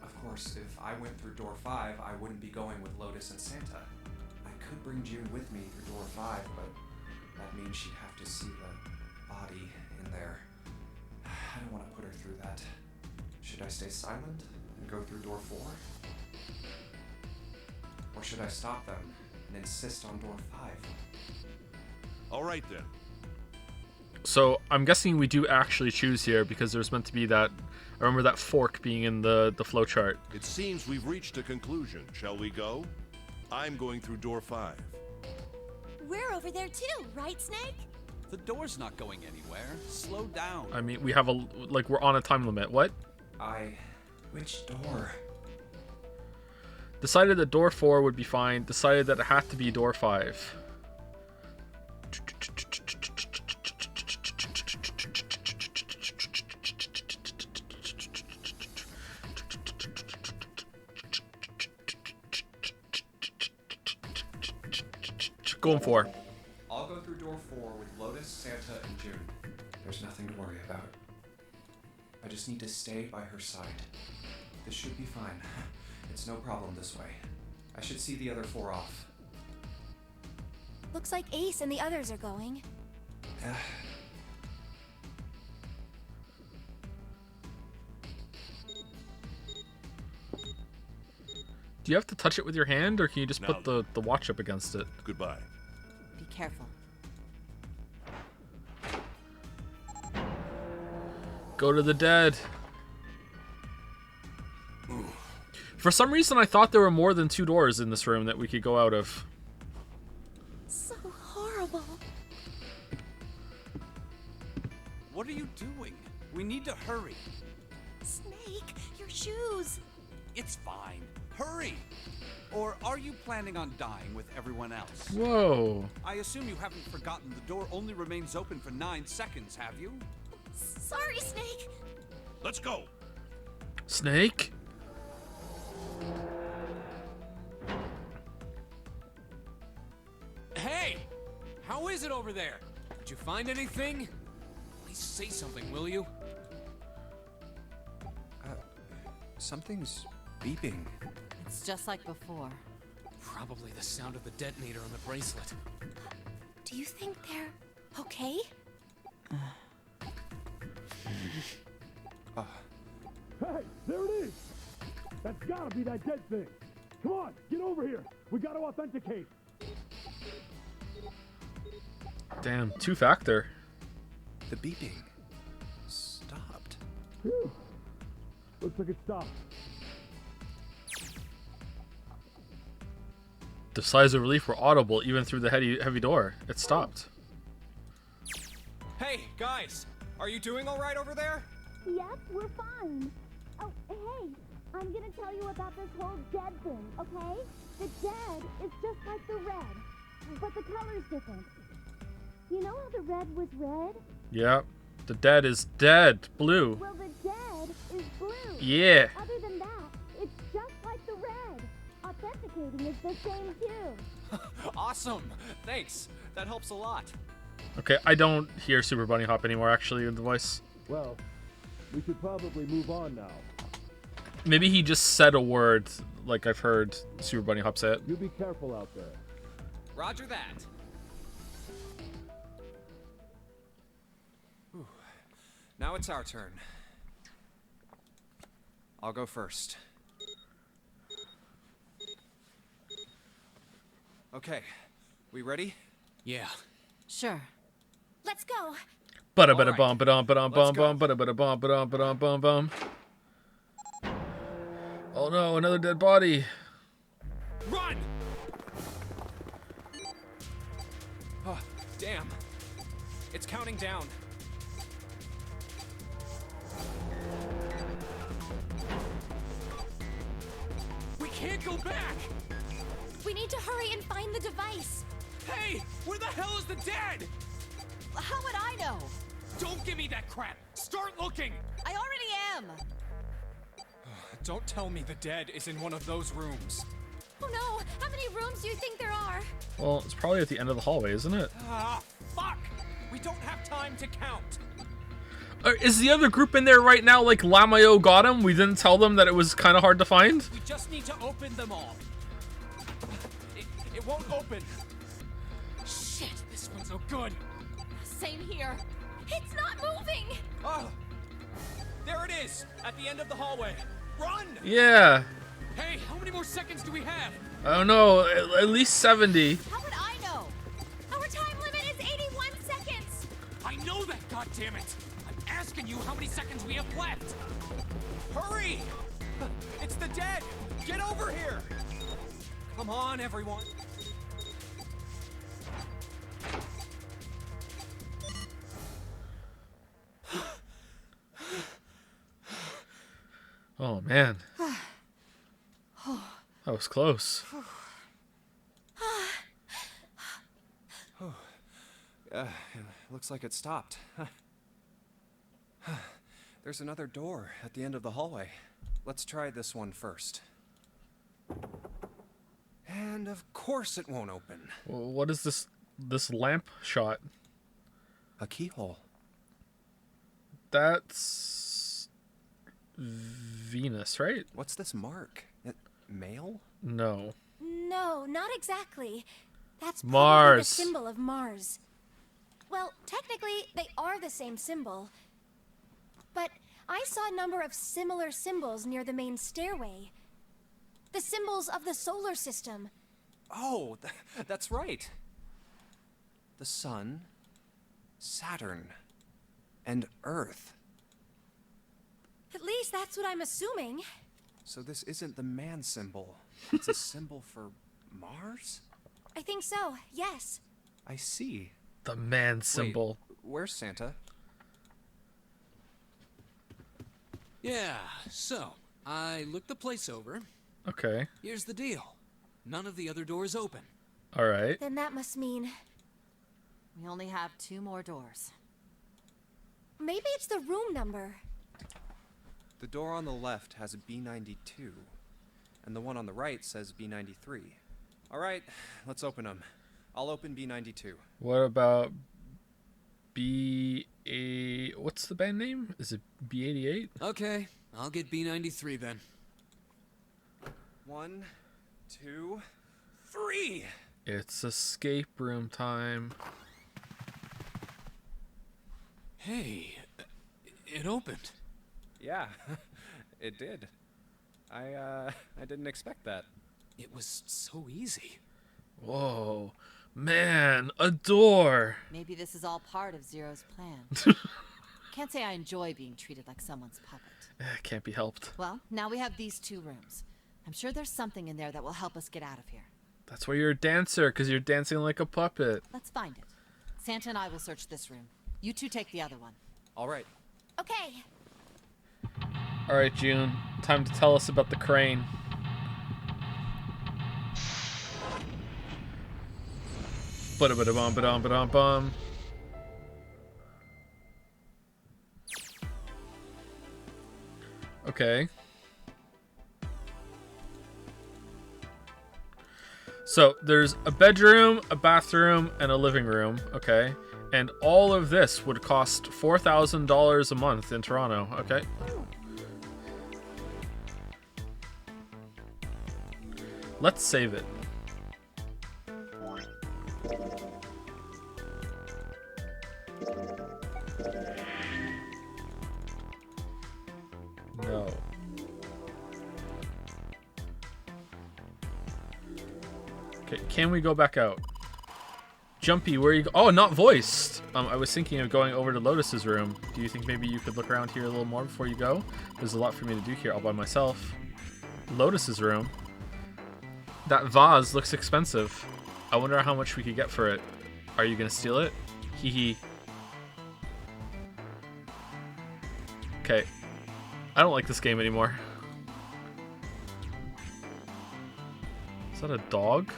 Of course, if I went through door 5, I wouldn't be going with Lotus and Santa. I could bring June with me through door 5, but that means she'd have to see the body in there. I don't want to put her through that. Should I stay silent and go through door 4? Or should I stop them and insist on door 5? All right then. So I'm guessing we do actually choose here because there's meant to be that. I remember that fork being in the flowchart. It seems we've reached a conclusion. Shall we go? I'm going through door 5. We're over there too, right, Snake? The door's not going anywhere. Slow down. I mean, we have we're on a time limit. What? Which door? Decided that door 4 would be fine. Decided that it had to be door 5. Going for. I'll go through door 4 with Lotus, Santa, and June. There's nothing to worry about. I just need to stay by her side. This should be fine. It's no problem this way. I should see the other 4 off. Looks like Ace and the others are going. Do you have to touch it with your hand, or can you just put the watch up against it? Goodbye. Be careful. Go to the dead. For some reason, I thought there were more than 2 doors in this room that we could go out of. So horrible. What are you doing? We need to hurry. Snake, your shoes. It's fine. Hurry! Or are you planning on dying with everyone else? Whoa. I assume you haven't forgotten the door only remains open for 9 seconds, have you? Sorry, Snake. Let's go. Snake? Hey! How is it over there? Did you find anything? Please say something, will you? Something's beeping. It's just like before. Probably the sound of the detonator on the bracelet. Do you think they're okay? Hey, there it is! That's gotta be that dead thing. Come on, get over here. We gotta authenticate. Damn, two-factor. The beeping stopped. Phew. Looks like it stopped. The sighs of relief were audible even through the heavy door. It stopped. Hey, guys! Are you doing all right over there? Yep, we're fine. Oh, hey, I'm gonna tell you about this whole dead thing, okay? The dead is just like the red, but the color's different. You know how the red was red? Yep. The dead is dead. Blue. Well, the dead is blue. Yeah. Other than that, it's just like the red. Authenticating is the same too. Awesome! Thanks. That helps a lot. Okay, I don't hear Super Bunny Hop anymore, actually, in the voice. Well, we should probably move on now. Maybe he just said a word like I've heard Super Bunny Hop say it. You be careful out there. Roger that. Whew. Now it's our turn. I'll go first. Okay, we ready? Yeah. Sure. Let's go. Bada bada bum ba-dum ba-dum bum bum bada bada bum ba-dum ba-dum bum bum. Oh no, another dead body. Run! Oh, damn. It's counting down. We can't go back! We need to hurry and find the device. Hey! Where the hell is the dead? How would I know? Don't give me that crap! Start looking! I already am. Don't tell me the dead is in one of those rooms. Oh no! How many rooms do you think there are? Well, it's probably at the end of the hallway, isn't it? Ah, fuck! We don't have time to count. Is the other group in there right now like Lamayo got him? We didn't tell them that it was kind of hard to find? We just need to open them all. It won't open. Shit, this one's no good. Same here. It's not moving! Oh! There it is! At the end of the hallway. Run! Yeah. Hey, how many more seconds do we have? I don't know, at least 70. How would I know? Our time limit is 81 seconds! I know that, goddammit! I'm asking you how many seconds we have left! Hurry! It's the dead! Get over here! Come on, everyone. Oh man. That was close. Looks like it stopped. There's another door at the end of the hallway. Let's try this one first. And of course it won't open. What is this lamp shot? A keyhole. That's Venus, right? What's this mark? Male? No. No, not exactly. That's probably Mars. the symbol of Mars. Well, technically, they are the same symbol. But I saw a number of similar symbols near the main stairway. The symbols of the solar system. Oh, that's right. The Sun, Saturn, and Earth. At least that's what I'm assuming. So this isn't the man symbol. It's a symbol for Mars? I think so, yes. I see. The man symbol. Wait, where's Santa? Yeah, so, I looked the place over. Okay. Here's the deal. None of the other doors open. All right. Then that must mean We only have 2 more doors. maybe it's the room number. The door on the left has a B92, and the one on the right says B93. All right, let's open them. I'll open B92. What about what's the band name? Is it B88? Okay, I'll get B93 then. 1, 2, 3. It's escape room time. Hey, it opened. Yeah, it did. I didn't expect that. It was so easy. Whoa. Man, a door. Maybe this is all part of Zero's plan. Can't say I enjoy being treated like someone's puppet. Can't be helped. Well, now we have these 2 rooms. I'm sure there's something in there that will help us get out of here. That's why you're a dancer, because you're dancing like a puppet. Let's find it. Santa and I will search this room. You 2 take the other one. All right. Okay. All right, June. Time to tell us about the crane. Ba-da-ba-da-bum, ba-dum, ba-dum, bum. Okay. So there's a bedroom, a bathroom, and a living room. Okay. And all of this would cost $4,000 a month in Toronto. Okay. Let's save it. No. Okay, can we go back out? Jumpy, where are you go? Oh, not voiced! I was thinking of going over to Lotus's room. Do you think maybe you could look around here a little more before you go? There's a lot for me to do here all by myself. Lotus's room. That vase looks expensive. I wonder how much we could get for it. Are you gonna steal it? Hee hee. Okay. I don't like this game anymore. Is that a dog?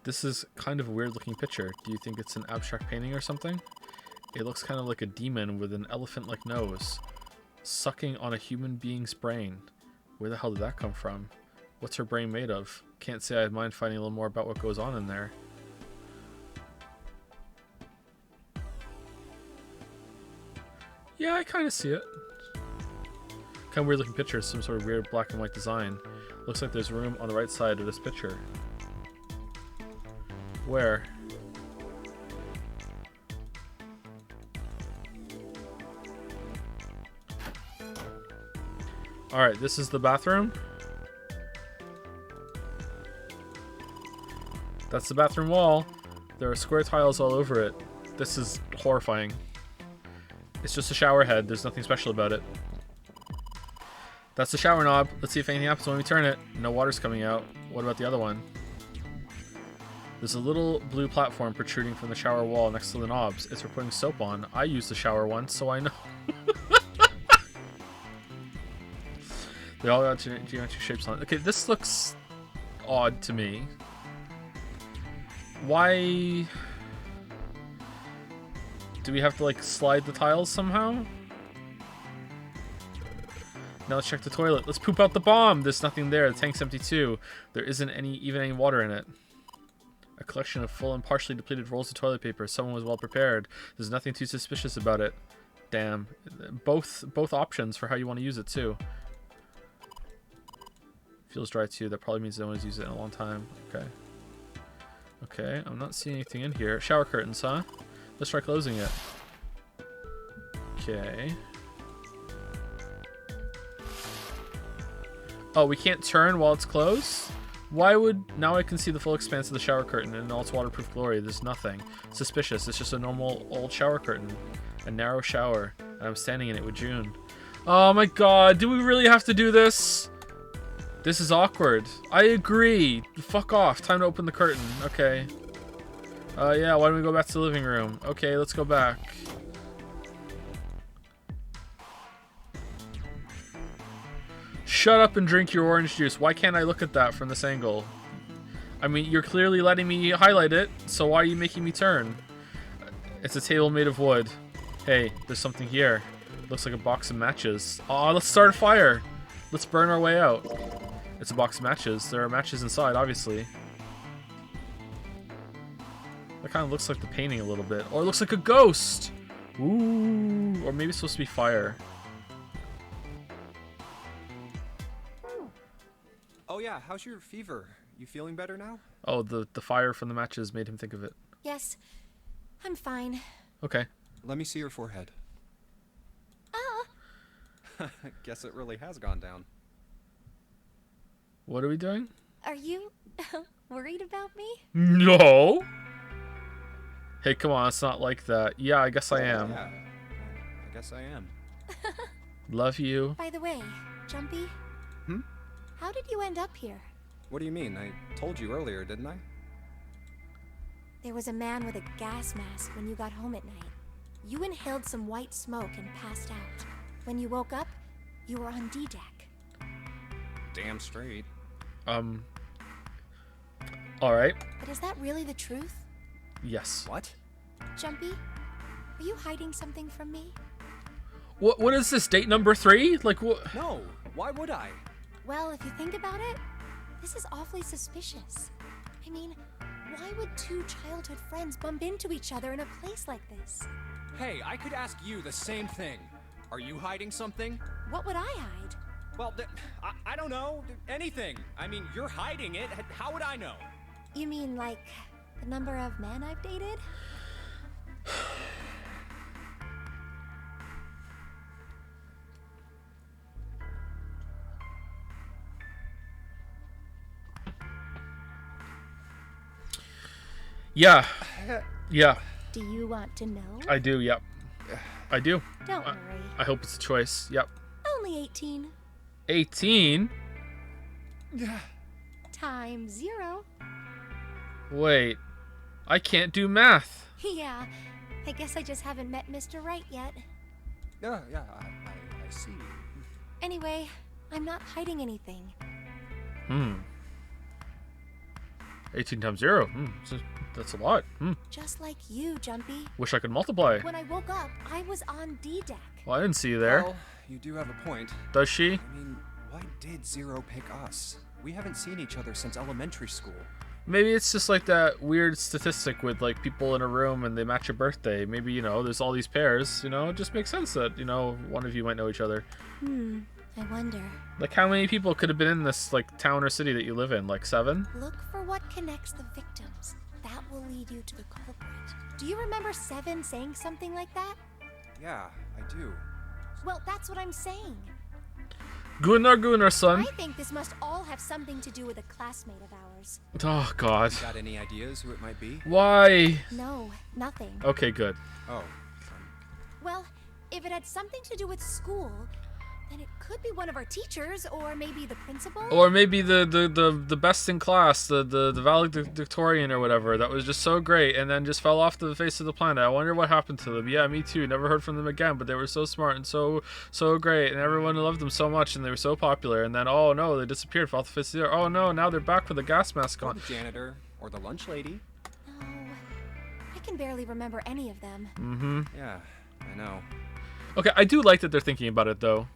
This is kind of a weird looking picture. Do you think it's an abstract painting or something? It looks kind of like a demon with an elephant-like nose, sucking on a human being's brain. Where the hell did that come from? What's her brain made of? Can't say I'd mind finding a little more about what goes on in there. Yeah, I kind of see it. Kind of weird looking picture, some sort of weird black and white design. Looks like there's room on the right side of this picture. Where? Alright, this is the bathroom. That's the bathroom wall. There are square tiles all over it. This is horrifying. It's just a shower head. There's nothing special about it. That's the shower knob. Let's see if anything happens when we turn it. No water's coming out. What about the other one? There's a little blue platform protruding from the shower wall next to the knobs. It's for putting soap on. I used the shower once, so I know. They all got geometric shapes on it. Okay, this looks odd to me. Why do we have to like slide the tiles somehow? Now let's check the toilet. Let's poop out the bomb. There's nothing there. The tank's empty too. There isn't even any water in it. A collection of full and partially depleted rolls of toilet paper. Someone was well prepared. There's nothing too suspicious about it. Damn. Both options for how you want to use it too. Feels dry too. That probably means no one's used it in a long time. Okay. Okay, I'm not seeing anything in here. Shower curtains, huh? Let's try closing it. Okay. Oh, we can't turn while it's closed? Why would... Now I can see the full expanse of the shower curtain in all its waterproof glory. There's nothing suspicious. It's just a normal old shower curtain. A narrow shower. And I'm standing in it with June. Oh my god, do we really have to do this? This is awkward. I agree. Fuck off. Time to open the curtain. Okay. Yeah, why don't we go back to the living room? Okay, let's go back. Shut up and drink your orange juice. Why can't I look at that from this angle? I mean, you're clearly letting me highlight it, so why are you making me turn? It's a table made of wood. Hey, there's something here. Looks like a box of matches. Aw, let's start a fire. Let's burn our way out. It's a box of matches. There are matches inside, obviously. That kind of looks like the painting a little bit. Or it looks like a ghost. Ooh, or maybe it's supposed to be fire. Oh yeah, how's your fever? You feeling better now? Oh, the fire from the matches made him think of it. Yes, I'm fine. Okay. Let me see your forehead. Guess it really has gone down. What are we doing? Are you worried about me? No. Hey, come on, it's not like that. Yeah, I guess I am. Yeah, I guess I am. Love you. By the way, Jumpy. Hmm? How did you end up here? What do you mean? I told you earlier, didn't I? There was a man with a gas mask when you got home at night. You inhaled some white smoke and passed out. When you woke up, you were on D-Deck. Damn straight. Alright. But is that really the truth? Yes. What? Jumpy, are you hiding something from me? What is this, date number 3? Like, what? No, why would I? Well, if you think about it, this is awfully suspicious. I mean, why would two childhood friends bump into each other in a place like this? Hey, I could ask you the same thing. Are you hiding something? What would I hide? Well, I don't know. Anything. I mean, you're hiding it. How would I know? You mean like the number of men I've dated? Yeah. Yeah. Do you want to know? I do, yep. I do. Don't worry. I hope it's a choice. Yep. Only 18. 18? Times 0. Wait. I can't do math. Yeah, I guess I just haven't met Mr. Right yet. Yeah, I see. Anyway, I'm not hiding anything. 18 times 0. That's a lot. Just like you, Jumpy. Wish I could multiply. When I woke up, I was on D-Deck. Well, I didn't see you there. Well, you do have a point. Does she? I mean, why did Zero pick us? We haven't seen each other since elementary school. Maybe it's just like that weird statistic with like people in a room and they match a birthday. Maybe, there's all these pairs, it just makes sense that, one of you might know each other. I wonder. Like how many people could have been in this like town or city that you live in? Like 7? Look for what connects the victims. That will lead you to the culprit. Do you remember 7 saying something like that? Yeah, I do. Well, that's what I'm saying. Gunnar, son. I think this must all have something to do with a classmate of ours. Oh, God. Got any ideas who it might be? Why? No, nothing. Okay, good. Oh. Well, if it had something to do with school, then it could be one of our teachers, or maybe the principal. Or maybe the best in class, the valedictorian or whatever, that was just so great and then just fell off the face of the planet. I wonder what happened to them. Yeah, me too. Never heard from them again, but they were so smart and so great, and everyone loved them so much, and they were so popular. And then, oh no, they disappeared, fell off the face of the earth. Oh no, now they're back with a gas mask Or on. the janitor, or the lunch lady. No, I can barely remember any of them. Yeah, I know. Okay, I do like that they're thinking about it, though.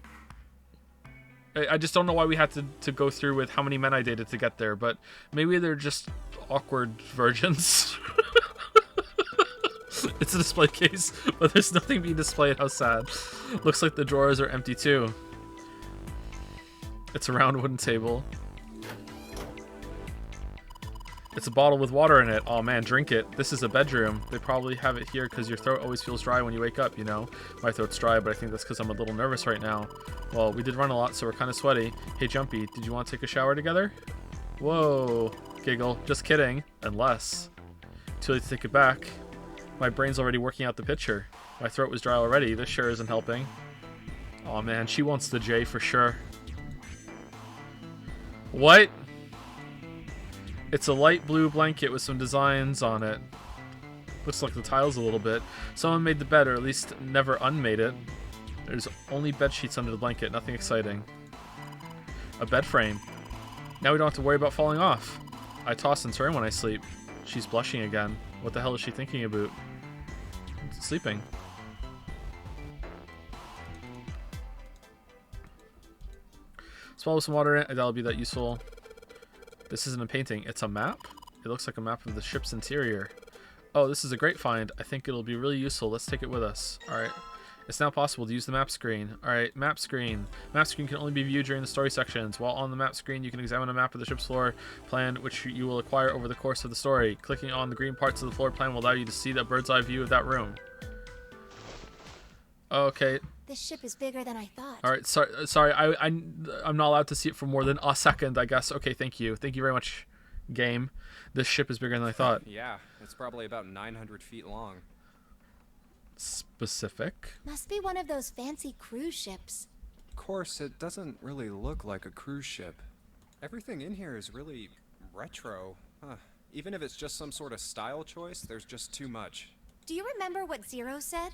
I just don't know why we had to go through with how many men I dated to get there, but maybe they're just awkward virgins. It's a display case, but there's nothing being displayed. How sad. Looks like the drawers are empty, too. It's a round wooden table. It's a bottle with water in it. Oh man, drink it. This is a bedroom. They probably have it here because your throat always feels dry when you wake up, My throat's dry, but I think that's because I'm a little nervous right now. Well, we did run a lot, so we're kind of sweaty. Hey, Jumpy, did you want to take a shower together? Whoa. Giggle. Just kidding. Unless. Too late to take it back. My brain's already working out the picture. My throat was dry already. This sure isn't helping. Oh man, she wants the J for sure. What? It's a light blue blanket with some designs on it. Looks like the tiles a little bit. Someone made the bed, or at least never unmade it. There's only bed sheets under the blanket, nothing exciting. A bed frame. Now we don't have to worry about falling off. I toss and turn when I sleep. She's blushing again. What the hell is she thinking about? Sleeping. Swallow some water in it, that'll be that useful. This isn't a painting, it's a map? It looks like a map of the ship's interior. Oh, this is a great find. I think it'll be really useful. Let's take it with us. All right. It's now possible to use the map screen. All right, map screen. Map screen can only be viewed during the story sections. While on the map screen, you can examine a map of the ship's floor plan, which you will acquire over the course of the story. Clicking on the green parts of the floor plan will allow you to see the bird's eye view of that room. Okay. This ship is bigger than I thought. All right. Sorry. I'm not allowed to see it for more than a second, I guess. Okay. Thank you. Thank you very much, game. This ship is bigger than I thought. Yeah, it's probably about 900 feet long. Specific. Must be one of those fancy cruise ships. Of course, it doesn't really look like a cruise ship. Everything in here is really retro. Even if it's just some sort of style choice, there's just too much. Do you remember what Zero said?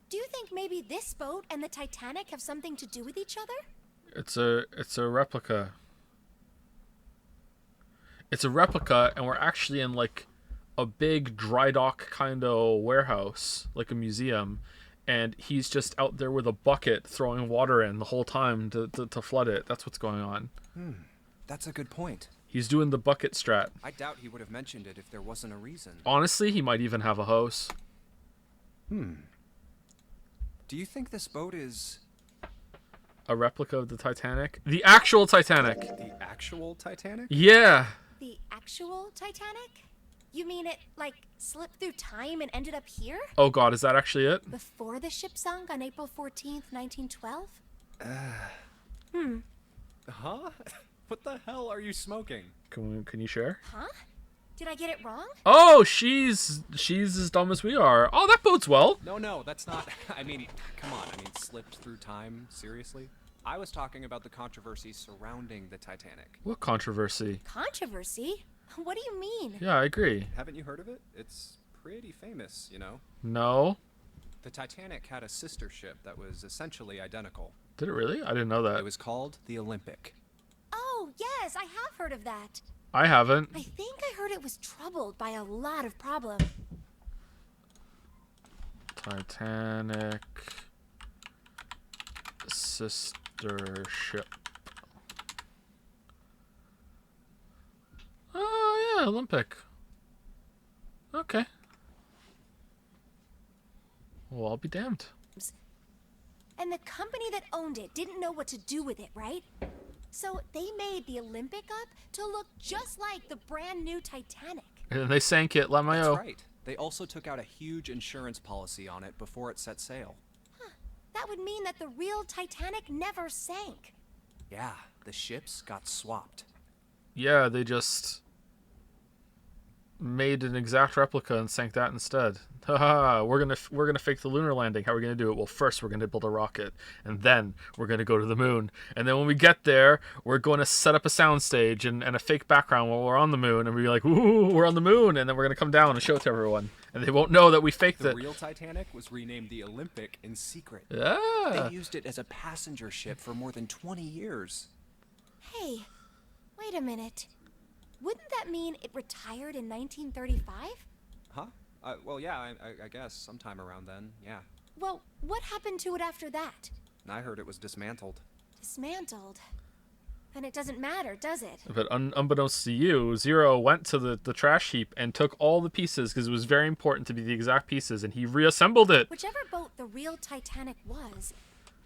Do you think maybe this boat and the Titanic have something to do with each other? It's a replica. It's a replica, and we're actually in like a big dry dock kind of warehouse, like a museum, and he's just out there with a bucket throwing water in the whole time to flood it. That's what's going on. That's a good point. He's doing the bucket strat. I doubt he would have mentioned it if there wasn't a reason. Honestly, he might even have a hose. Do you think this boat is A replica of the Titanic? The actual Titanic! the actual Titanic? Yeah! The actual Titanic? You mean it, like, slipped through time and ended up here? Oh god, is that actually it? Before the ship sunk on April 14th, 1912? Huh? What the hell are you smoking? Can you share? Huh? Did I get it wrong? Oh, she's as dumb as we are. Oh, that bodes well. No, that's not. I mean, come on. I mean, slipped through time? Seriously? I was talking about the controversy surrounding the Titanic. What controversy? Controversy? What do you mean? Yeah, I agree. Haven't you heard of it? It's pretty famous, you know? No. The Titanic had a sister ship that was essentially identical. Did it really? I didn't know that. It was called the Olympic. Oh, yes, I have heard of that. I haven't. I think I heard it was troubled by a lot of problems. Titanic sister ship. Oh yeah, Olympic. Okay. Well, I'll be damned. And the company that owned it didn't know what to do with it, right? So they made the Olympic up to look just like the brand new Titanic. And then they sank it, LMAO. That's right. They also took out a huge insurance policy on it before it set sail. That would mean that the real Titanic never sank. Yeah, the ships got swapped. Yeah, they just made an exact replica and sank that instead. Haha, we're gonna fake the lunar landing. How are we gonna do it? Well, first we're gonna build a rocket, and then we're gonna go to the moon. And then when we get there, we're going to set up a soundstage and a fake background while we're on the moon, and we're like, ooh, we're on the moon, and then we're gonna come down and show it to everyone, and they won't know that we faked The it. real Titanic was renamed the Olympic in secret. Yeah. They used it as a passenger ship for more than 20 years. Hey, wait a minute. Wouldn't that mean it retired in 1935? Huh? Well, yeah, I guess sometime around then, yeah. Well, what happened to it after that? I heard it was dismantled. Dismantled. Then it doesn't matter, does it? But unbeknownst to you, Zero went to the trash heap and took all the pieces because it was very important to be the exact pieces, and he reassembled it. Whichever boat the real Titanic was,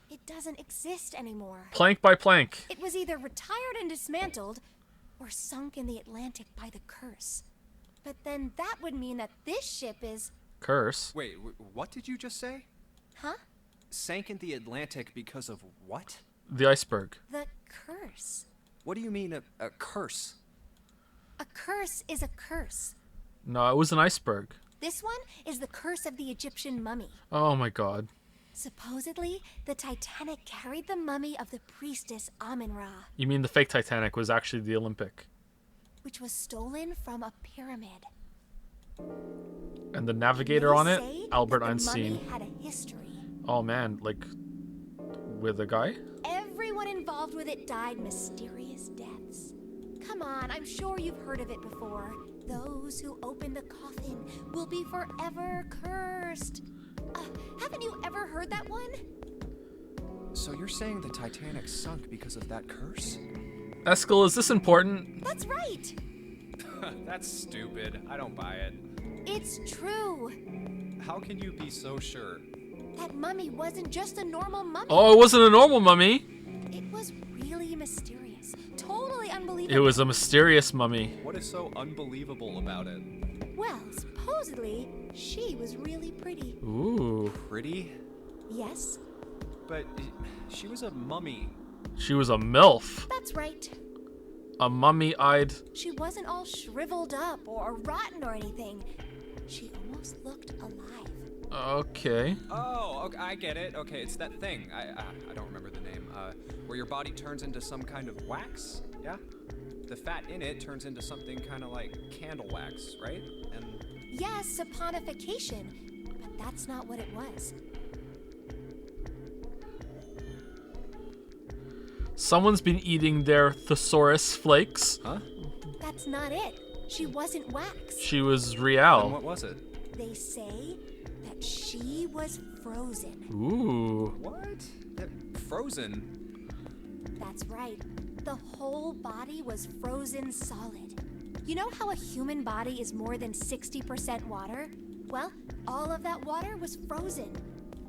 it doesn't exist anymore. Plank by plank. It was either retired and dismantled, or sunk in the Atlantic by the curse. But then that would mean that this ship is... Curse? Wait, what did you just say? Huh? Sank in the Atlantic because of what? The iceberg. The curse. What do you mean, a curse? A curse is a curse. No, it was an iceberg. This one is the curse of the Egyptian mummy. Oh my god. Supposedly, the Titanic carried the mummy of the priestess Amun-Ra, You mean the fake Titanic was actually the Olympic? which was stolen from a pyramid. And the navigator on it? Say Albert that the Einstein. mummy had a history. Oh man, like with a guy? Everyone involved with it died mysterious deaths. come on, I'm sure you've heard of it before. Those who open the coffin will be forever cursed. Haven't you ever heard that one? So you're saying the Titanic sunk because of that curse? Eskel, is this important? That's right. That's stupid. I don't buy it. It's true. How can you be so sure? That mummy wasn't just a normal mummy. Oh, it wasn't a normal mummy. It was really mysterious. Totally unbelievable. It was a mysterious mummy. What is so unbelievable about it? Well, supposedly, she was really pretty. Ooh. Pretty? Yes. But she was a mummy. She was a MILF. That's right. A mummy-eyed. She wasn't all shriveled up or rotten or anything. She almost looked alive. Okay. Oh, okay, I get it. Okay, it's that thing. I don't remember the name. Where your body turns into some kind of wax? Yeah? The fat in it turns into something kind of like candle wax, right? And yes, saponification. But that's not what it was. Someone's been eating their thesaurus flakes. Huh? That's not it. She wasn't wax. She was real. Then what was it? They say that she was frozen. Ooh. What? Frozen? That's right. The whole body was frozen solid. You know how a human body is more than 60% water? Well, all of that water was frozen.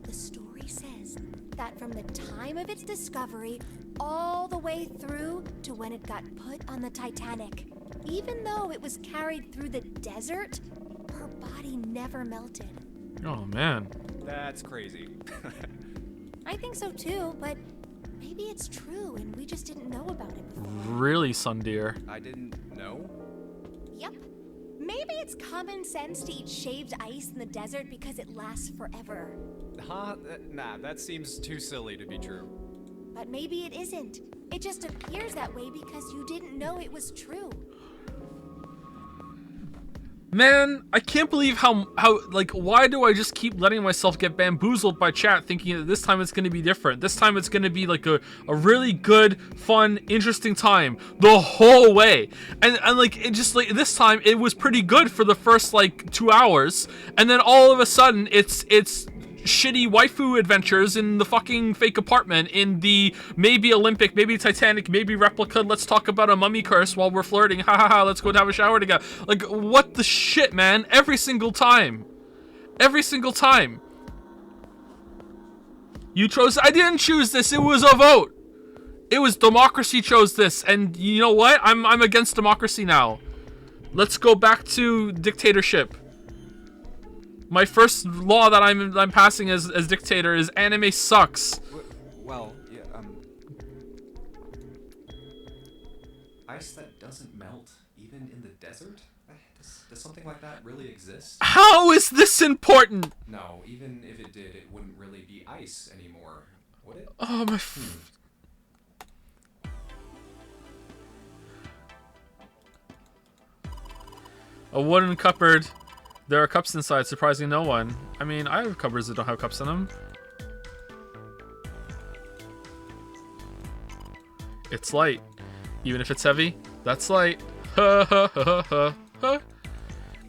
The story says that from the time of its discovery all the way through to when it got put on the Titanic, even though it was carried through the desert, her body never melted. Oh, man. That's crazy. I think so too, but maybe it's true and we just didn't know about it before. Really, Sundeer? I didn't know? Yep. Maybe it's common sense to eat shaved ice in the desert because it lasts forever. Huh? Nah, that seems too silly to be true. But maybe it isn't. It just appears that way because you didn't know it was true. Man, I can't believe how like, why do I just keep letting myself get bamboozled by chat thinking that this time it's going to be different? This time it's going to be like a really good, fun, interesting time the whole way. And like, it just like, this time it was pretty good for the first like 2 hours. And then all of a sudden it's shitty waifu adventures in the fucking fake apartment in the maybe Olympic, maybe Titanic, maybe replica. Let's talk about a mummy curse while we're flirting. Ha ha ha. Let's go have a shower together. Like, what the shit, man? Every single time. Every single time. You chose. I didn't choose this. It was a vote. It was democracy chose this. And you know what? I'm against democracy now. Let's go back to dictatorship. My first law that I'm passing as dictator is anime sucks. Well, yeah, Ice that doesn't melt, even in the desert? Does something like that really exist? How is this important? No, even if it did, it wouldn't really be ice anymore, would it? Oh, my... A wooden cupboard. There are cups inside, surprising no one. I mean, I have cupboards that don't have cups in them. It's light. Even if it's heavy, that's light. Ha ha ha ha ha.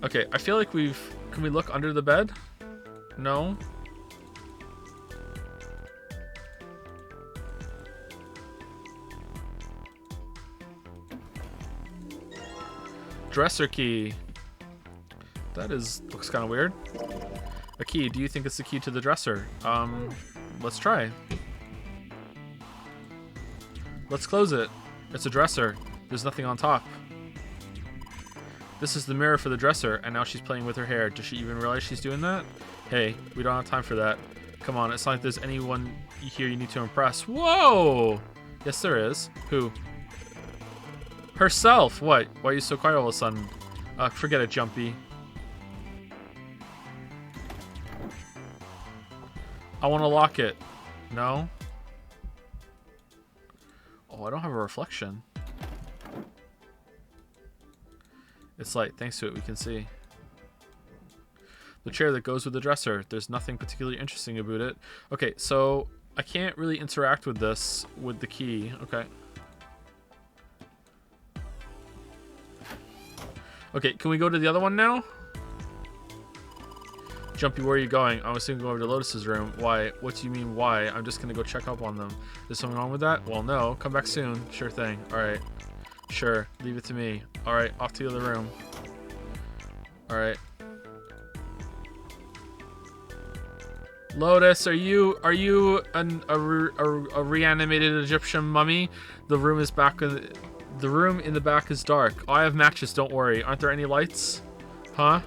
Okay, I feel like we've... Can we look under the bed? No? Dresser key. That looks kind of weird. A key. Do you think it's the key to the dresser? Let's try. Let's close it. It's a dresser. There's nothing on top. This is the mirror for the dresser, and now she's playing with her hair. Does she even realize she's doing that? Hey, we don't have time for that. Come on, it's not like there's anyone here you need to impress. Whoa! Yes, there is. Who? Herself. What? Why are you so quiet all of a sudden? Forget it, Jumpy. I want to lock it. No? Oh, I don't have a reflection. It's light. Thanks to it, we can see. The chair that goes with the dresser. There's nothing particularly interesting about it. Okay, so I can't really interact with this with the key. Okay. Okay, can we go to the other one now? Jumpy, where are you going? I'm assuming go over to Lotus's room. Why? What do you mean, why? I'm just gonna go check up on them. Is something wrong with that? Well, no. Come back soon. Sure thing. Alright. Sure. Leave it to me. Alright, off to the other room. Alright. Lotus, are you a reanimated Egyptian mummy? The room is back. The room in the back is dark. Oh, I have matches. Don't worry. Aren't there any lights? Huh?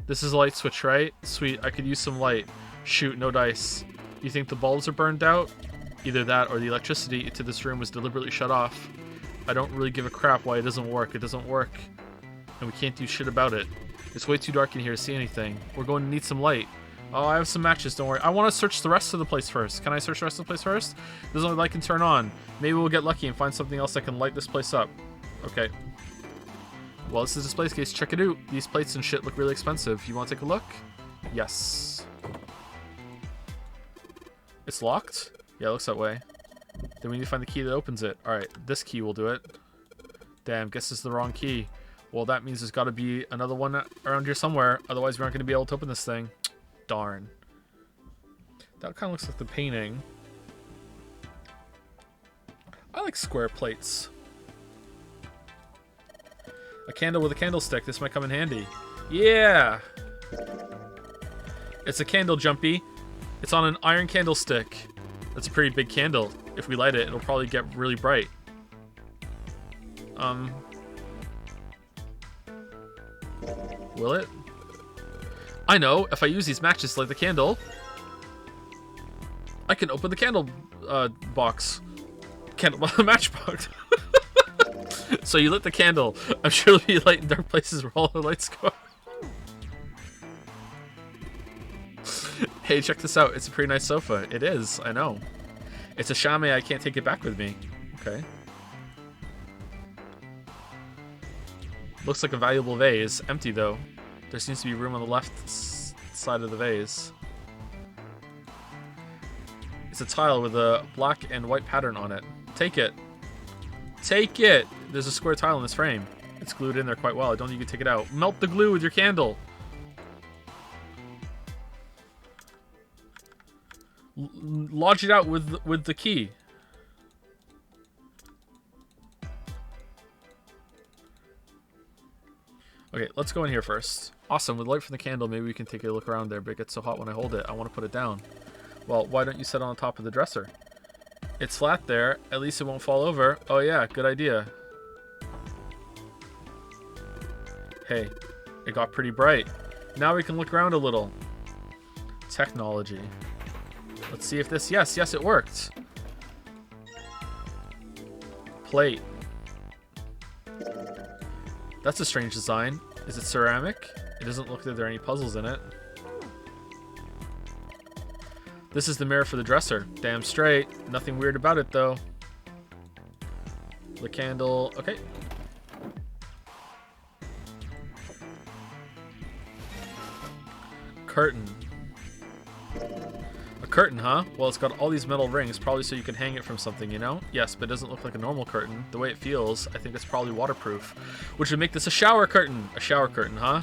This is a light switch, right? Sweet. I could use some light. Shoot, no dice. You think the bulbs are burned out? Either that or the electricity into this room was deliberately shut off. I don't really give a crap why it doesn't work. It doesn't work. And we can't do shit about it. It's way too dark in here to see anything. We're going to need some light. Oh, I have some matches, don't worry. I want to search the rest of the place first. Can I search the rest of the place first? There's only light can turn on. Maybe we'll get lucky and find something else that can light this place up. Okay. Well, this is a display case. Check it out. These plates and shit look really expensive. You want to take a look? Yes. It's locked? Yeah, it looks that way. Then we need to find the key that opens it. Alright, this key will do it. Damn, guess this is the wrong key. Well, that means there's got to be another one around here somewhere. Otherwise, we aren't going to be able to open this thing. Darn. That kind of looks like the painting. I like square plates. A candle with a candlestick. This might come in handy. Yeah! It's a candle, Jumpy. It's on an iron candlestick. That's a pretty big candle. If we light it, it'll probably get really bright. Will it? I know. If I use these matches to light the candle, I can open the candle box. Matchbox. So you lit the candle. I'm sure it'll be light in dark places where all the lights go. Hey, check this out. It's a pretty nice sofa. It is. I know. It's a chamois. I can't take it back with me. Okay. Looks like a valuable vase. Empty, though. There seems to be room on the left side of the vase. It's a tile with a black and white pattern on it. Take it. Take it! There's a square tile in this frame. It's glued in there quite well. I don't think you can take it out. Melt the glue with your candle. Lodge it out with the key. Okay, let's go in here first. Awesome, with light from the candle, maybe we can take a look around there, but it gets so hot when I hold it, I want to put it down. Well, why don't you sit on top of the dresser? It's flat there, at least it won't fall over. Oh yeah, good idea. Hey, it got pretty bright. Now we can look around a little. Technology. Let's see if this, yes, it worked. Plate. That's a strange design. Is it ceramic? It doesn't look like there are any puzzles in it. This is the mirror for the dresser. Damn straight. Nothing weird about it, though. The candle. Okay. Curtain. A curtain, huh? Well, it's got all these metal rings, probably so you can hang it from something, you know? Yes, but it doesn't look like a normal curtain. The way it feels, I think it's probably waterproof, which would make this a shower curtain. A shower curtain, huh?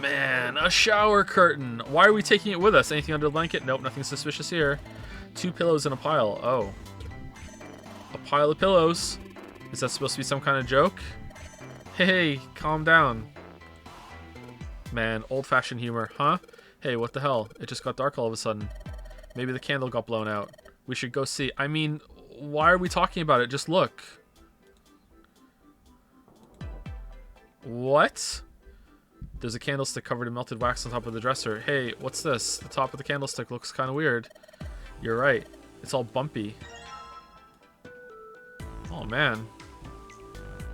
Man, a shower curtain. Why are we taking it with us? Anything under the blanket? Nope, nothing suspicious here. 2 pillows in a pile. Oh. A pile of pillows. Is that supposed to be some kind of joke? Hey, calm down. Man, old-fashioned humor, huh? Hey, what the hell? It just got dark all of a sudden. Maybe the candle got blown out. We should go see. I mean, why are we talking about it? Just look. What? There's a candlestick covered in melted wax on top of the dresser. Hey, what's this? The top of the candlestick looks kind of weird. You're right. It's all bumpy. Oh, man.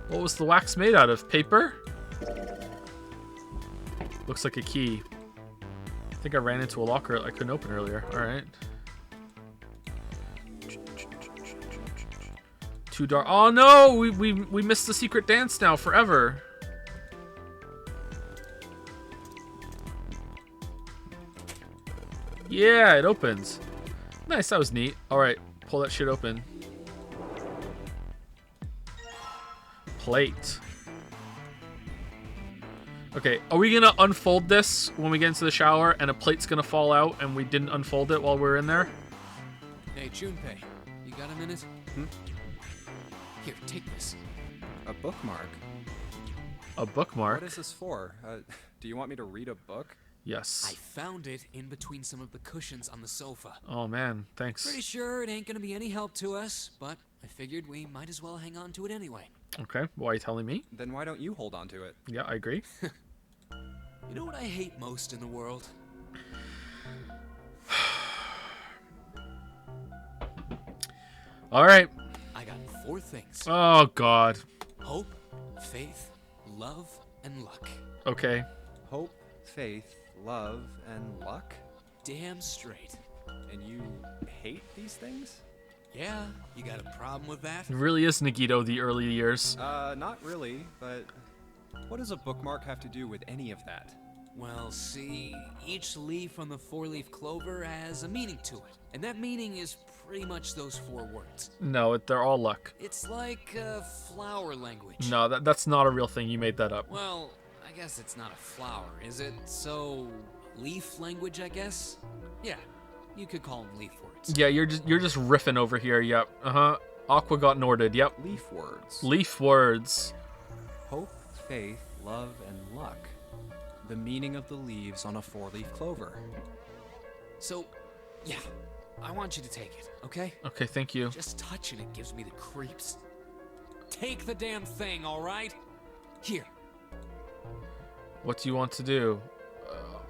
What was the wax made out of? Paper? Looks like a key. I think I ran into a locker I couldn't open earlier. Alright. Too dark. Oh, no! We missed the secret dance now forever. Yeah, it opens. Nice, that was neat. Alright, pull that shit open. Plate. Okay, are we gonna unfold this when we get into the shower and a plate's gonna fall out and we didn't unfold it while we were in there? Hey, Junpei, you got a minute? Here, take this. A bookmark? A bookmark? What is this for? Do you want me to read a book? Yes. I found it in between some of the cushions on the sofa. Oh man, thanks. Pretty sure it ain't gonna be any help to us, but I figured we might as well hang on to it anyway. Okay, why are you telling me? Then why don't you hold on to it? Yeah, I agree. You know what I hate most in the world? Alright. I got 4 things. Oh god. Hope, faith, love, and luck. Okay. Hope, faith, love, and luck? Damn straight. And you hate these things? Yeah, you got a problem with that? It really is Nagito the early years. Not really, but what does a bookmark have to do with any of that? Well, see, each leaf on the 4-leaf clover has a meaning to it, and that meaning is pretty much those 4 words. No, they're all luck. It's like flower language. No, that's not a real thing. You made that up. Well, I guess it's not a flower, is it? So, leaf language, I guess? Yeah, you could call them leaf words. Yeah, you're just riffing over here. Yep. Uh-huh. Aqua got Norded. Yep. Leaf words. Leaf words. Hope, faith, love, and luck. The meaning of the leaves on a 4-leaf clover. So, yeah, I want you to take it, okay? Okay, thank you. Just touching it gives me the creeps. Take the damn thing, all right? Here. What do you want to do?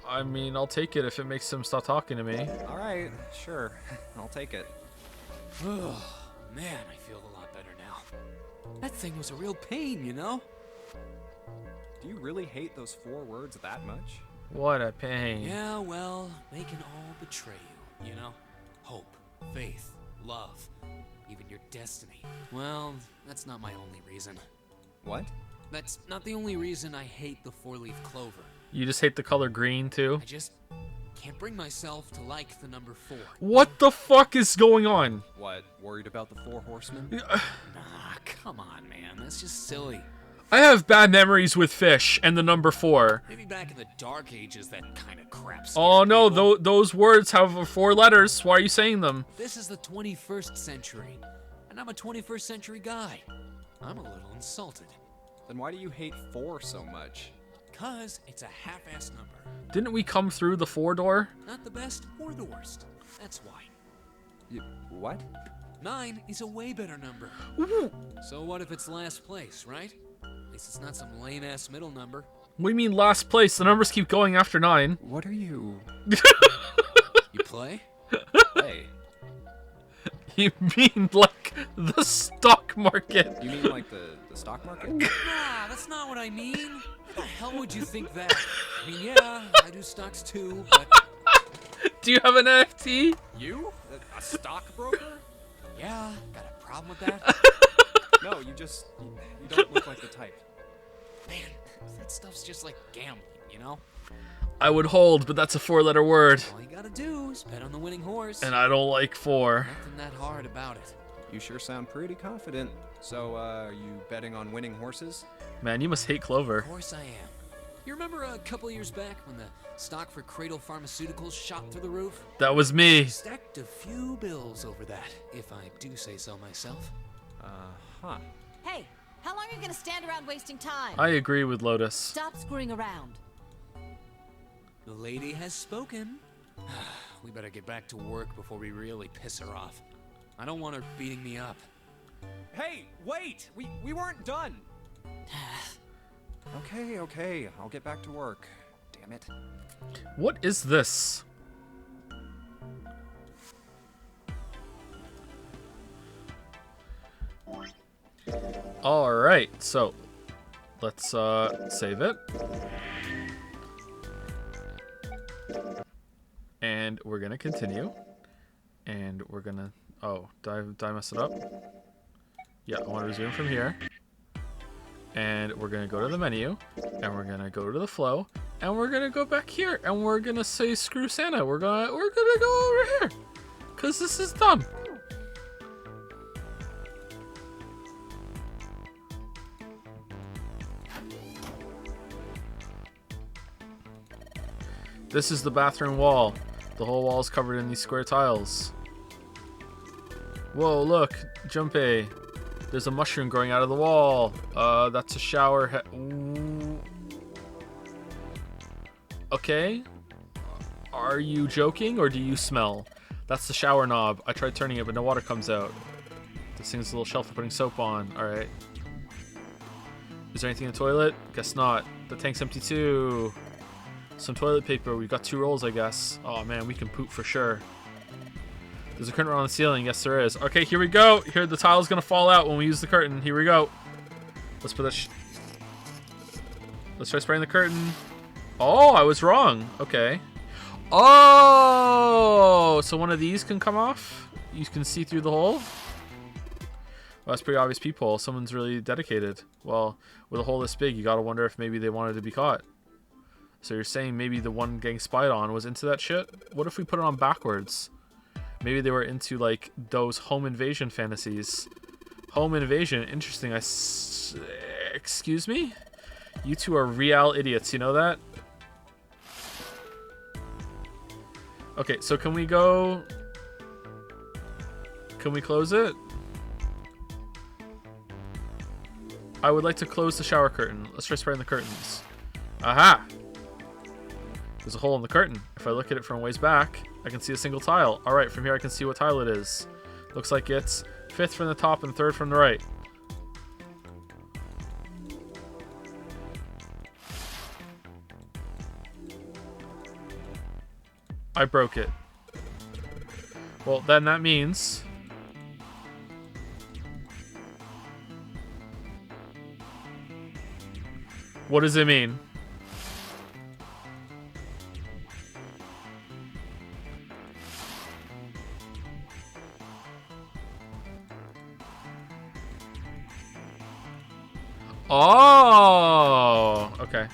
I mean, I'll take it if it makes him stop talking to me. All right, sure. I'll take it. Oh, man, I feel a lot better now. That thing was a real pain, you know? Do you really hate those 4 words that much? What a pain. Yeah, well, they can all betray you, you know? Hope, faith, love, even your destiny. Well, that's not my only reason. What? That's not the only reason I hate the 4-leaf clover. You just hate the color green, too? I just can't bring myself to like the number 4. What the fuck is going on? What, worried about the 4 horsemen? Nah, come on, man. That's just silly. I have bad memories with fish and the number 4. Maybe back in the Dark Ages, that kind of crap. Oh no, those words have 4 letters. Why are you saying them? This is the 21st century, and I'm a 21st century guy. I'm a little insulted. Then why do you hate 4 so much? 'Cause it's a half-assed number. Didn't we come through the 4 door? Not the best or the worst. That's why. What? 9 is a way better number. So what if it's last place, right? At least it's not some lame-ass middle number. What do you mean last place? The numbers keep going after 9. What are you... You play? Hey. You mean like the stock market? You mean like the stock market? Nah, that's not what I mean. What the hell would you think that? I mean, yeah, I do stocks too, but... Do you have an NFT? You? A stockbroker? Yeah, got a problem with that? No, you don't look like the type. Man, that stuff's just like gambling, you know? I would hold, but that's a 4-letter word. All you gotta do is bet on the winning horse. And I don't like 4. Nothing that hard about it. You sure sound pretty confident. So, are you betting on winning horses? Man, you must hate Clover. Of course I am. You remember a couple years back when the stock for Cradle Pharmaceuticals shot through the roof? That was me. Stacked a few bills over that, if I do say so myself. Huh. Hey, how long are you gonna stand around wasting time? I agree with Lotus. Stop screwing around. The lady has spoken. We better get back to work before we really piss her off. I don't want her beating me up. Hey, wait! We weren't done! Okay, I'll get back to work. Damn it. What is this? Alright, so let's save it. And we're gonna continue. And we're gonna... Oh, did I mess it up? Yeah, I want to resume from here. And we're gonna go to the menu. And we're gonna go to the flow. And we're gonna go back here. And we're gonna say screw Santa. We're gonna go over here. Cause this is dumb. This is the bathroom wall. The whole wall is covered in these square tiles. Whoa, look, Junpei. There's a mushroom growing out of the wall. That's a shower. Ooh. Okay. Are you joking or do you smell? That's the shower knob. I tried turning it, but no water comes out. This thing's a little shelf for putting soap on. Alright. Is there anything in the toilet? Guess not. The tank's empty too. Some toilet paper. We've got 2 rolls, I guess. Oh man, we can poop for sure. There's a curtain on the ceiling. Yes, there is. Okay, here we go. Here, the tile's gonna fall out when we use the curtain. Here we go. Let's put that. Let's try spraying the curtain. Oh, I was wrong. Okay. Oh, so one of these can come off. You can see through the hole. Well, that's a pretty obvious peephole. Someone's really dedicated. Well, with a hole this big, you gotta wonder if maybe they wanted to be caught. So you're saying maybe the one getting spied on was into that shit? What if we put it on backwards? Maybe they were into, like, those home invasion fantasies. Home invasion, interesting. Excuse me? You two are real idiots, you know that? Okay, so can we go... Can we close it? I would like to close the shower curtain. Let's try spraying the curtains. Aha! There's a hole in the curtain. If I look at it from ways back, I can see a single tile. Alright, from here I can see what tile it is. Looks like it's 5th from the top and 3rd from the right. I broke it. Well, then that means... What does it mean? Oh, okay.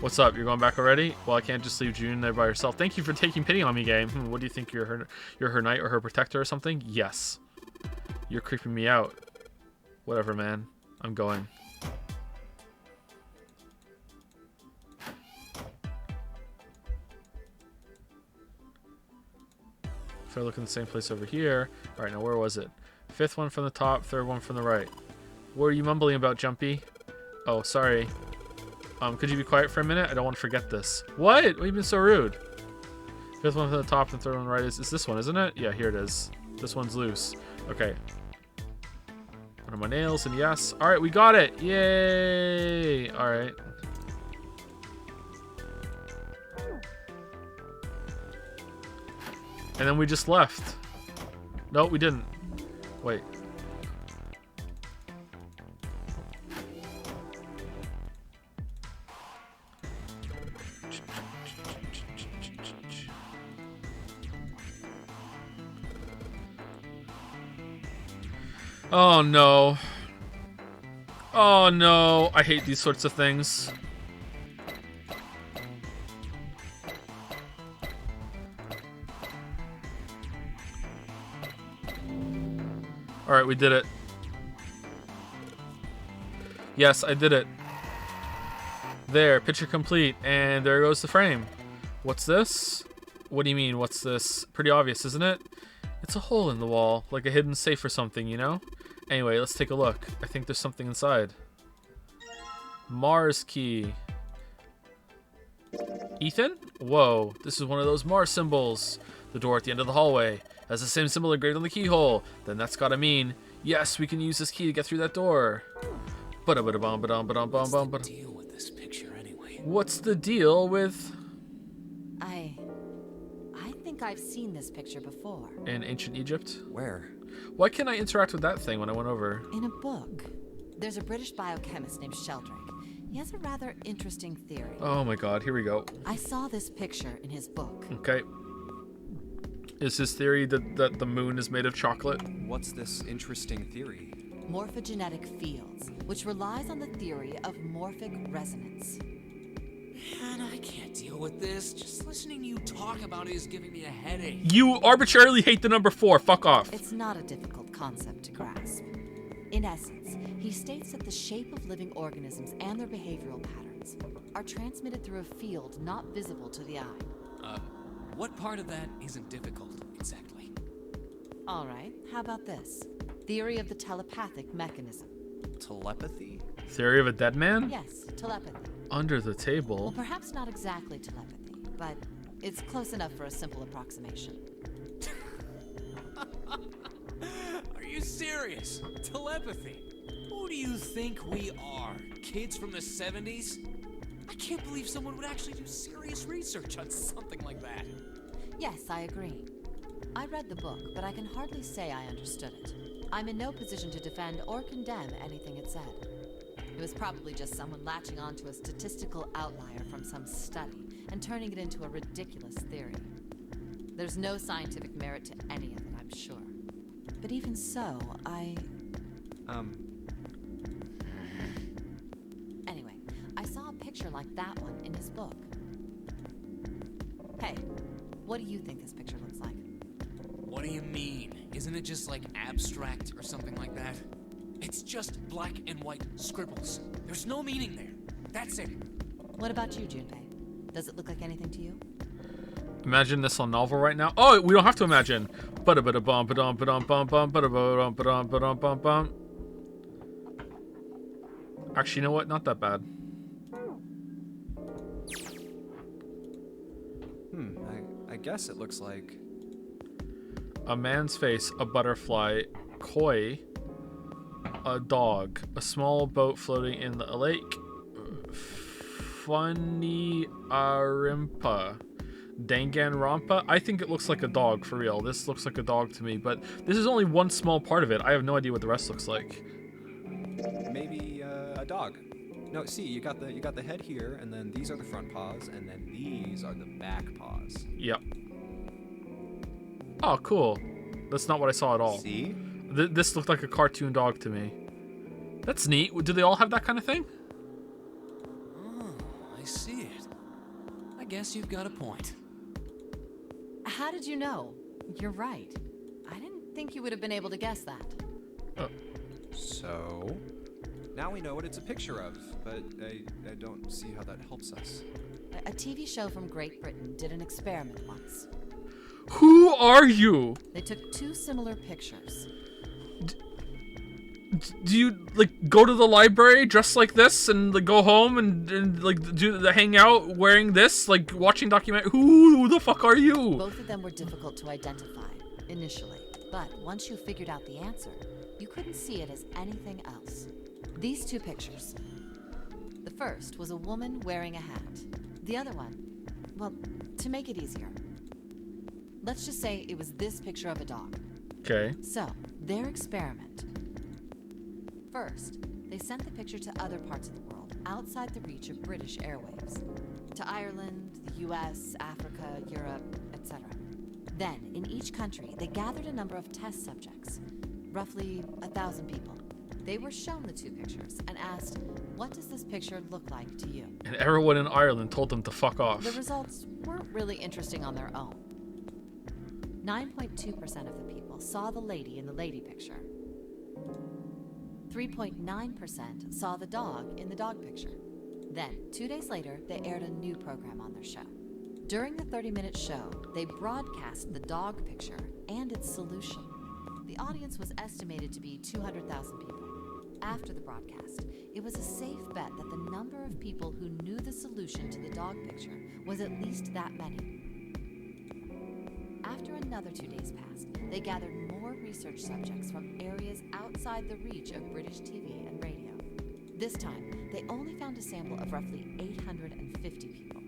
What's up? You're going back already? Well, I can't just leave June there by herself. Thank you for taking pity on me, game. What do you think? You're her knight or her protector or something? Yes. You're creeping me out. Whatever, man. I'm going. If I look in the same place over here. Alright, now where was it? 5th one from the top, 3rd one from the right. What are you mumbling about, Jumpy? Oh, sorry. Could you be quiet for a minute? I don't want to forget this. What? Why have you been so rude? 5th one from the top and 3rd one on the right is this one, isn't it? Yeah, here it is. This one's loose. Okay. One of my nails, and yes. Alright, we got it! Yay! Alright. And then we just left. No, we didn't. Wait. Oh no. Oh no. I hate these sorts of things. Alright, we did it. Yes, I did it. There, picture complete. And there goes the frame. What's this? What do you mean, what's this? Pretty obvious, isn't it? It's a hole in the wall, like a hidden safe or something, you know? Anyway, let's take a look. I think there's something inside. Mars key. Ethan? Whoa, this is one of those Mars symbols. The door at the end of the hallway has the same symbol engraved on the keyhole. Then that's gotta mean, yes, we can use this key to get through that door. What's the deal with this picture anyway? What's the deal with... I think I've seen this picture before. In ancient Egypt? Where? Why can't I interact with that thing when I went over? In a book. There's a British biochemist named Sheldrake. He has a rather interesting theory. Oh my god, here we go. I saw this picture in his book. Okay. Is his theory that the moon is made of chocolate? What's this interesting theory? Morphogenetic fields, which relies on the theory of morphic resonance. Man, I can't deal with this. Just listening to you talk about it is giving me a headache. You arbitrarily hate the number 4. Fuck off. It's not a difficult concept to grasp. In essence, he states that the shape of living organisms and their behavioral patterns vibrations are transmitted through a field not visible to the eye. What part of that isn't difficult, exactly? All right, how about this? Theory of the telepathic mechanism. Telepathy? Theory of a dead man? Yes, telepathy. Under the Well, table. perhaps not exactly telepathy, but it's close enough for a simple approximation. Are you serious? Telepathy? Who do you think we are? Kids from the 70s? I can't believe someone would actually do serious research on something like that. Yes, I agree. I read the book, but I can hardly say I understood it. I'm in no position to defend or condemn anything it said. It was probably just someone latching onto a statistical outlier from some study and turning it into a ridiculous theory. There's no scientific merit to any of it, I'm sure. But even so, Anyway, I saw a picture like that one in his book. Hey, what do you think this picture looks like? What do you mean? Isn't it just like abstract or something like that? It's just black and white scribbles. There's no meaning there. That's it. What about you, Junpei? Does it look like anything to you? Imagine this on novel right now. Oh, we don't have to imagine. Ba-da-ba-da-bum, ba-dum, ba-dum, bum, bum, ba-da-ba-dum, ba-dum, ba-dum, bum, bum. Actually, you know what? Not that bad. I guess it looks like... A man's face, a butterfly, koi, a dog, a small boat floating in the lake, funny arimpa, Danganronpa. I think it looks like a dog, for real. This looks like a dog to me, but this is only one small part of it. I have no idea what the rest looks like. Maybe a dog. No, see, you got the head here, and then these are the front paws, and then these are the back paws. Yep. Oh, cool. That's not what I saw at all. See? This looked like a cartoon dog to me. That's neat. Do they all have that kind of thing? Oh, I see it. I guess you've got a point. How did you know? You're right. I didn't think you would have been able to guess that. So, now we know what it's a picture of, but I don't see how that helps us. A TV show from Great Britain did an experiment once. Who are you? They took two similar pictures. Do you like go to the library dressed like this and like go home and like do the hang out wearing this, like watching documentary? Who the fuck are you? Both of them were difficult to identify initially, but once you figured out the answer, you couldn't see it as anything else. These two pictures. The first was a woman wearing a hat. The other one, well, to make it easier, let's just say it was this picture of a dog. Okay. So, their experiment. First, they sent the picture to other parts of the world, outside the reach of British airwaves. To Ireland, the US, Africa, Europe, etc. Then, in each country, they gathered a number of test subjects, roughly 1,000 people. They were shown the two pictures and asked, what does this picture look like to you? And everyone in Ireland told them to fuck off. The results weren't really interesting on their own. 9.2% of the people saw the lady in the lady picture. 3.9% saw the dog in the dog picture. Then, 2 days later, they aired a new program on their show. During the 30-minute show, they broadcast the dog picture and its solution. The audience was estimated to be 200,000 people. After the broadcast, it was a safe bet that the number of people who knew the solution to the dog picture was at least that many. After another 2 days passed, they gathered more research subjects from areas outside the reach of British TV and radio. This time, they only found a sample of roughly 850 people.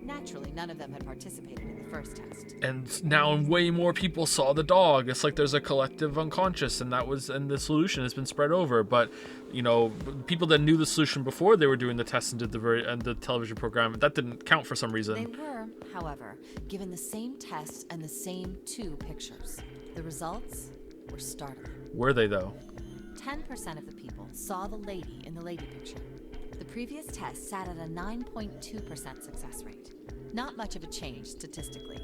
Naturally, none of them had participated in the first test. And now way more people saw the dog. It's like there's a collective unconscious, and the solution has been spread over. But, you know, people that knew the solution before they were doing the test and did the television program, that didn't count for some reason. They were, however, given the same test and the same two pictures. The results were startling. Were they, though? 10% of the people saw the lady in the lady picture. The previous test sat at a 9.2% success rate. Not much of a change statistically.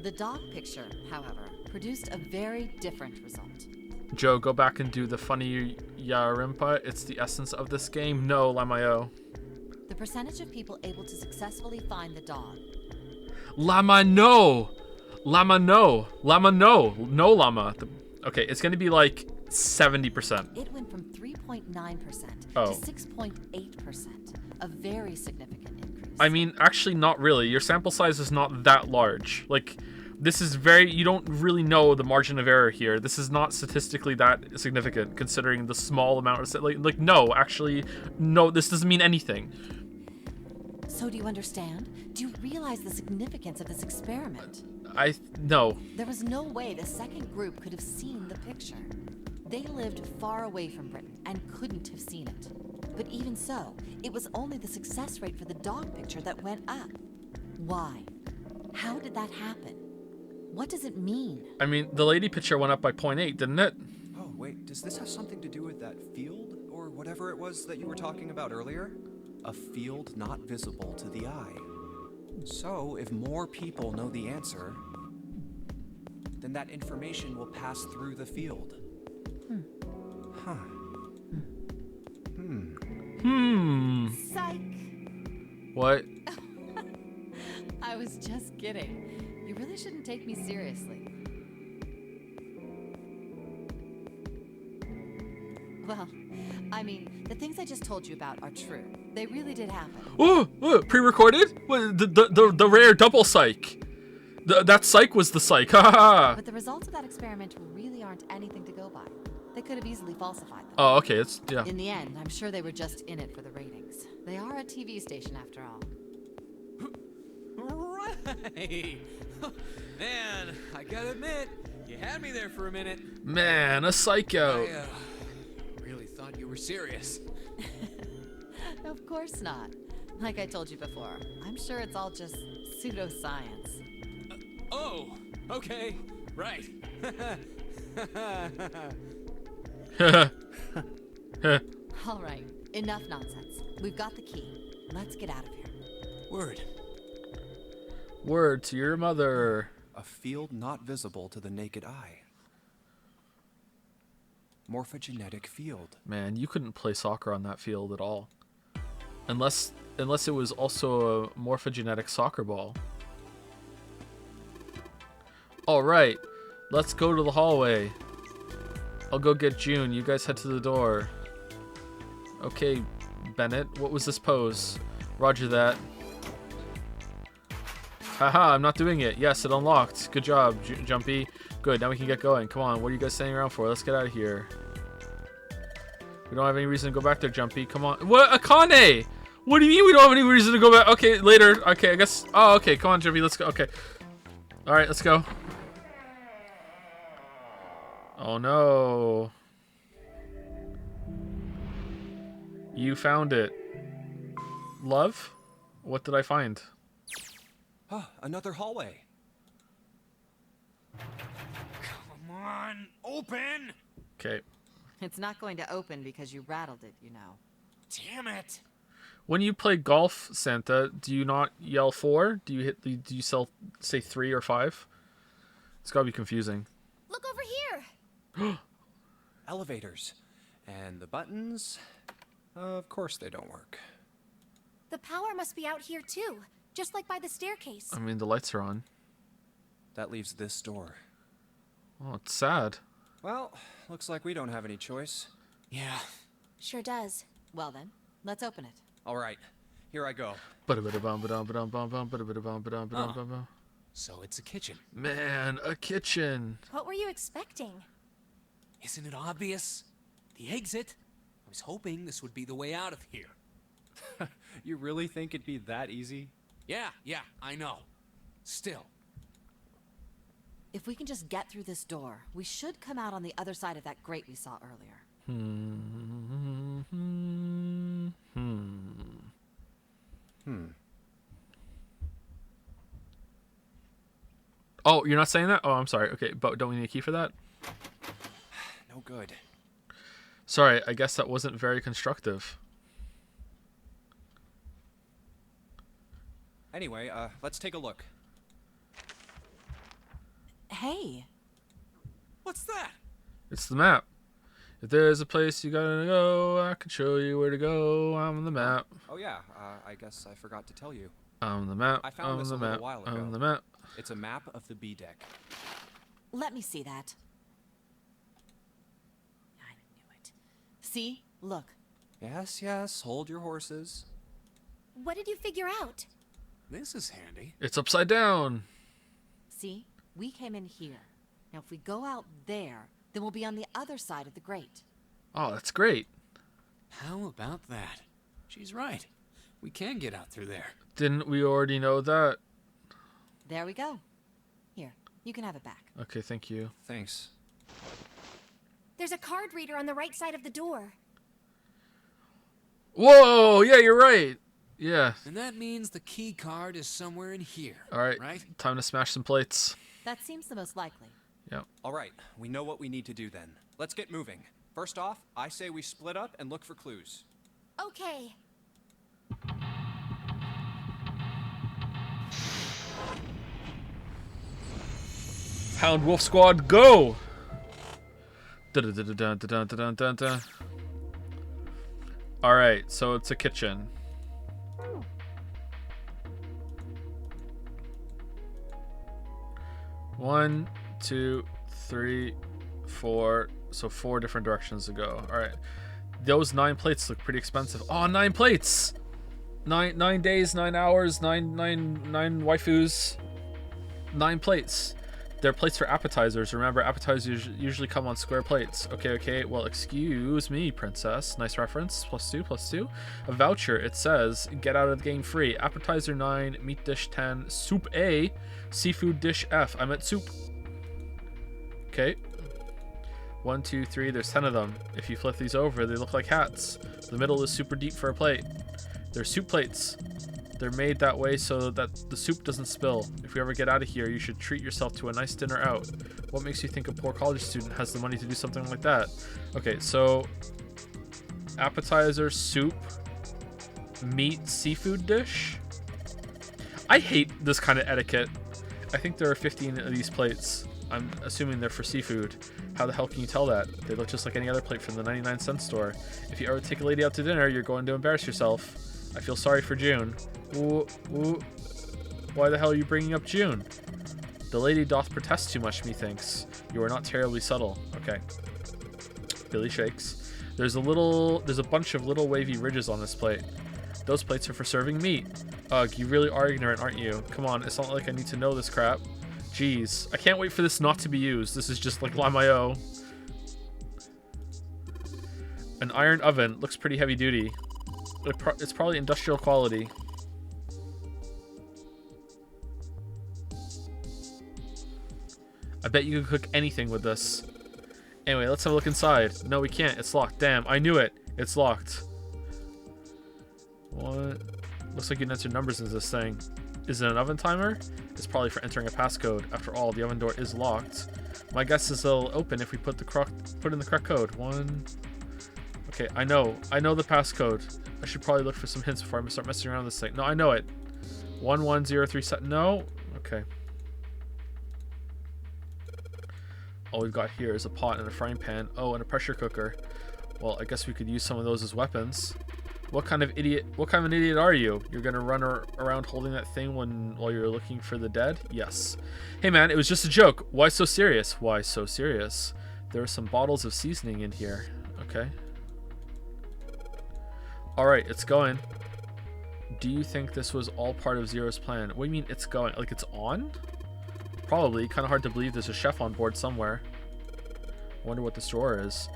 The dog picture, however, produced a very different result. Joe, go back and do the funny Yarimpa. It's the essence of this game. No, Lamayo. The percentage of people able to successfully find the dog. Llama, no! Llama, no! Llama, no! No llama. Okay, it's gonna be like 70%. It went from 3.9% Oh. to 6.8%. A very significant increase. I mean, actually, not really. Your sample size is not that large. Like, this is very... You don't really know the margin of error here. This is not statistically that significant, considering the small amount of... Like, no, actually, no, this doesn't mean anything. So do you understand? Do you realize the significance of this experiment? No. There was no way the second group could have seen the picture. They lived far away from Britain and couldn't have seen it. But even so, it was only the success rate for the dog picture that went up. Why? How did that happen? What does it mean? I mean, the lady picture went up by 0.8, didn't it? Oh, wait, does this have something to do with that field? Or whatever it was that you were talking about earlier? A field not visible to the eye. So, if more people know the answer, then that information will pass through the field. Huh. Psych! What? I was just kidding. You really shouldn't take me seriously. Well, I mean, the things I just told you about are true. They really did happen. Oh, pre-recorded? What, the rare double psych. That psych was the psych. Ha ha ha. But the results of that experiment really aren't anything to go by. They could have easily falsified them. Oh, okay. It's yeah. In the end, I'm sure they were just in it for the ratings. They are a TV station after all. Right. Man, I gotta admit, you had me there for a minute. Man, a psycho. I really thought you were serious. Of course not. Like I told you before, I'm sure it's all just pseudoscience. Oh, okay, right. All right, enough nonsense. We've got the key. Let's get out of here. Word. Word to your mother. A field not visible to the naked eye. Morphogenetic field. Man, you couldn't play soccer on that field at all. Unless it was also a morphogenetic soccer ball. Alright, let's go to the hallway. I'll go get June. You guys head to the door. Okay, Bennett, what was this pose? Roger that. Haha, I'm not doing it. Yes, it unlocked. Good job, Jumpy. Good, now we can get going. Come on, what are you guys standing around for? Let's get out of here. We don't have any reason to go back there, Jumpy. Come on. What? Akane! What do you mean we don't have any reason to go back? Okay, later. Okay, I guess. Oh, okay. Come on, Jumpy. Let's go. Okay. Alright, let's go. Oh, no. You found it. Love? What did I find? Oh, another hallway. Come on, open! Okay. It's not going to open because you rattled it, you know. Damn it! When you play golf, Santa, do you not yell 4? Do you say 3 or 5? It's gotta be confusing. Look over here! Elevators. And the buttons? Of course they don't work. The power must be out here too, just like by the staircase. I mean, the lights are on. That leaves this door. Oh, it's sad. Well, looks like we don't have any choice. Yeah. Sure does. Well then, let's open it. All right, here I go. So it's a kitchen. Man, a kitchen. What were you expecting? Isn't it obvious? The exit. I was hoping this would be the way out of here. You really think it'd be that easy? Yeah, I know. Still. If we can just get through this door, we should come out on the other side of that grate we saw earlier. Oh, you're not saying that? Oh, I'm sorry. Okay, but don't we need a key for that? No good. Sorry, I guess that wasn't very constructive. Anyway, let's take a look. Hey! What's that? It's the map. If there's a place you gotta go, I can show you where to go. I'm on the map. Oh yeah, I guess I forgot to tell you. I'm on the map. I found this a little while ago. I'm on the map. It's a map of the B deck. Let me see that. I knew it. See? Look. Yes, yes, hold your horses. What did you figure out? This is handy. It's upside down. See? We came in here. Now if we go out there, then we'll be on the other side of the grate. Oh, that's great. How about that? She's right. We can get out through there. Didn't we already know that? There we go. Here, you can have it back. Okay, thank you. Thanks. There's a card reader on the right side of the door. Whoa! Yeah, you're right. Yeah. And that means the key card is somewhere in here. All right. Right? Time to smash some plates. That seems the most likely. Yep. All right, we know what we need to do then. Let's get moving. First off, I say we split up and look for clues. Okay. Hound Wolf Squad, go! Da-da-da-da-da-da-da-da-da. All right, so it's a kitchen. One, two, three, four. So 4 different directions to go. All right. Those 9 plates look pretty expensive. Oh, 9 plates! 9 days, 9 hours, 9 waifus. 9 plates. They're plates for appetizers. Remember, appetizers usually come on square plates. Okay. Well, excuse me, princess. Nice reference. +2, +2. A voucher. It says, get out of the game free. Appetizer 9, meat dish 10, soup A, seafood dish F. I meant soup. Okay. 1, 2, 3. There's 10 of them. If you flip these over, they look like hats. The middle is super deep for a plate. They're soup plates. They're made that way so that the soup doesn't spill. If you ever get out of here, you should treat yourself to a nice dinner out. What makes you think a poor college student has the money to do something like that? Okay, so appetizer, soup, meat, seafood dish. I hate this kind of etiquette. I think there are 15 of these plates. I'm assuming they're for seafood. How the hell can you tell that? They look just like any other plate from the 99-cent store. If you ever take a lady out to dinner, you're going to embarrass yourself. I feel sorry for June. Ooh. Why the hell are you bringing up June? The lady doth protest too much, methinks. You are not terribly subtle. Okay. Billy shakes. There's a bunch of little wavy ridges on this plate. Those plates are for serving meat. Ugh, you really are ignorant, aren't you? Come on, it's not like I need to know this crap. Jeez, I can't wait for this not to be used. This is just like Lime.io. An iron oven. Looks pretty heavy duty. It's probably industrial quality. I bet you could cook anything with this. Anyway, let's have a look inside. No, we can't. It's locked. Damn, I knew it. It's locked. What? Looks like you can enter numbers into this thing. Is it an oven timer? It's probably for entering a passcode. After all, the oven door is locked. My guess is it'll open if we put in the correct code. 1. Okay, I know the passcode. I should probably look for some hints before I start messing around with this thing. No, I know it. 11037. No? Okay. All we've got here is a pot and a frying pan. Oh, and a pressure cooker. Well, I guess we could use some of those as weapons. What kind of an idiot are you? You're gonna run around holding that thing while you're looking for the dead? Yes. Hey man, it was just a joke. Why so serious? Why so serious? There are some bottles of seasoning in here. Okay. Alright, it's going. Do you think this was all part of Zero's plan? What do you mean it's going? Like it's on? Probably. Kind of hard to believe there's a chef on board somewhere. Wonder what this drawer is.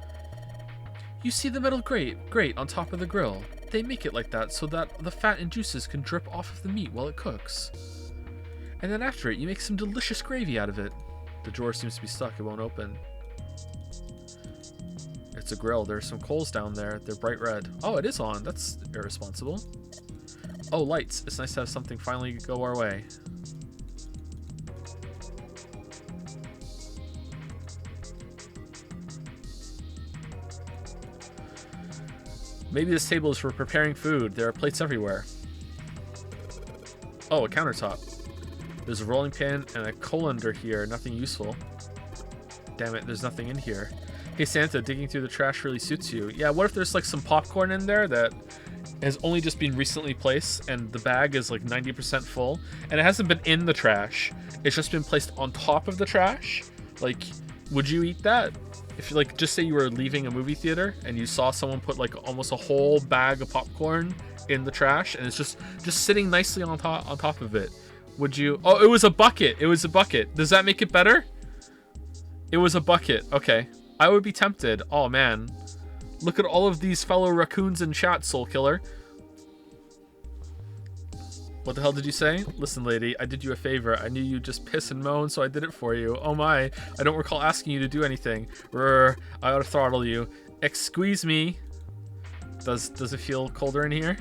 You see the metal grate on top of the grill. They make it like that so that the fat and juices can drip off of the meat while it cooks. And then after it, you make some delicious gravy out of it. The drawer seems to be stuck. It won't open. It's a grill. There's some coals down there. They're bright red. Oh, it is on. That's irresponsible. Oh, lights. It's nice to have something finally go our way. Maybe this table is for preparing food. There are plates everywhere. Oh, a countertop. There's a rolling pin and a colander here. Nothing useful. Damn it, there's nothing in here. Hey Santa, digging through the trash really suits you. Yeah, what if there's like some popcorn in there that has only just been recently placed and the bag is like 90% full and it hasn't been in the trash. It's just been placed on top of the trash. Like, would you eat that? If you like, just say you were leaving a movie theater and you saw someone put like almost a whole bag of popcorn in the trash and it's just sitting nicely on top of it. Would you? Oh, it was a bucket. It was a bucket. Does that make it better? It was a bucket. Okay. I would be tempted. Oh, man. Look at all of these fellow raccoons in chat, Soul Killer. What the hell did you say? Listen, lady, I did you a favor. I knew you'd just piss and moan, so I did it for you. Oh, my. I don't recall asking you to do anything. I ought to throttle you. Excuse me. Does it feel colder in here?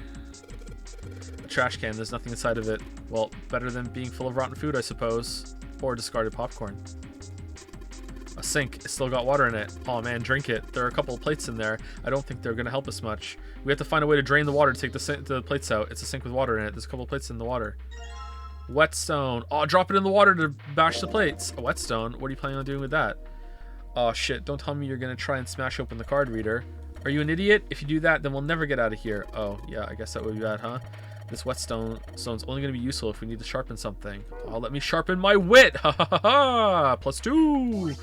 A trash can. There's nothing inside of it. Well, better than being full of rotten food, I suppose. Or discarded popcorn. A sink. It's still got water in it. Oh man, drink it. There are a couple of plates in there. I don't think they're going to help us much. We have to find a way to drain the water to take the plates out. It's a sink with water in it. There's a couple of plates in the water. Whetstone. Oh, drop it in the water to bash the plates. A whetstone? What are you planning on doing with that? Oh shit, don't tell me you're going to try and smash open the card reader. Are you an idiot? If you do that, then we'll never get out of here. Oh, yeah, I guess that would be bad, huh? This whetstone's only going to be useful if we need to sharpen something. Oh, let me sharpen my wit! Ha ha ha ha! +2!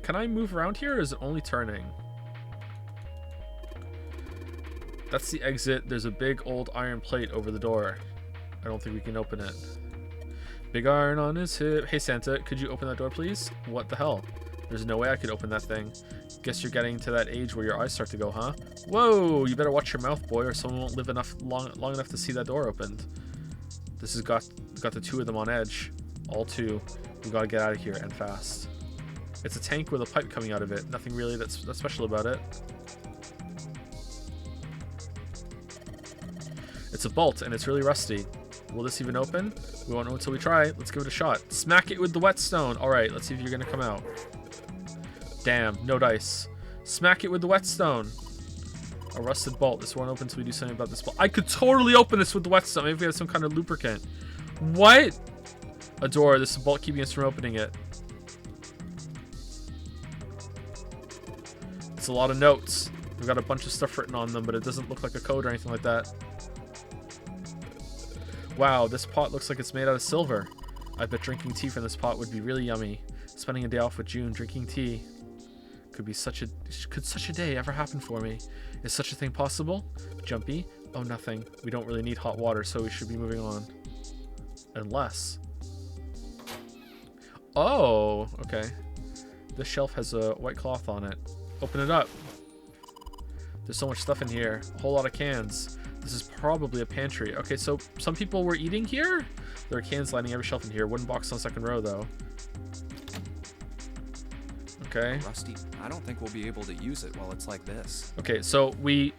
Can I move around here or is it only turning? That's the exit. There's a big old iron plate over the door. I don't think we can open it. Big iron on his hip. Hey Santa, could you open that door please? What the hell? There's no way I could open that thing. Guess you're getting to that age where your eyes start to go, huh? Whoa, you better watch your mouth, boy, or someone won't live long enough to see that door opened. This has got the two of them on edge. All two. We gotta get out of here and fast. It's a tank with a pipe coming out of it. Nothing really that's special about it. It's a bolt and it's really rusty. Will this even open? We won't know until we try. Let's give it a shot. Smack it with the whetstone. Alright, let's see if you're gonna come out. Damn, no dice. Smack it with the whetstone. A rusted bolt. This won't open until we do something about this bolt. I could totally open this with the whetstone. Maybe we have some kind of lubricant. What? A door. This is a bolt keeping us from opening it. It's a lot of notes. We've got a bunch of stuff written on them, but it doesn't look like a code or anything like that. Wow, this pot looks like it's made out of silver. I bet drinking tea from this pot would be really yummy. Spending a day off with June drinking tea. Could such a day ever happen for me? Is such a thing possible? Jumpy? Oh, nothing. We don't really need hot water, so we should be moving on. Unless... Oh, okay. This shelf has a white cloth on it. Open it up. There's so much stuff in here. A whole lot of cans. This is probably a pantry. Okay, so some people were eating here? There are cans lining every shelf in here. Wooden box on the second row, though. Okay. Rusty, I don't think we'll be able to use it while it's like this. Okay, so we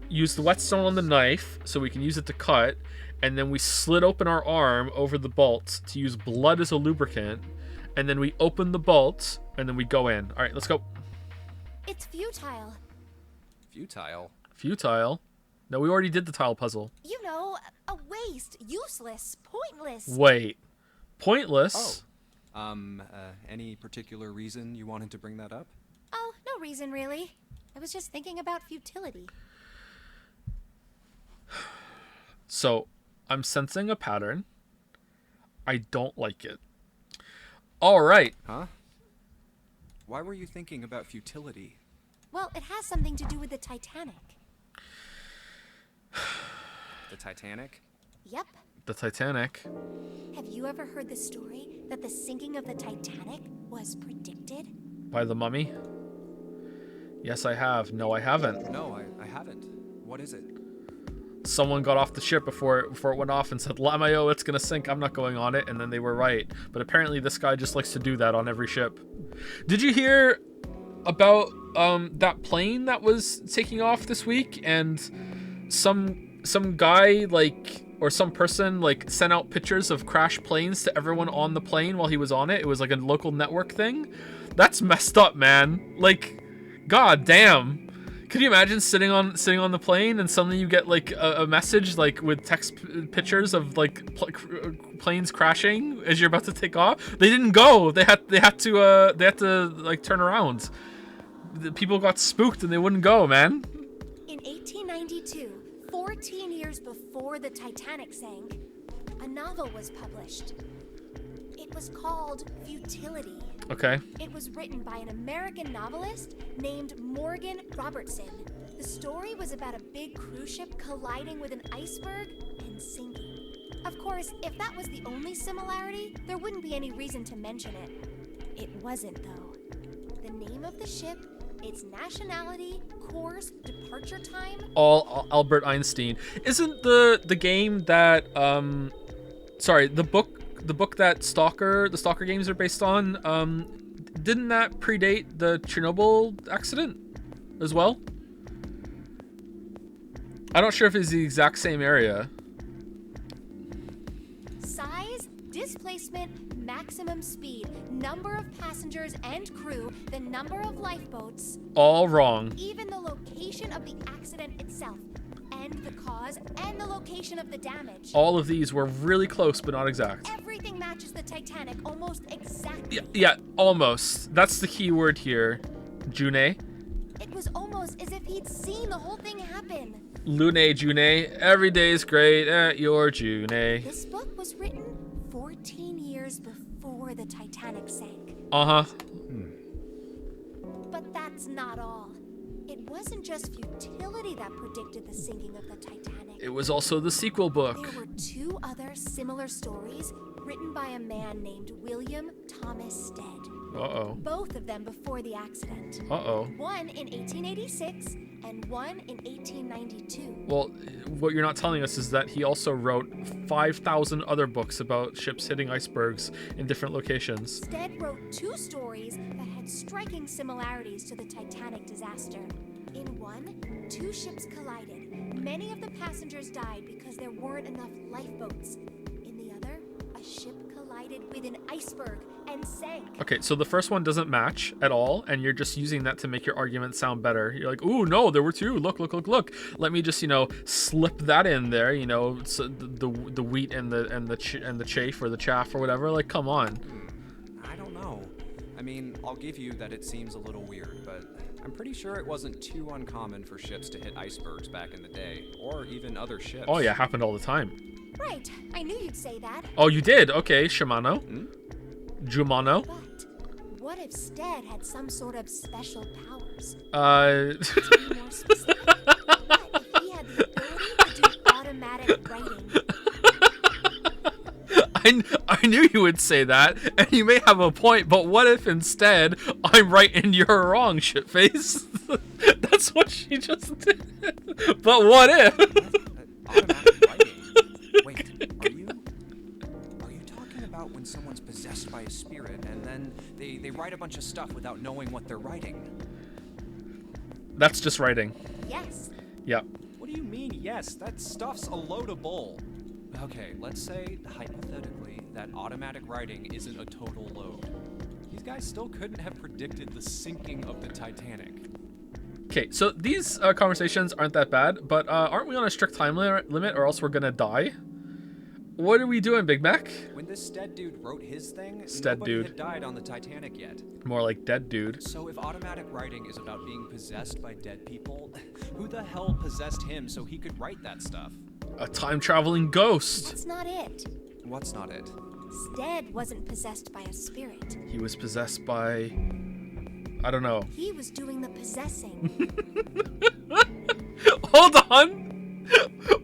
use the whetstone on the knife so we can use it to cut, and then we slit open our arm over the bolt to use blood as a lubricant, and then we open the bolt, and then we go in. All right, let's go. It's futile. Futile? Futile? No, we already did the tile puzzle. You know, a waste, useless, pointless. Wait. Pointless? Oh. Any particular reason you wanted to bring that up? Oh, no reason really. I was just thinking about futility. So, I'm sensing a pattern. I don't like it. All right. Huh? Why were you thinking about futility? Well, it has something to do with the Titanic. The Titanic? Yep. The Titanic. Have you ever heard the story that the sinking of the Titanic was predicted? By the Mummy? Yes, I have. No, I haven't. No, I haven't. What is it? Someone got off the ship before it went off and said, Lamayo, it's gonna sink, I'm not going on it, and then they were right. But apparently this guy just likes to do that on every ship. Did you hear about that plane that was taking off this week, and some guy, like, or some person, like, sent out pictures of crashed planes to everyone on the plane while he was on it? It was like a local network thing. That's messed up, man. Like, god damn. Could you imagine sitting on the plane and suddenly you get like a message like with text pictures of like planes crashing as you're about to take off? They didn't go. They had to like turn around. The people got spooked and they wouldn't go, man. In 1892, 14 years before the Titanic sank, a novel was published. It was called Futility. Okay. It was written by an American novelist named Morgan Robertson. The story was about a big cruise ship colliding with an iceberg and sinking. Of course, if that was the only similarity, there wouldn't be any reason to mention it. It wasn't, though. The name of the ship, its nationality, course, departure time... All Albert Einstein. Isn't the game that sorry, the book that the Stalker games are based on, didn't that predate the Chernobyl accident as well? I'm not sure if it's the exact same area. Size, displacement, maximum speed, number of passengers and crew, the number of lifeboats. All wrong. Even the location of the accident itself, and the cause, and the location of the damage. All of these were really close, but not exact. Everything matches the Titanic almost exactly. Yeah, almost. That's the key word here. June. It was almost as if he'd seen the whole thing happen. Lune, June. Every day's great at your June. This book was written 14 years before the Titanic sank. Uh-huh. But that's not all. It wasn't just Futility that predicted the sinking of the Titanic. It was also the sequel book. There were two other similar stories written by a man named William Thomas Stead. Uh-oh. Both of them before the accident. Uh-oh. One in 1886 and one in 1892. Well, what you're not telling us is that he also wrote 5,000 other books about ships hitting icebergs in different locations. Stead wrote two stories that had striking similarities to the Titanic disaster. In one, two ships collided. Many of the passengers died because there weren't enough lifeboats. In the other, a ship collided with an iceberg and sank. Okay, so the first one doesn't match at all, and you're just using that to make your argument sound better. You're like, ooh, no, there were two. Look. Let me just, slip that in there. So the wheat and the chaff or the chaff or whatever. Like, come on. I don't know. I mean, I'll give you that it seems a little weird, but I'm pretty sure it wasn't too uncommon for ships to hit icebergs back in the day, or even other ships. Oh yeah, happened all the time. Right, I knew you'd say that. Oh, you did? Okay, Shimano. Jumano. But what if Stead had some sort of special powers? To be more specific, what if he had the ability to do automatic writing? I knew you would say that, and you may have a point, but what if instead I'm right and you're wrong, shitface? That's what she just did. But what if? Automatic writing? Wait, are you talking about when someone's possessed by a spirit and then they write a bunch of stuff without knowing what they're writing? That's just writing. Yes. Yep. What do you mean, yes? That stuff's a load of bull. Okay, let's say, hypothetically, that automatic writing isn't a total load. These guys still couldn't have predicted the sinking of the Titanic. Okay, so these conversations aren't that bad, but aren't we on a strict time limit or else we're gonna die? What are we doing, Big Mac? When this Stead dude wrote his thing, Stead nobody dude. had died on the Titanic yet. More like dead dude. So if automatic writing is about being possessed by dead people, who the hell possessed him so he could write that stuff? A time-traveling ghost. That's not it. What's not it? Stead wasn't possessed by a spirit. He was possessed by... I don't know. He was doing the possessing. Hold on!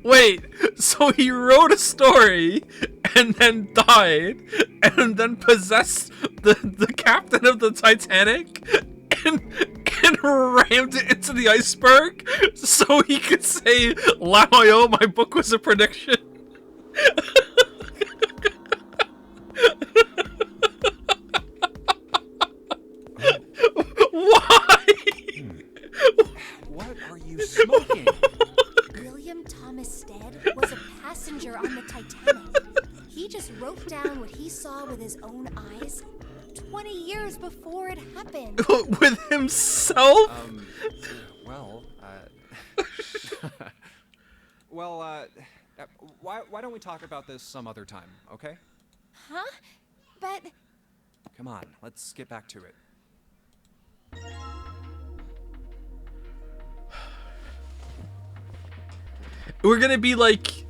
Wait, so he wrote a story and then died and then possessed the captain of the Titanic and rammed it into the iceberg so he could say, Lamayo, my book was a prediction. Why? What are you smoking? William Thomas Stead was a passenger on the Titanic. He just wrote down what he saw with his own eyes 20 years before it happened. With himself? Well, why don't we talk about this some other time, okay? Huh? But... Come on, let's get back to it. We're gonna be like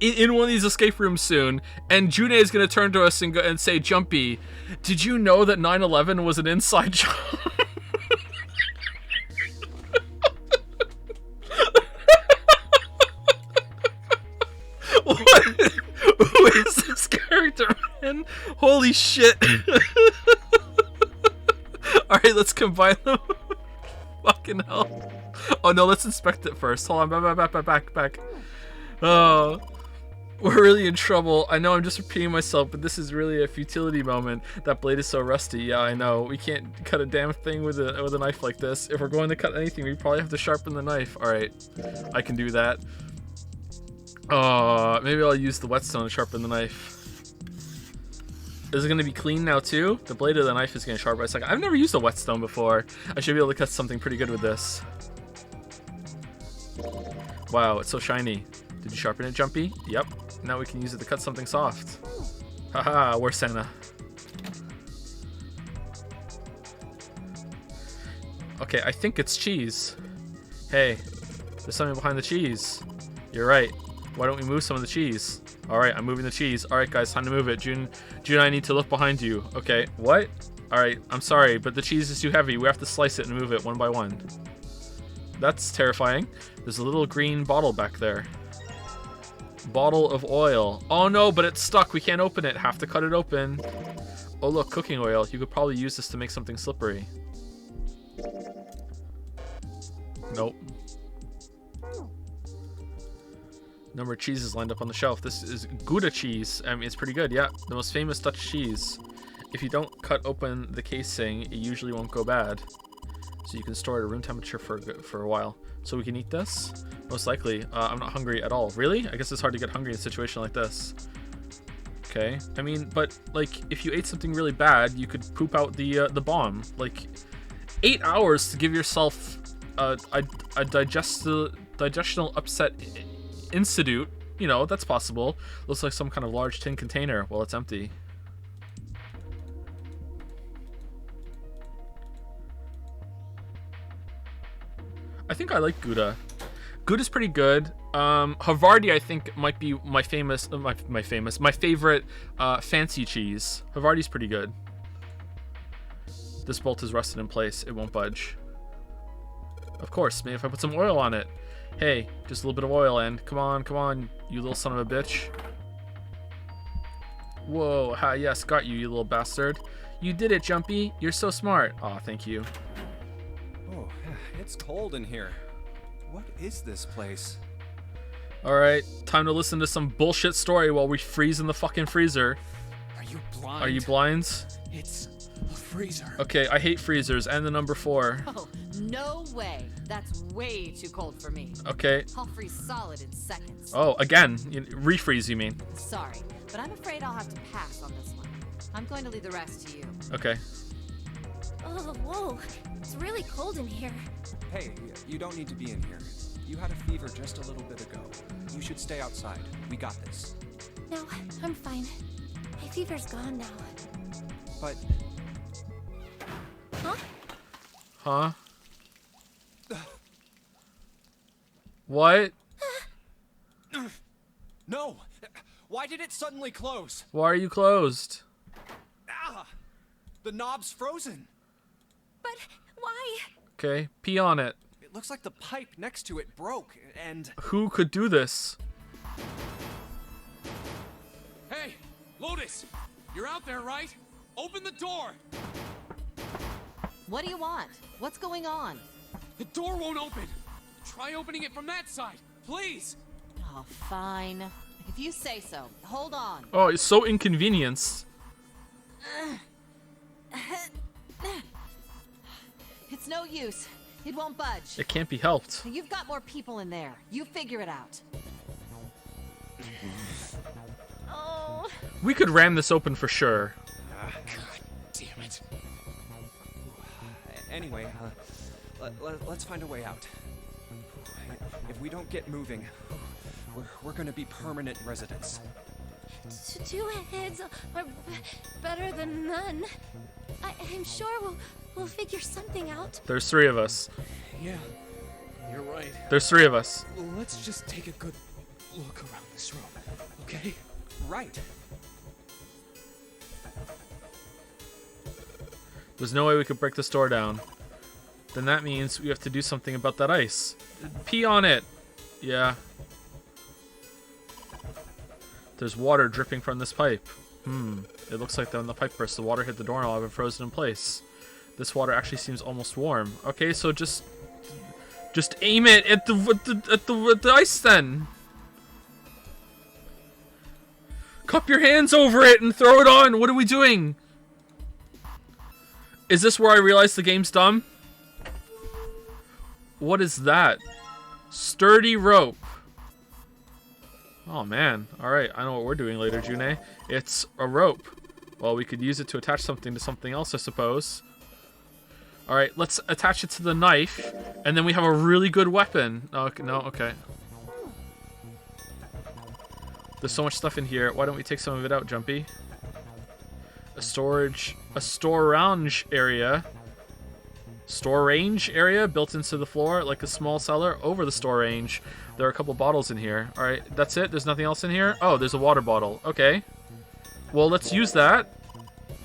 in one of these escape rooms soon, and June is gonna turn to us and go and say, "Jumpy, did you know that 9/11 was an inside job?" What? Who is this character, man? Holy shit! All right, let's combine them. Fucking hell! Oh no, let's inspect it first. Hold on, back. Oh, we're really in trouble. I know I'm just repeating myself, but this is really a futility moment. That blade is so rusty. Yeah, I know. We can't cut a damn thing with a knife like this. If we're going to cut anything, we probably have to sharpen the knife. All right, I can do that. Maybe I'll use the whetstone to sharpen the knife. Is it going to be clean now too? The blade of the knife is getting sharp by a second. I've never used a whetstone before. I should be able to cut something pretty good with this. Wow, it's so shiny. Did you sharpen it, Jumpy? Yep. Now we can use it to cut something soft. Haha, we're Santa. Okay, I think it's cheese. Hey, there's something behind the cheese. You're right. Why don't we move some of the cheese? Alright, I'm moving the cheese. Alright guys, time to move it. June and I need to look behind you. Okay, what? Alright, I'm sorry, but the cheese is too heavy. We have to slice it and move it one by one. That's terrifying. There's a little green bottle back there. Bottle of oil. Oh no, but it's stuck. We can't open it. Have to cut it open. Oh look, cooking oil. You could probably use this to make something slippery. Nope. Number of cheeses lined up on the shelf. This is Gouda cheese. I mean, it's pretty good. Yeah, the most famous Dutch cheese. If you don't cut open the casing, it usually won't go bad. So you can store it at room temperature for a while. So we can eat this? Most likely. I'm not hungry at all. Really? I guess it's hard to get hungry in a situation like this. Okay. I mean, but like, if you ate something really bad, you could poop out the bomb. Like, 8 hours to give yourself a digestional upset institute. You know, that's possible. Looks like some kind of large tin container. Well, it's empty. I think I like Gouda. Gouda's pretty good. Havarti, I think, might be my favorite fancy cheese. Havarti's pretty good. This bolt is rusted in place. It won't budge. Of course, maybe if I put some oil on it. Hey, just a little bit of oil, and come on, you little son of a bitch. Whoa, ha, yes, got you, you little bastard. You did it, Jumpy. You're so smart. Aw, thank you. Oh, it's cold in here. What is this place? Alright, time to listen to some bullshit story while we freeze in the fucking freezer. Are you blind? Are you blind? It's a freezer. Okay, I hate freezers, and the number 4. Oh, no way. That's way too cold for me. Okay. I'll freeze solid in seconds. Oh, again. Refreeze, you mean? Sorry, but I'm afraid I'll have to pass on this one. I'm going to leave the rest to you. Okay. Oh, whoa. It's really cold in here. Hey, you don't need to be in here. You had a fever just a little bit ago. You should stay outside. We got this. No, I'm fine. My fever's gone now. But... Huh? Huh? What? No! Why did it suddenly close? Why are you closed? Ah! The knob's frozen. But why? Okay, pee on it. It looks like the pipe next to it broke, and... Who could do this? Hey, Lotus! You're out there, right? Open the door! What do you want? What's going on? The door won't open! Try opening it from that side, please! Oh, fine. If you say so. Hold on. Oh, it's so inconvenienced. It's no use. It won't budge. It can't be helped. You've got more people in there. You figure it out. Oh. We could ram this open for sure. God damn it. Anyway, Let's find a way out. If we don't get moving, we're gonna be permanent residents. Two heads are better than none. I'm sure we'll figure something out. There's 3 of us. Yeah, you're right. There's 3 of us. Let's just take a good look around this room, okay? Right. There's no way we could break this door down. Then that means we have to do something about that ice. Pee on it. Yeah. There's water dripping from this pipe. It looks like when the pipe burst, the water hit the doorknob and frozen in place. This water actually seems almost warm. Okay, so just aim it at the ice then. Cup your hands over it and throw it on. What are we doing? Is this where I realize the game's dumb? What is that? Sturdy rope. Oh man. Alright, I know what we're doing later, June. It's a rope. Well, we could use it to attach something to something else, I suppose. Alright, let's attach it to the knife, and then we have a really good weapon. Oh, no, okay. There's so much stuff in here. Why don't we take some of it out, Jumpy? A storage area. Store range area built into the floor, like a small cellar over the store range. There are a couple bottles in here. Alright, that's it? There's nothing else in here? Oh, there's a water bottle. Okay. Well, let's use that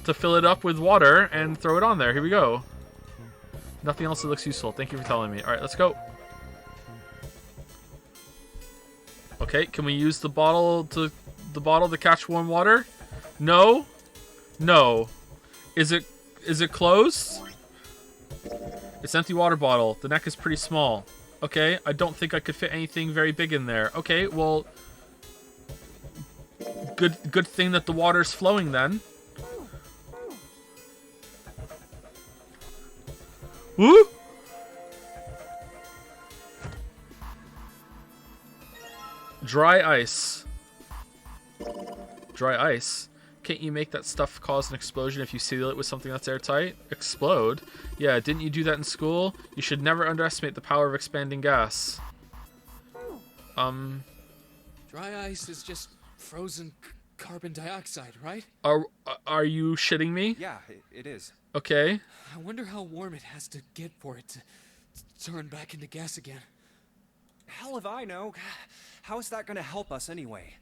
to fill it up with water and throw it on there. Here we go. Nothing else that looks useful. Thank you for telling me. Alright, let's go. Okay, can we use the bottle to catch warm water? No? No. Is it closed? It's an empty water bottle. The neck is pretty small. Okay, I don't think I could fit anything very big in there. Okay, well, good thing that the water's flowing then. Woo! Dry ice. Dry ice. Can't you make that stuff cause an explosion if you seal it with something that's airtight? Explode? Yeah, didn't you do that in school? You should never underestimate the power of expanding gas. Dry ice is just frozen carbon dioxide, right? Are you shitting me? Yeah, it is. Okay. I wonder how warm it has to get for it to turn back into gas again. Hell if I know. How is that gonna help us anyway?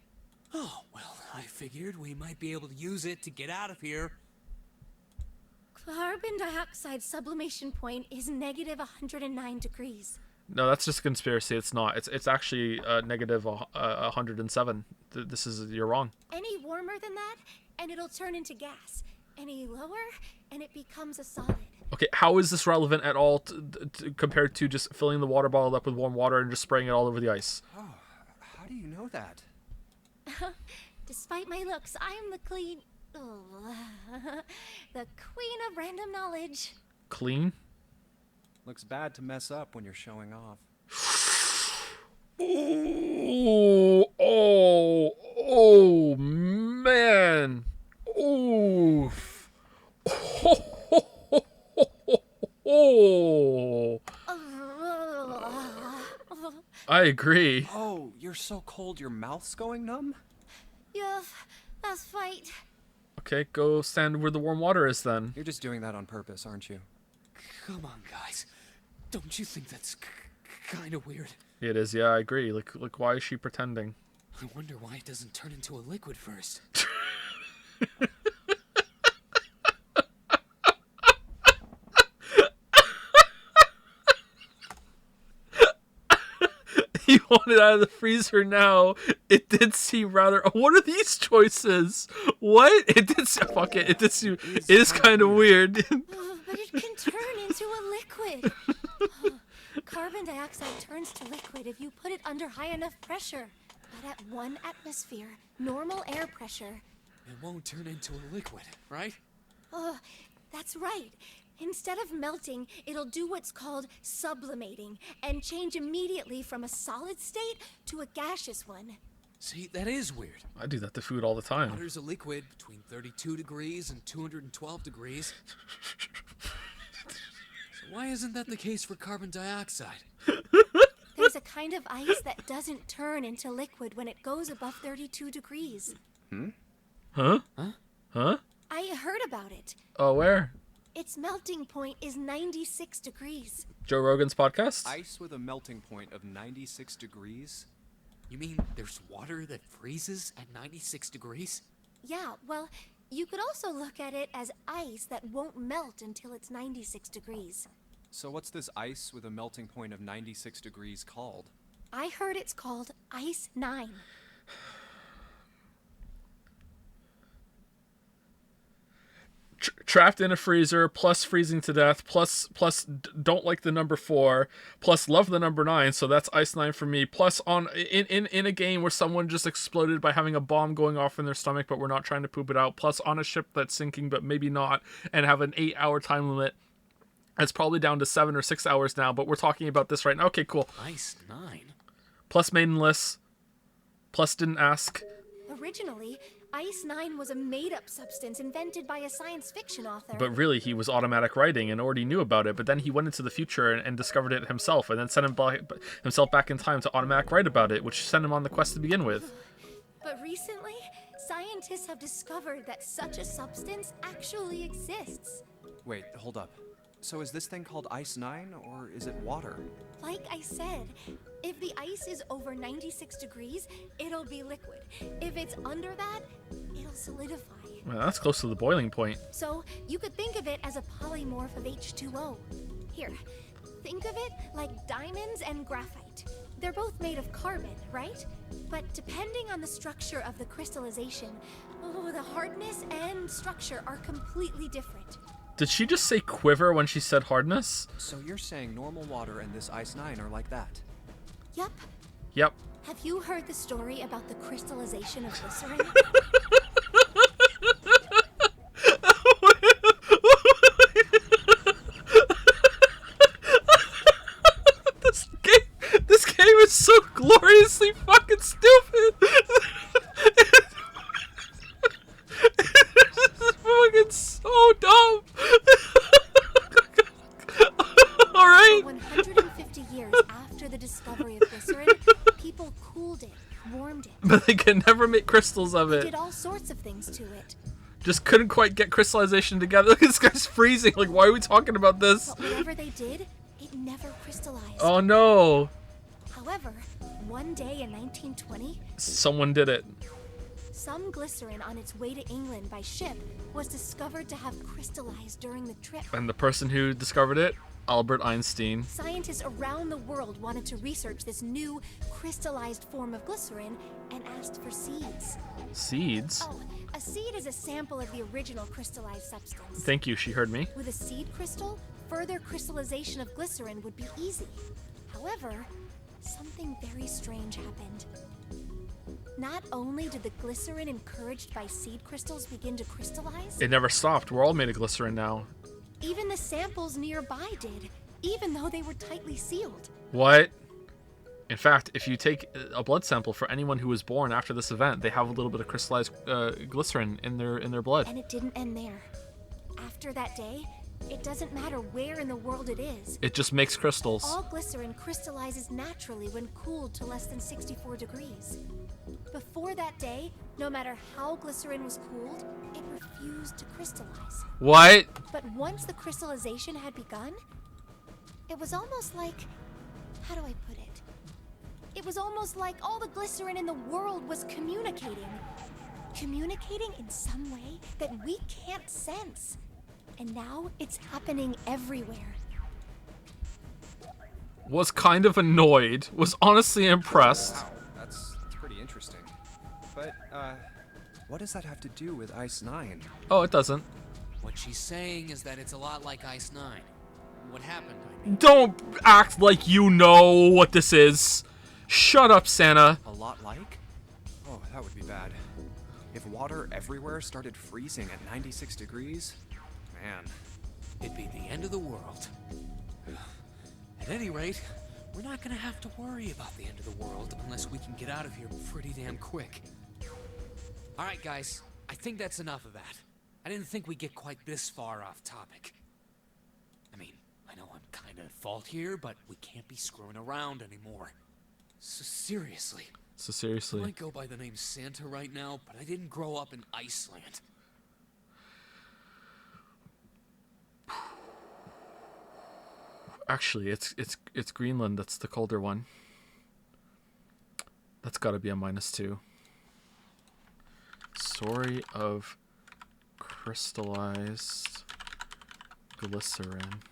Oh, well, I figured we might be able to use it to get out of here. Carbon dioxide sublimation point is negative 109 degrees. No, that's just a conspiracy. It's not. It's actually negative 107. You're wrong. Any warmer than that, and it'll turn into gas. Any lower, and it becomes a solid. Okay, how is this relevant at all compared to just filling the water bottle up with warm water and just spraying it all over the ice? Oh, how do you know that? Despite my looks, I am the the queen of random knowledge. Clean? Looks bad to mess up when you're showing off. Oh, man. Oof. Oh. I agree. Oh, you're so cold your mouth's going numb? Yes, that's right. Okay, go stand where the warm water is then. You're just doing that on purpose, aren't you? Come on, guys. Don't you think that's kind of weird? It is, yeah, I agree. Like, why is she pretending? I wonder why it doesn't turn into a liquid first. You want it out of the freezer now. It did seem rather... What are these choices? What? It did seem... Fuck it. It did seem... It is kind of weird. But it can turn into a liquid. Carbon dioxide turns to liquid if you put it under high enough pressure. But at 1 atmosphere, normal air pressure... It won't turn into a liquid, right? That's right. Instead of melting, it'll do what's called sublimating and change immediately from a solid state to a gaseous one. See, that is weird. I do that to food all the time. Water's a liquid between 32 degrees and 212 degrees. So Why isn't that the case for carbon dioxide? There's a kind of ice that doesn't turn into liquid when it goes above 32 degrees. Huh? Huh? Huh? I heard about it. Oh, where? Its melting point is 96 degrees. Joe Rogan's podcast? Ice with a melting point of 96 degrees? You mean there's water that freezes at 96 degrees? Yeah, well, you could also look at it as ice that won't melt until it's 96 degrees. So what's this ice with a melting point of 96 degrees called? I heard it's called Ice 9. Trapped in a freezer, plus freezing to death, plus don't like the number 4, plus love the number 9, so that's Ice 9 for me, plus in a game where someone just exploded by having a bomb going off in their stomach, but we're not trying to poop it out, plus on a ship that's sinking, but maybe not, and have an 8-hour time limit. It's probably down to 7 or 6 hours now, but we're talking about this right now. Okay, cool. Ice 9? Plus maidenless, plus didn't ask. Originally, Ice 9 was a made-up substance invented by a science fiction author. But really, he was automatic writing and already knew about it, but then he went into the future and discovered it himself, and then sent himself back in time to automatic write about it, which sent him on the quest to begin with. But recently, scientists have discovered that such a substance actually exists. Wait, hold up. So is this thing called Ice 9, or is it water? Like I said, if the ice is over 96 degrees, it'll be liquid. If it's under that, it'll solidify. Well, that's close to the boiling point. So you could think of it as a polymorph of H2O. Here, think of it like diamonds and graphite. They're both made of carbon, right? But depending on the structure of the crystallization, the hardness and structure are completely different. Did she just say quiver when she said hardness? So you're saying normal water and this Ice 9 are like that? Yup. Yep. Have you heard the story about the crystallization of glycerin? This game is so gloriously fucking stupid. It's fucking so dumb. All right. 150 years after the discovery of glycerin, people cooled it, warmed it. But they could never make crystals of They it. did all sorts of things to it. Just couldn't quite get crystallization together. Look, this guy's freezing. Like, why are we talking about this? But whatever they did, it never crystallized. Oh no. However, one day in 1920, Someone did it. some glycerin on its way to England by ship was discovered to have crystallized during the trip. And the person who discovered it, Albert Einstein. Scientists around the world wanted to research this new crystallized form of glycerin and asked for seeds. Seeds? Oh, a seed is a sample of the original crystallized substance. Thank you, she heard me. With a seed crystal, further crystallization of glycerin would be easy. However, something very strange happened. Not only did the glycerin encouraged by seed crystals begin to crystallize, It never stopped. We're all made of glycerin now. even the samples nearby did, even though they were tightly sealed. What? In fact, if you take a blood sample for anyone who was born after this event, they have a little bit of crystallized glycerin in their blood. And it didn't end there. After that day, it doesn't matter where in the world it is. It just makes crystals. All glycerin crystallizes naturally when cooled to less than 64 degrees. Before that day, no matter how glycerin was cooled, it refused to crystallize. What? But once the crystallization had begun, it was almost like... how do I put it? It was almost like all the glycerin in the world was communicating. Communicating in some way that we can't sense. And now it's happening everywhere. Was kind of annoyed. Was honestly impressed. Wow, that's pretty interesting. But, what does that have to do with Ice 9? Oh, it doesn't. What she's saying is that it's a lot like Ice 9. What happened, I mean. Don't act like you know what this is. Shut up, Santa. A lot like? Oh, that would be bad. If water everywhere started freezing at 96 degrees, man. It'd be the end of the world. At any rate, we're not gonna have to worry about the end of the world unless we can get out of here pretty damn quick. Alright guys, I think that's enough of that. I didn't think we'd get quite this far off topic. I mean, I know I'm kinda at fault here, but we can't be screwing around anymore. So seriously. I might go by the name Santa right now, but I didn't grow up in Iceland. Actually, it's Greenland that's the colder one. That's got to be a -2. Story of crystallized glycerin.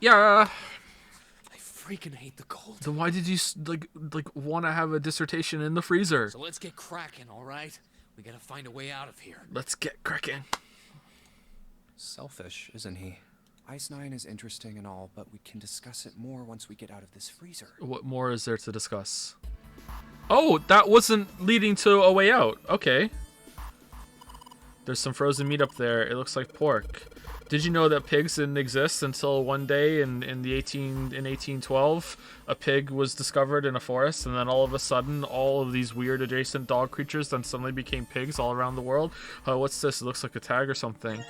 Yeah. I freaking hate the cold. Then why did you like want to have a dissertation in the freezer? So let's get cracking, all right? We gotta find a way out of here. Let's get cracking. Selfish, isn't he? Ice 9 is interesting and all, but we can discuss it more once we get out of this freezer. What more is there to discuss? Oh, that wasn't leading to a way out. Okay. There's some frozen meat up there. It looks like pork. Did you know that pigs didn't exist until one day in 1812? A pig was discovered in a forest, and then all of a sudden, all of these weird adjacent dog creatures then suddenly became pigs all around the world. Oh, what's this? It looks like a tag or something.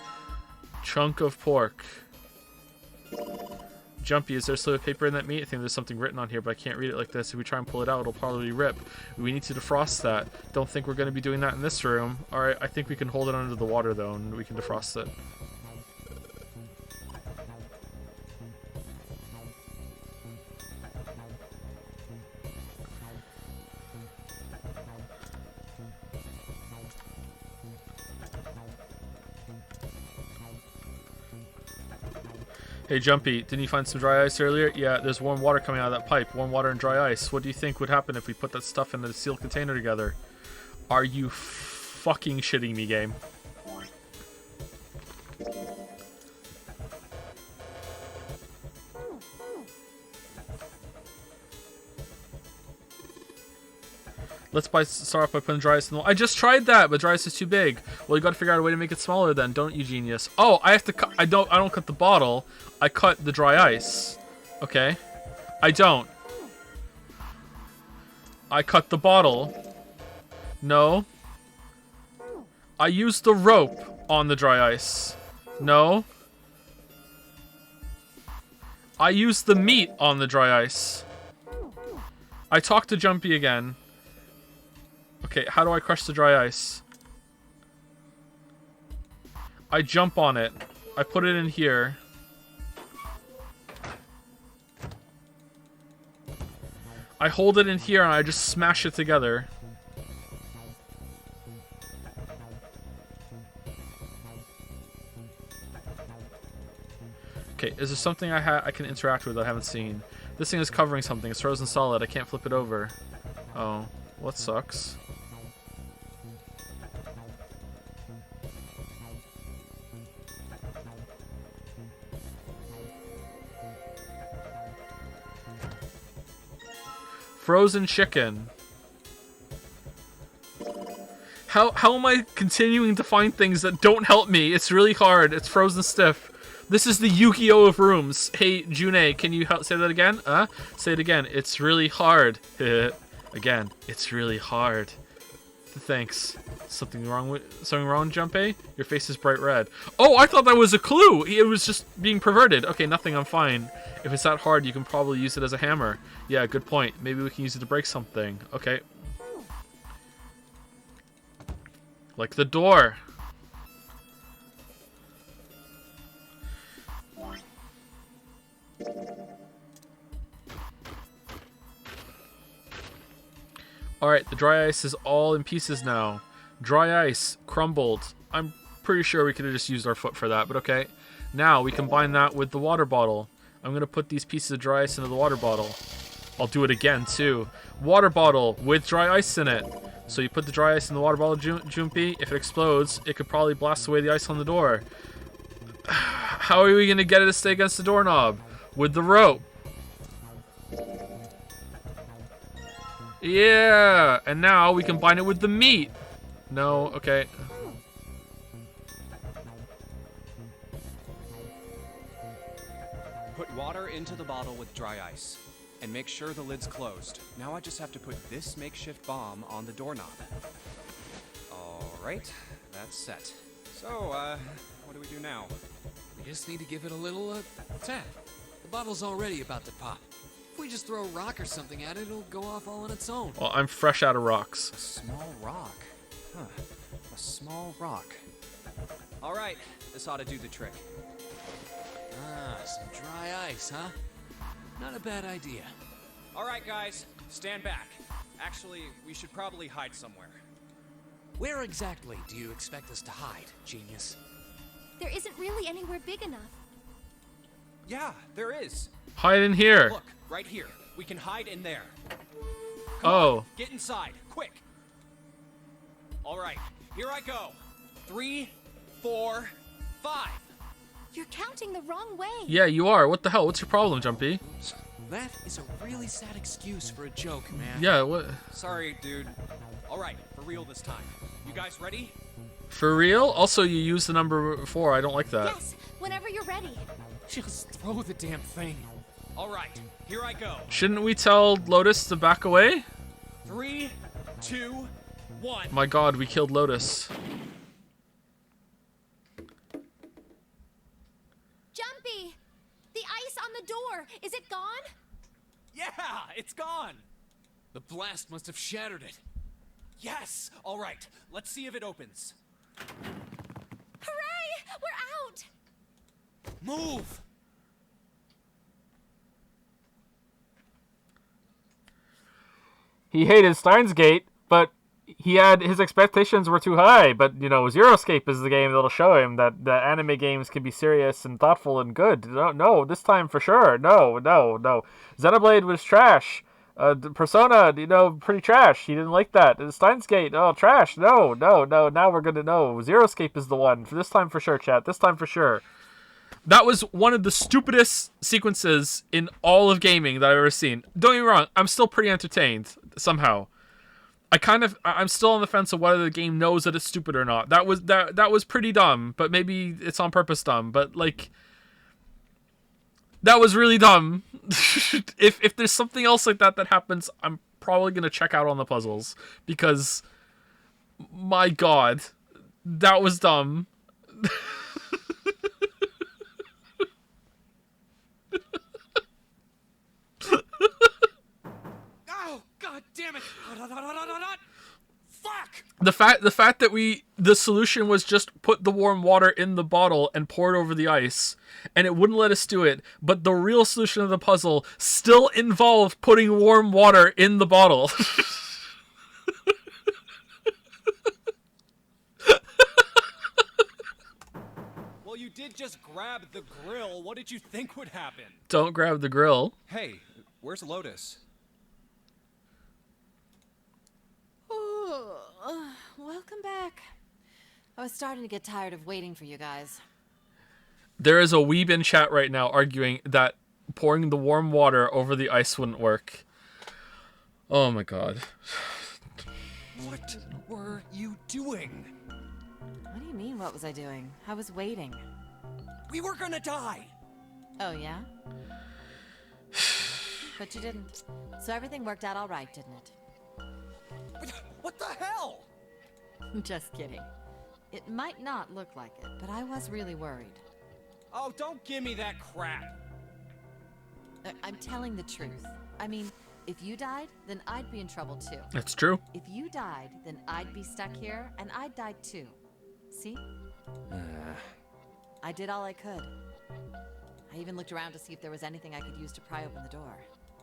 Chunk of pork. Jumpy, is there a slip of paper in that meat? I think there's something written on here, but I can't read it like this. If we try and pull it out, it'll probably rip. We need to defrost that. Don't think we're going to be doing that in this room. Alright, I think we can hold it under the water, though, and we can defrost it. Hey Jumpy, didn't you find some dry ice earlier? Yeah, there's warm water coming out of that pipe. Warm water and dry ice. What do you think would happen if we put that stuff in a sealed container together? Are you fucking shitting me, game? Let's start off by putting dry ice in the... I just tried that, but dry ice is too big. Well, you got to figure out a way to make it smaller then, don't you, genius? Oh, I have to cut... I don't cut the bottle. I cut the dry ice. Okay. I don't. I cut the bottle. No. I used the rope on the dry ice. No. I used the meat on the dry ice. I talked to Jumpy again. Okay, how do I crush the dry ice? I jump on it. I put it in here. I hold it in here and I just smash it together. Okay, is there something I can interact with that I haven't seen? This thing is covering something. It's frozen solid. I can't flip it over. Oh, well, that sucks. Frozen chicken. How am I continuing to find things that don't help me? It's really hard. It's frozen stiff. This is the Yu-Gi-Oh! Of rooms. Hey, June, can you say that again? Say it again. It's really hard. Again, it's really hard. Thanks. Something wrong, Junpei? Your face is bright red. Oh, I thought that was a clue. It was just being perverted. Okay, nothing. I'm fine. If it's that hard, you can probably use it as a hammer. Yeah, good point. Maybe we can use it to break something. Okay. Like the door. Alright, the dry ice is all in pieces now. Dry ice, crumbled. I'm pretty sure we could have just used our foot for that, but okay. Now, we combine that with the water bottle. I'm going to put these pieces of dry ice into the water bottle. I'll do it again, too. Water bottle with dry ice in it. So you put the dry ice in the water bottle, Jumpy. If it explodes, it could probably blast away the ice on the door. How are we going to get it to stay against the doorknob? With the rope. Yeah, and now we combine it with the meat. No, okay. Put water water into the bottle with dry ice. And make sure the lid's closed. Now I just have to put this makeshift bomb on the doorknob. Alright, that's set. So, what do we do now? We just need to give it a little, tap. The bottle's already about to pop. If we just throw a rock or something at it, it'll go off all on its own. Well, I'm fresh out of rocks. A small rock. Huh. A small rock. Alright, this ought to do the trick. Ah, some dry ice, huh? Not a bad idea. Alright, guys, stand back. Actually, we should probably hide somewhere. Where exactly do you expect us to hide, genius? There isn't really anywhere big enough. Yeah, there is. Hide in here. Look, right here. We can hide in there. Oh. Get inside, quick. Alright, here I go. 3, 4, 5. You're counting the wrong way. Yeah, you are. What the hell? What's your problem, Jumpy? That is a really sad excuse for a joke, man. Yeah, what? Sorry, dude. Alright, for real this time. You guys ready? For real? Also, you used the number 4. I don't like that. Yes, whenever you're ready. Just throw the damn thing. Alright, here I go. Shouldn't we tell Lotus to back away? 3, 2, 1. My god, we killed Lotus. Jumpy! The ice on the door, is it gone? Yeah, it's gone. The blast must have shattered it. Yes! Alright, let's see if it opens. Hooray! We're out! Move! He hated Steins Gate, but his expectations were too high. But Zero Escape is the game that'll show him that the anime games can be serious and thoughtful and good. No, this time for sure. No. Xenoblade was trash. Persona, pretty trash. He didn't like that. Steins Gate, oh, trash. No. Now we're gonna know. Zero Escape is the one for this time for sure, chat. This time for sure. That was one of the stupidest sequences in all of gaming that I've ever seen. Don't get me wrong, I'm still pretty entertained somehow. I'm still on the fence of whether the game knows that it's stupid or not. That was pretty dumb, but maybe it's on purpose dumb. But like, that was really dumb. If there's something else like that happens, I'm probably gonna check out on the puzzles because, my god, that was dumb. Oh, god damn it! Fuck! The fact that the solution was just put the warm water in the bottle and pour it over the ice, and it wouldn't let us do it, but the real solution of the puzzle still involved putting warm water in the bottle. Well, you did just grab the grill. What did you think would happen? Don't grab the grill. Hey, where's Lotus? Welcome back. I was starting to get tired of waiting for you guys. There is a weeb in chat right now arguing that pouring the warm water over the ice wouldn't work. Oh my god. What were you doing? What do you mean, what was I doing? I was waiting. We were gonna die! Oh, yeah? But you didn't. So everything worked out all right, didn't it? What the hell? Just kidding. It might not look like it, but I was really worried. Oh, don't give me that crap. I'm telling the truth. I mean, if you died, then I'd be in trouble too. That's true. If you died, then I'd be stuck here, and I'd die too. See? I did all I could. I even looked around to see if there was anything I could use to pry open the door,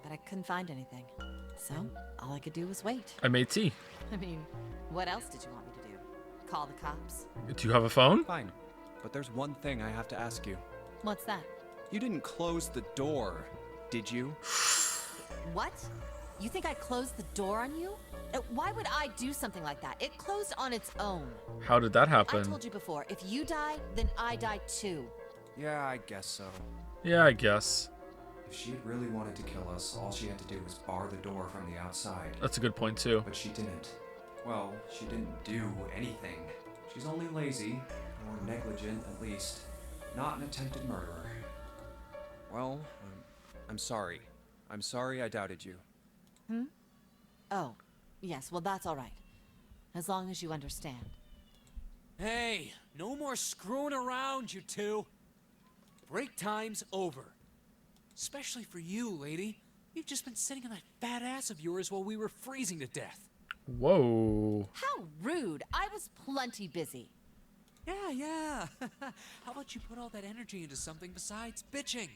but I couldn't find anything. So, all I could do was wait. I made tea. I mean, what else did you want me to do? Call the cops? Do you have a phone? Fine, but there's one thing I have to ask you. What's that? You didn't close the door, did you? What? You think I closed the door on you? Why would I do something like that? It closed on its own. How did that happen? I told you before, if you die, then I die too. Yeah, I guess so. Yeah, I guess. If she really wanted to kill us, all she had to do was bar the door from the outside. That's a good point too. But she didn't. Well, she didn't do anything. She's only lazy, or negligent at least, not an attempted murderer. Well, I'm sorry. I'm sorry I doubted you. Hmm? Oh, yes, well, that's all right. As long as you understand. Hey, no more screwing around, you two. Break time's over. Especially for you, lady. You've just been sitting on that fat ass of yours while we were freezing to death. Whoa. How rude. I was plenty busy. Yeah. How about you put all that energy into something besides bitching?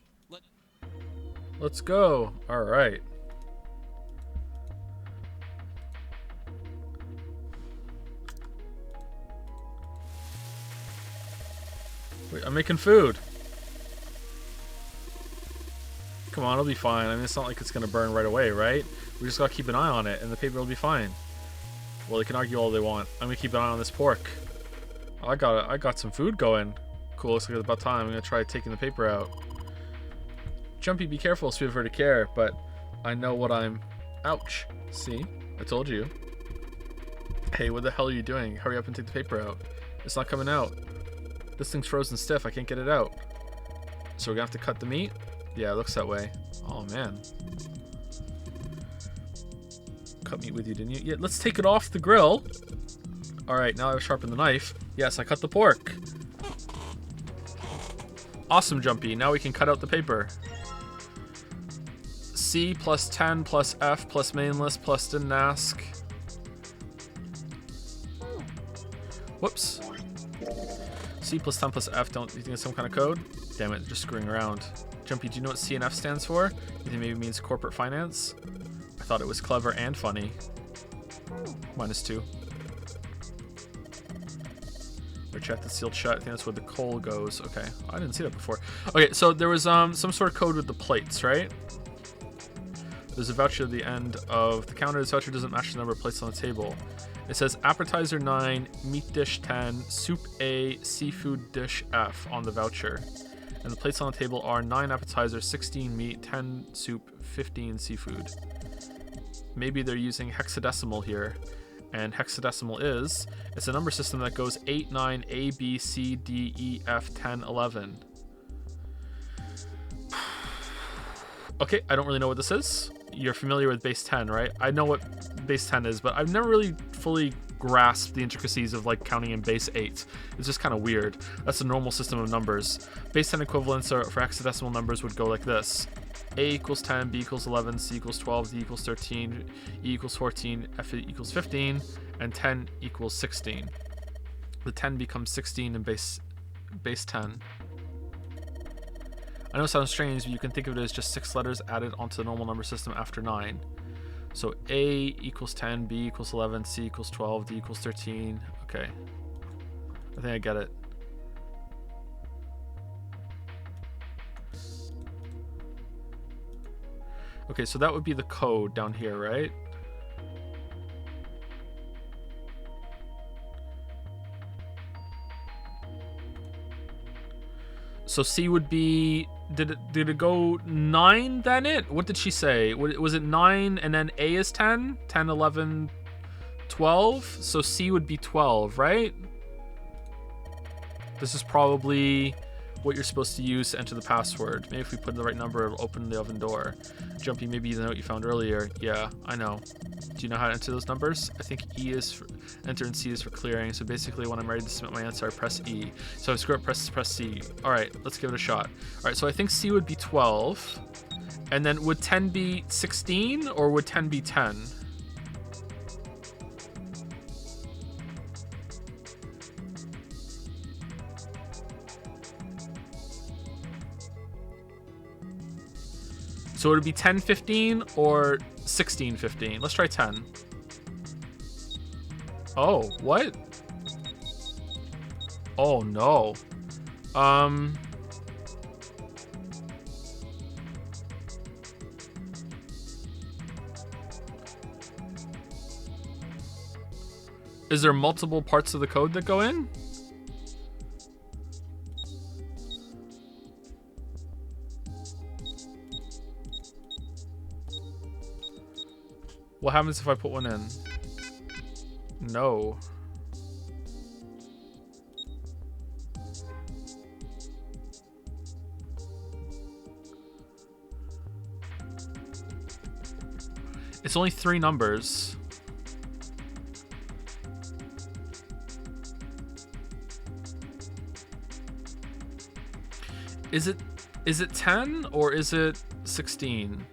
Let's go. All right. Wait, I'm making food. Come on, it'll be fine. I mean, it's not like it's gonna burn right away, right? We just gotta keep an eye on it, and the paper will be fine. Well, they can argue all they want. I'm gonna keep an eye on this pork. I got some food going. Cool, looks like it's about time. I'm gonna try taking the paper out. Jumpy, be careful, sweet of her to care, but I know what I'm... Ouch. See? I told you. Hey, what the hell are you doing? Hurry up and take the paper out. It's not coming out. This thing's frozen stiff. I can't get it out. So we're gonna have to cut the meat? Yeah, it looks that way. Oh, man. Cut meat with you, didn't you? Yeah, let's take it off the grill. Alright, now I've sharpened the knife. Yes, I cut the pork. Awesome, Jumpy. Now we can cut out the paper. C plus 10 plus F plus main list plus didn't ask. Whoops. C plus 10 plus F, don't you think it's some kind of code? Damn it, just screwing around. Jumpy, do you know what C and F stands for? You think maybe it means corporate finance? I thought it was clever and funny. -2. Or check the sealed shut. I think that's where the coal goes. Okay, I didn't see that before. Okay, so there was some sort of code with the plates, right? There's a voucher at the end of the counter. This voucher doesn't match the number of plates on the table. It says appetizer 9, meat dish 10, soup A, seafood dish F on the voucher. And the plates on the table are 9 appetizers, 16 meat, 10 soup, 15 seafood. Maybe they're using hexadecimal here. And hexadecimal is, it's a number system that goes 8, 9, A, B, C, D, E, F, 10, 11. Okay, I don't really know what this is. You're familiar with base 10, right? I know what base 10 is, but I've never really fully grasped the intricacies of like counting in base 8. It's just kind of weird. That's a normal system of numbers. Base 10 equivalents for hexadecimal numbers would go like this. A equals 10, B equals 11, C equals 12, D equals 13, E equals 14, F equals 15, and 10 equals 16. The 10 becomes 16 in base 10. I know it sounds strange, but you can think of it as just 6 letters added onto the normal number system after 9. So A equals 10, B equals 11, C equals 12, D equals 13. Okay. I think I get it. Okay, so that would be the code down here, right? So C would be... Did it go 9 then it? What did she say? Was it 9 and then A is 10? 10, 11, 12? So C would be 12, right? This is probably what you're supposed to use to enter the password. Maybe if we put in the right number, it'll open the oven door. Jumpy, maybe you know what you found earlier. Yeah, I know. Do you know how to enter those numbers? I think E is for enter and C is for clearing. So basically when I'm ready to submit my answer, I press E. So if I screw up, press C. All right, let's give it a shot. All right, so I think C would be 12. And then would 10 be 16 or would 10 be 10? So would it be 10-15 or 16-15? Let's try 10. Oh, what? Oh no. Is there multiple parts of the code that go in? What happens if I put one in? No. It's only 3 numbers. Is it 10 or is it 16?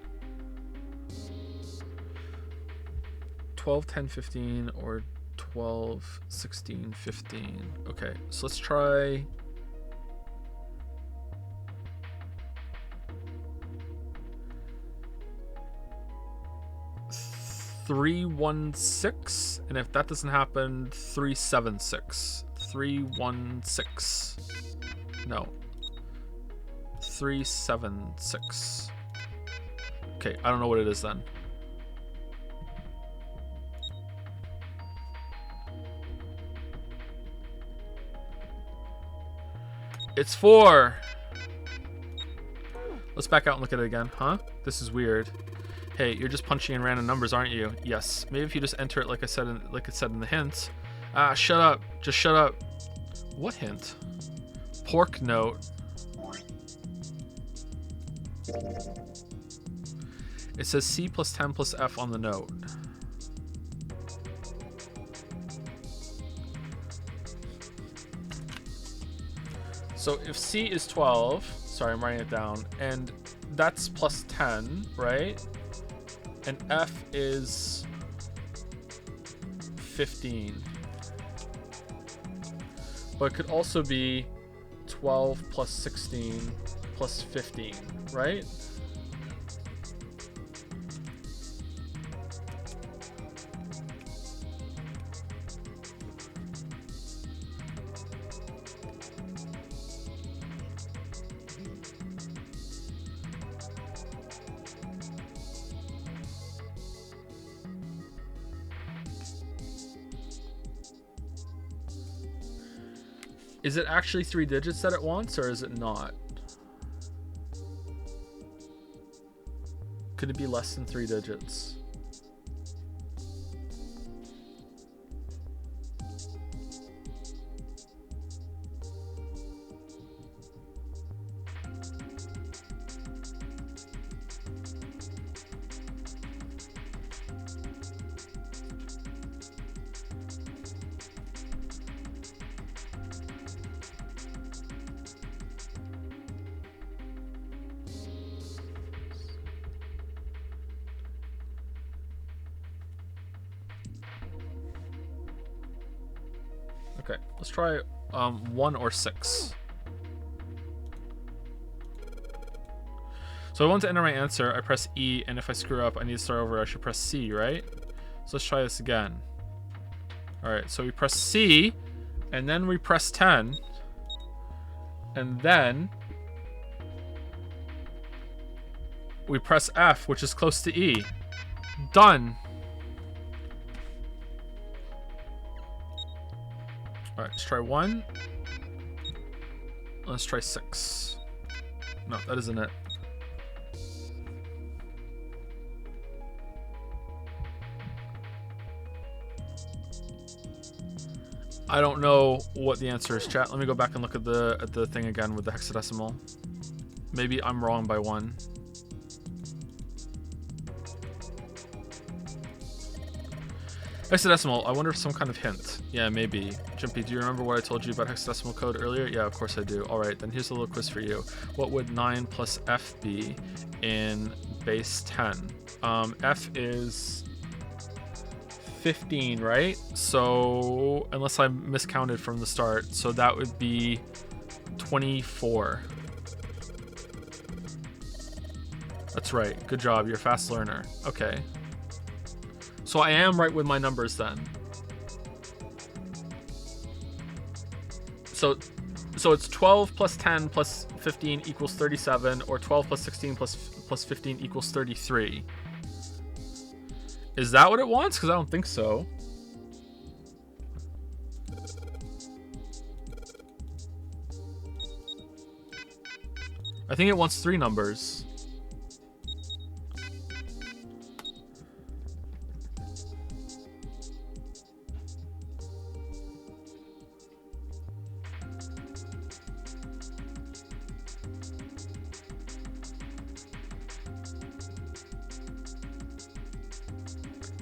12, 10, 15 or 12, 16, 15. Okay, so let's try 316, and if that doesn't happen, 376. 316. No. 376. Okay, I don't know what it is then. It's 4. Let's back out and look at it again. Huh? This is weird. Hey, you're just punching in random numbers, aren't you? Yes. Maybe if you just enter it like I said in the hint. Ah, shut up. Just shut up. What hint? Pork note. It says C plus 10 plus F on the note. So if C is 12, sorry, I'm writing it down, and that's plus 10, right? And F is 15. But it could also be 12 plus 16 plus 15, right? Is it actually 3 digits that it wants, or is it not? Could it be less than 3 digits? Okay, let's try 1 or 6. So I want to enter my answer. I press E, and if I screw up, I need to start over. I should press C, right? So let's try this again. All right, so we press C, and then we press 10, and then we press F, which is close to E. Done. All right, let's try 1. Let's try 6. No, that isn't it. I don't know what the answer is, chat. Let me go back and look at the thing again with the hexadecimal. Maybe I'm wrong by 1. Hexadecimal, I wonder if some kind of hint. Yeah, maybe. Jimpy, do you remember what I told you about hexadecimal code earlier? Yeah, of course I do. Alright, then here's a little quiz for you. What would 9 plus F be in base 10? F is 15, right? So, unless I miscounted from the start, so that would be 24. That's right. Good job. You're a fast learner. Okay. So I am right with my numbers then. So it's 12 plus 10 plus 15 equals 37, or 12 plus 16 plus 15 equals 33. Is that what it wants? Because I don't think so. I think it wants 3 numbers.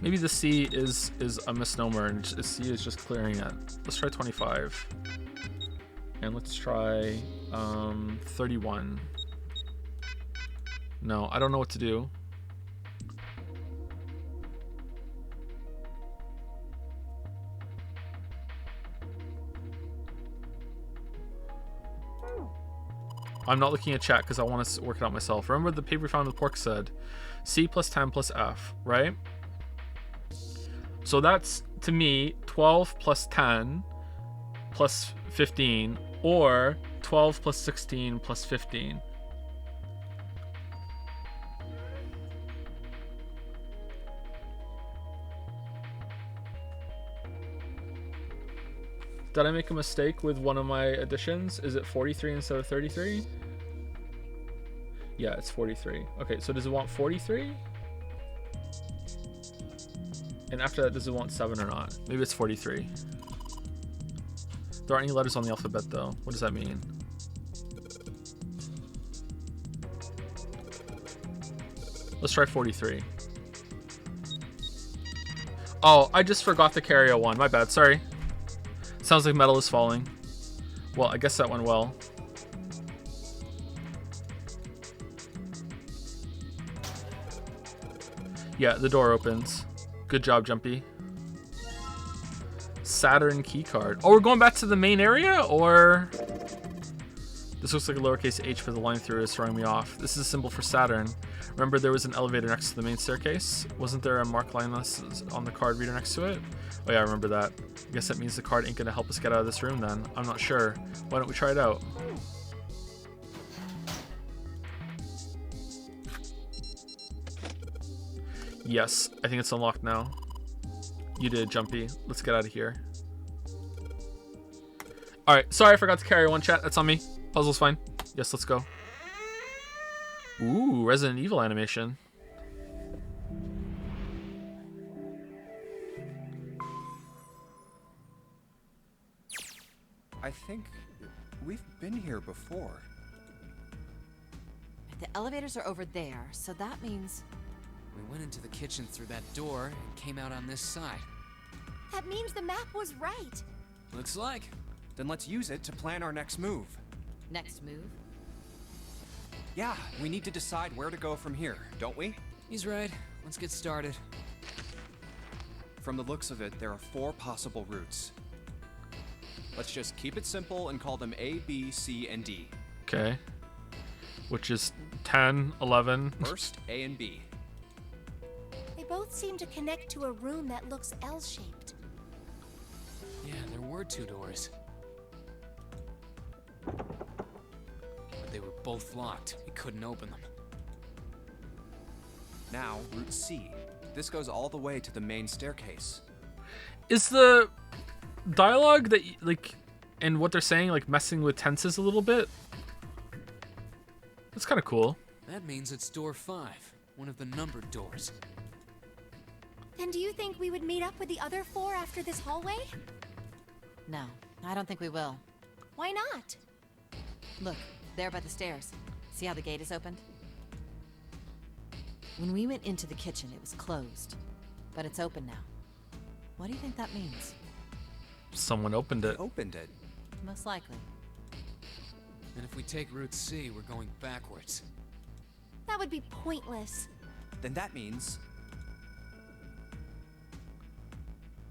Maybe the C is a misnomer and C is just clearing it. Let's try 25. And let's try 31. No, I don't know what to do. I'm not looking at chat because I want to work it out myself. Remember the paper we found with pork said C plus 10 plus F, right? So that's, to me, 12 plus 10 plus 15, or 12 plus 16 plus 15. Did I make a mistake with one of my additions? Is it 43 instead of 33? Yeah, it's 43. Okay, so does it want 43? And after that, does it want 7 or not? Maybe it's 43. There aren't any letters on the alphabet, though. What does that mean? Let's try 43. Oh, I just forgot to carry a 1. My bad, sorry. Sounds like metal is falling. Well, I guess that went well. Yeah, the door opens. Good job, Jumpy. Saturn keycard. Oh, we're going back to the main area, or? This looks like a lowercase h for the line through is throwing me off. This is a symbol for Saturn. Remember there was an elevator next to the main staircase? Wasn't there a mark line on the card reader next to it? Oh yeah, I remember that. I guess that means the card ain't gonna help us get out of this room then. I'm not sure. Why don't we try it out? Yes, I think it's unlocked now. You did, Jumpy. Let's get out of here. Alright, sorry I forgot to carry one, chat. That's on me. Puzzle's fine. Yes, let's go. Ooh, Resident Evil animation. I think we've been here before. The elevators are over there, so that means... We went into the kitchen through that door and came out on this side. That means the map was right. Looks like. Then let's use it to plan our next move. Next move? Yeah, we need to decide where to go from here, don't we? He's right. Let's get started. From the looks of it, there are 4 possible routes. Let's just keep it simple and call them A, B, C, and D. Okay. Which is 10, 11. First, A and B. They both seem to connect to a room that looks L-shaped. Yeah, there were 2 doors. But they were both locked. We couldn't open them. Now, route C. This goes all the way to the main staircase. Is the dialogue that, like, and what they're saying, like, messing with tenses a little bit? That's kind of cool. That means it's door 5, one of the numbered doors. Then do you think we would meet up with the other 4 after this hallway? No, I don't think we will. Why not? Look, there by the stairs. See how the gate is opened? When we went into the kitchen, it was closed. But it's open now. What do you think that means? Someone opened it. Opened it? Most likely. And if we take Route C, we're going backwards. That would be pointless. Then that means...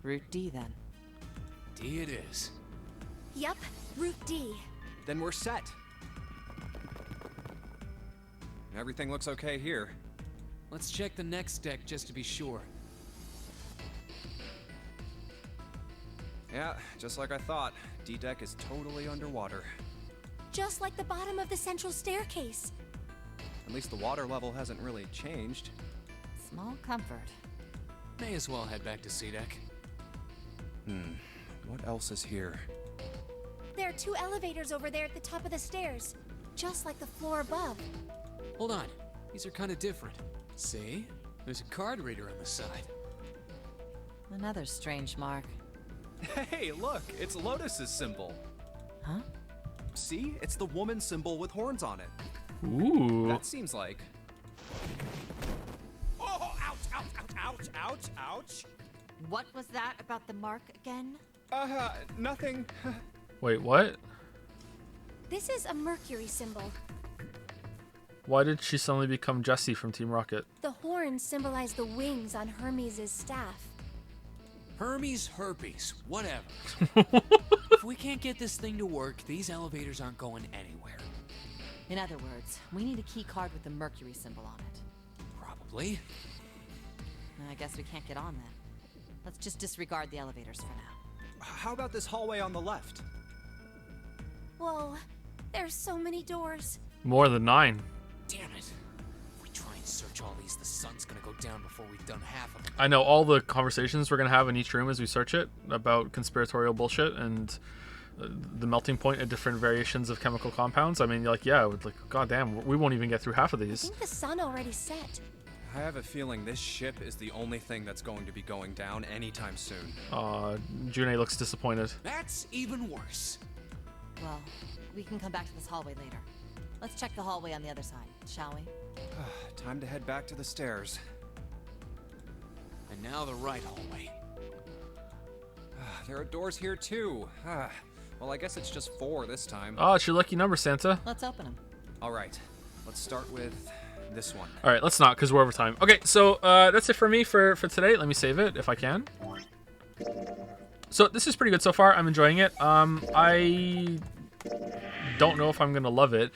Route D, then. D it is. Yup, Route D. Then we're set. Everything looks okay here. Let's check the next deck just to be sure. Yeah, just like I thought. D-Deck is totally underwater. Just like the bottom of the central staircase. At least the water level hasn't really changed. Small comfort. May as well head back to C-Deck. What else is here? There are 2 elevators over there at the top of the stairs. Just like the floor above. Hold on. These are kind of different. See? There's a card reader on the side. Another strange mark. Hey, look! It's Lotus's symbol. Huh? See? It's the woman symbol with horns on it. Ooh. That seems like... Oh, ouch, ouch, ouch, ouch! Ouch, ouch, ouch. What was that about the mark again? Nothing. Wait, what? This is a Mercury symbol. Why did she suddenly become Jessie from Team Rocket? The horns symbolize the wings on Hermes' staff. Hermes herpes, whatever. If we can't get this thing to work, these elevators aren't going anywhere. In other words, we need a key card with the Mercury symbol on it. Probably. I guess we can't get on then. Let's just disregard the elevators for now. How about this hallway on the left? Whoa, there's so many doors. More than 9. Damn it. If we try and search all these, the sun's gonna go down before we've done half of them. I know all the conversations we're going to have in each room as we search it about conspiratorial bullshit and the melting point of different variations of chemical compounds. I mean, like, yeah, like, goddamn, we won't even get through half of I these. think the sun already set. I have a feeling this ship is the only thing that's going to be going down anytime soon. June looks disappointed. That's even worse. Well, we can come back to this hallway later. Let's check the hallway on the other side, shall we? Time to head back to the stairs. And now the right hallway. There are doors here too. Well, I guess it's just 4 this time. Oh, it's your lucky number, Santa. Let's open them. All right, let's start with this one. All right, let's not, because we're over time. Okay, so that's it for me for today. Let me save it if I can. So this is pretty good so far. I'm enjoying it. I don't know if I'm gonna love it.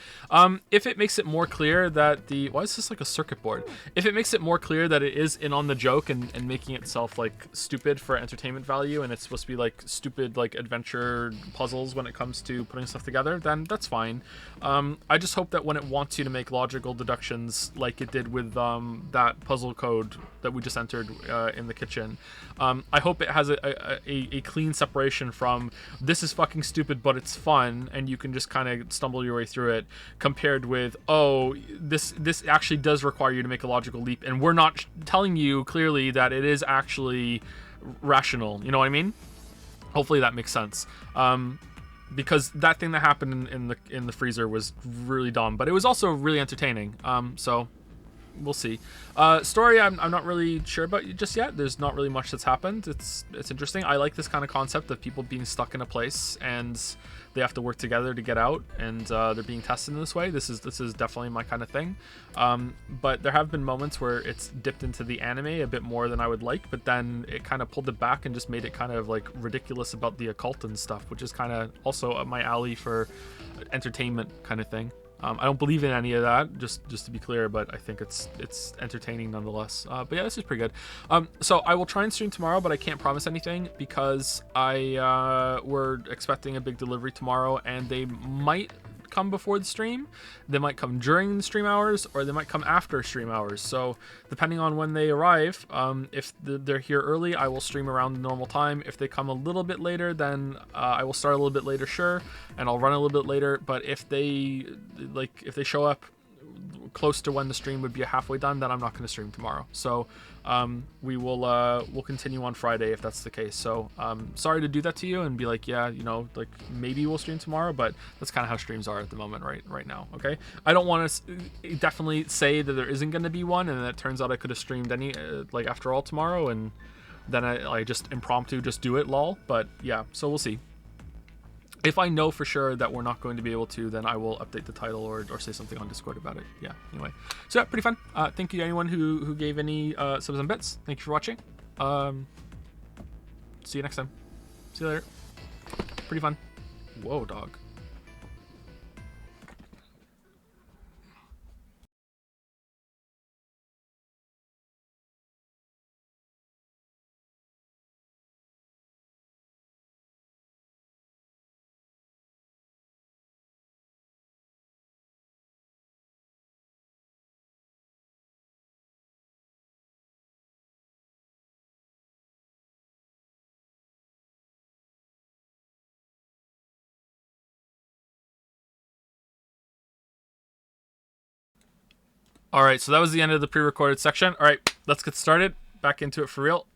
If it makes it more clear that the why is this like a circuit board? If it makes it more clear that it is in on the joke and making itself like stupid for entertainment value, and it's supposed to be like stupid like adventure puzzles when it comes to putting stuff together, then that's fine. I just hope that when it wants you to make logical deductions like it did with that puzzle code that we just entered in the kitchen, I hope it has a clean separation from this is fucking stupid but it's fun and you can just kind of stumble your way through it, compared with, oh, this actually does require you to make a logical leap and we're not telling you clearly that it is actually rational. You know what I mean? Hopefully that makes sense. Because that thing that happened in the freezer was really dumb, but it was also really entertaining. So we'll see. Story, I'm not really sure about just yet. There's not really much that's happened. It's interesting. I like this kind of concept of people being stuck in a place and they have to work together to get out, and they're being tested in this way. This is definitely my kind of thing. But there have been moments where it's dipped into the anime a bit more than I would like, but then it kind of pulled it back and just made it kind of like ridiculous about the occult and stuff, which is kind of also up my alley for entertainment kind of thing. I don't believe in any of that, just to be clear, but I think it's entertaining nonetheless. But yeah, this is pretty good. So I will try and stream tomorrow, but I can't promise anything because we're expecting a big delivery tomorrow, and they might come before the stream, they might come during the stream hours, or they might come after stream hours. So depending on when they arrive, if they're here early, I will stream around the normal time. If they come a little bit later, then I will start a little bit later, sure, and I'll run a little bit later. But if they show up close to when the stream would be halfway done, then I'm not going to stream tomorrow. So we'll continue on Friday if that's the case. So sorry to do that to you and be like, yeah, like maybe we'll stream tomorrow, but that's kind of how streams are at the moment right now. Okay, I don't want to definitely say that there isn't going to be one, and then it turns out I could have streamed any like after all tomorrow, and then I just impromptu just do it, lol. But yeah, so we'll see. If I know for sure that we're not going to be able to, then I will update the title or say something on Discord about it. Yeah, anyway. So yeah, pretty fun. Thank you to anyone who gave any subs and bits. Thank you for watching. See you next time. See you later. Pretty fun. Whoa, dog. All right, so that was the end of the pre-recorded section. All right, let's get started. Back into it for real.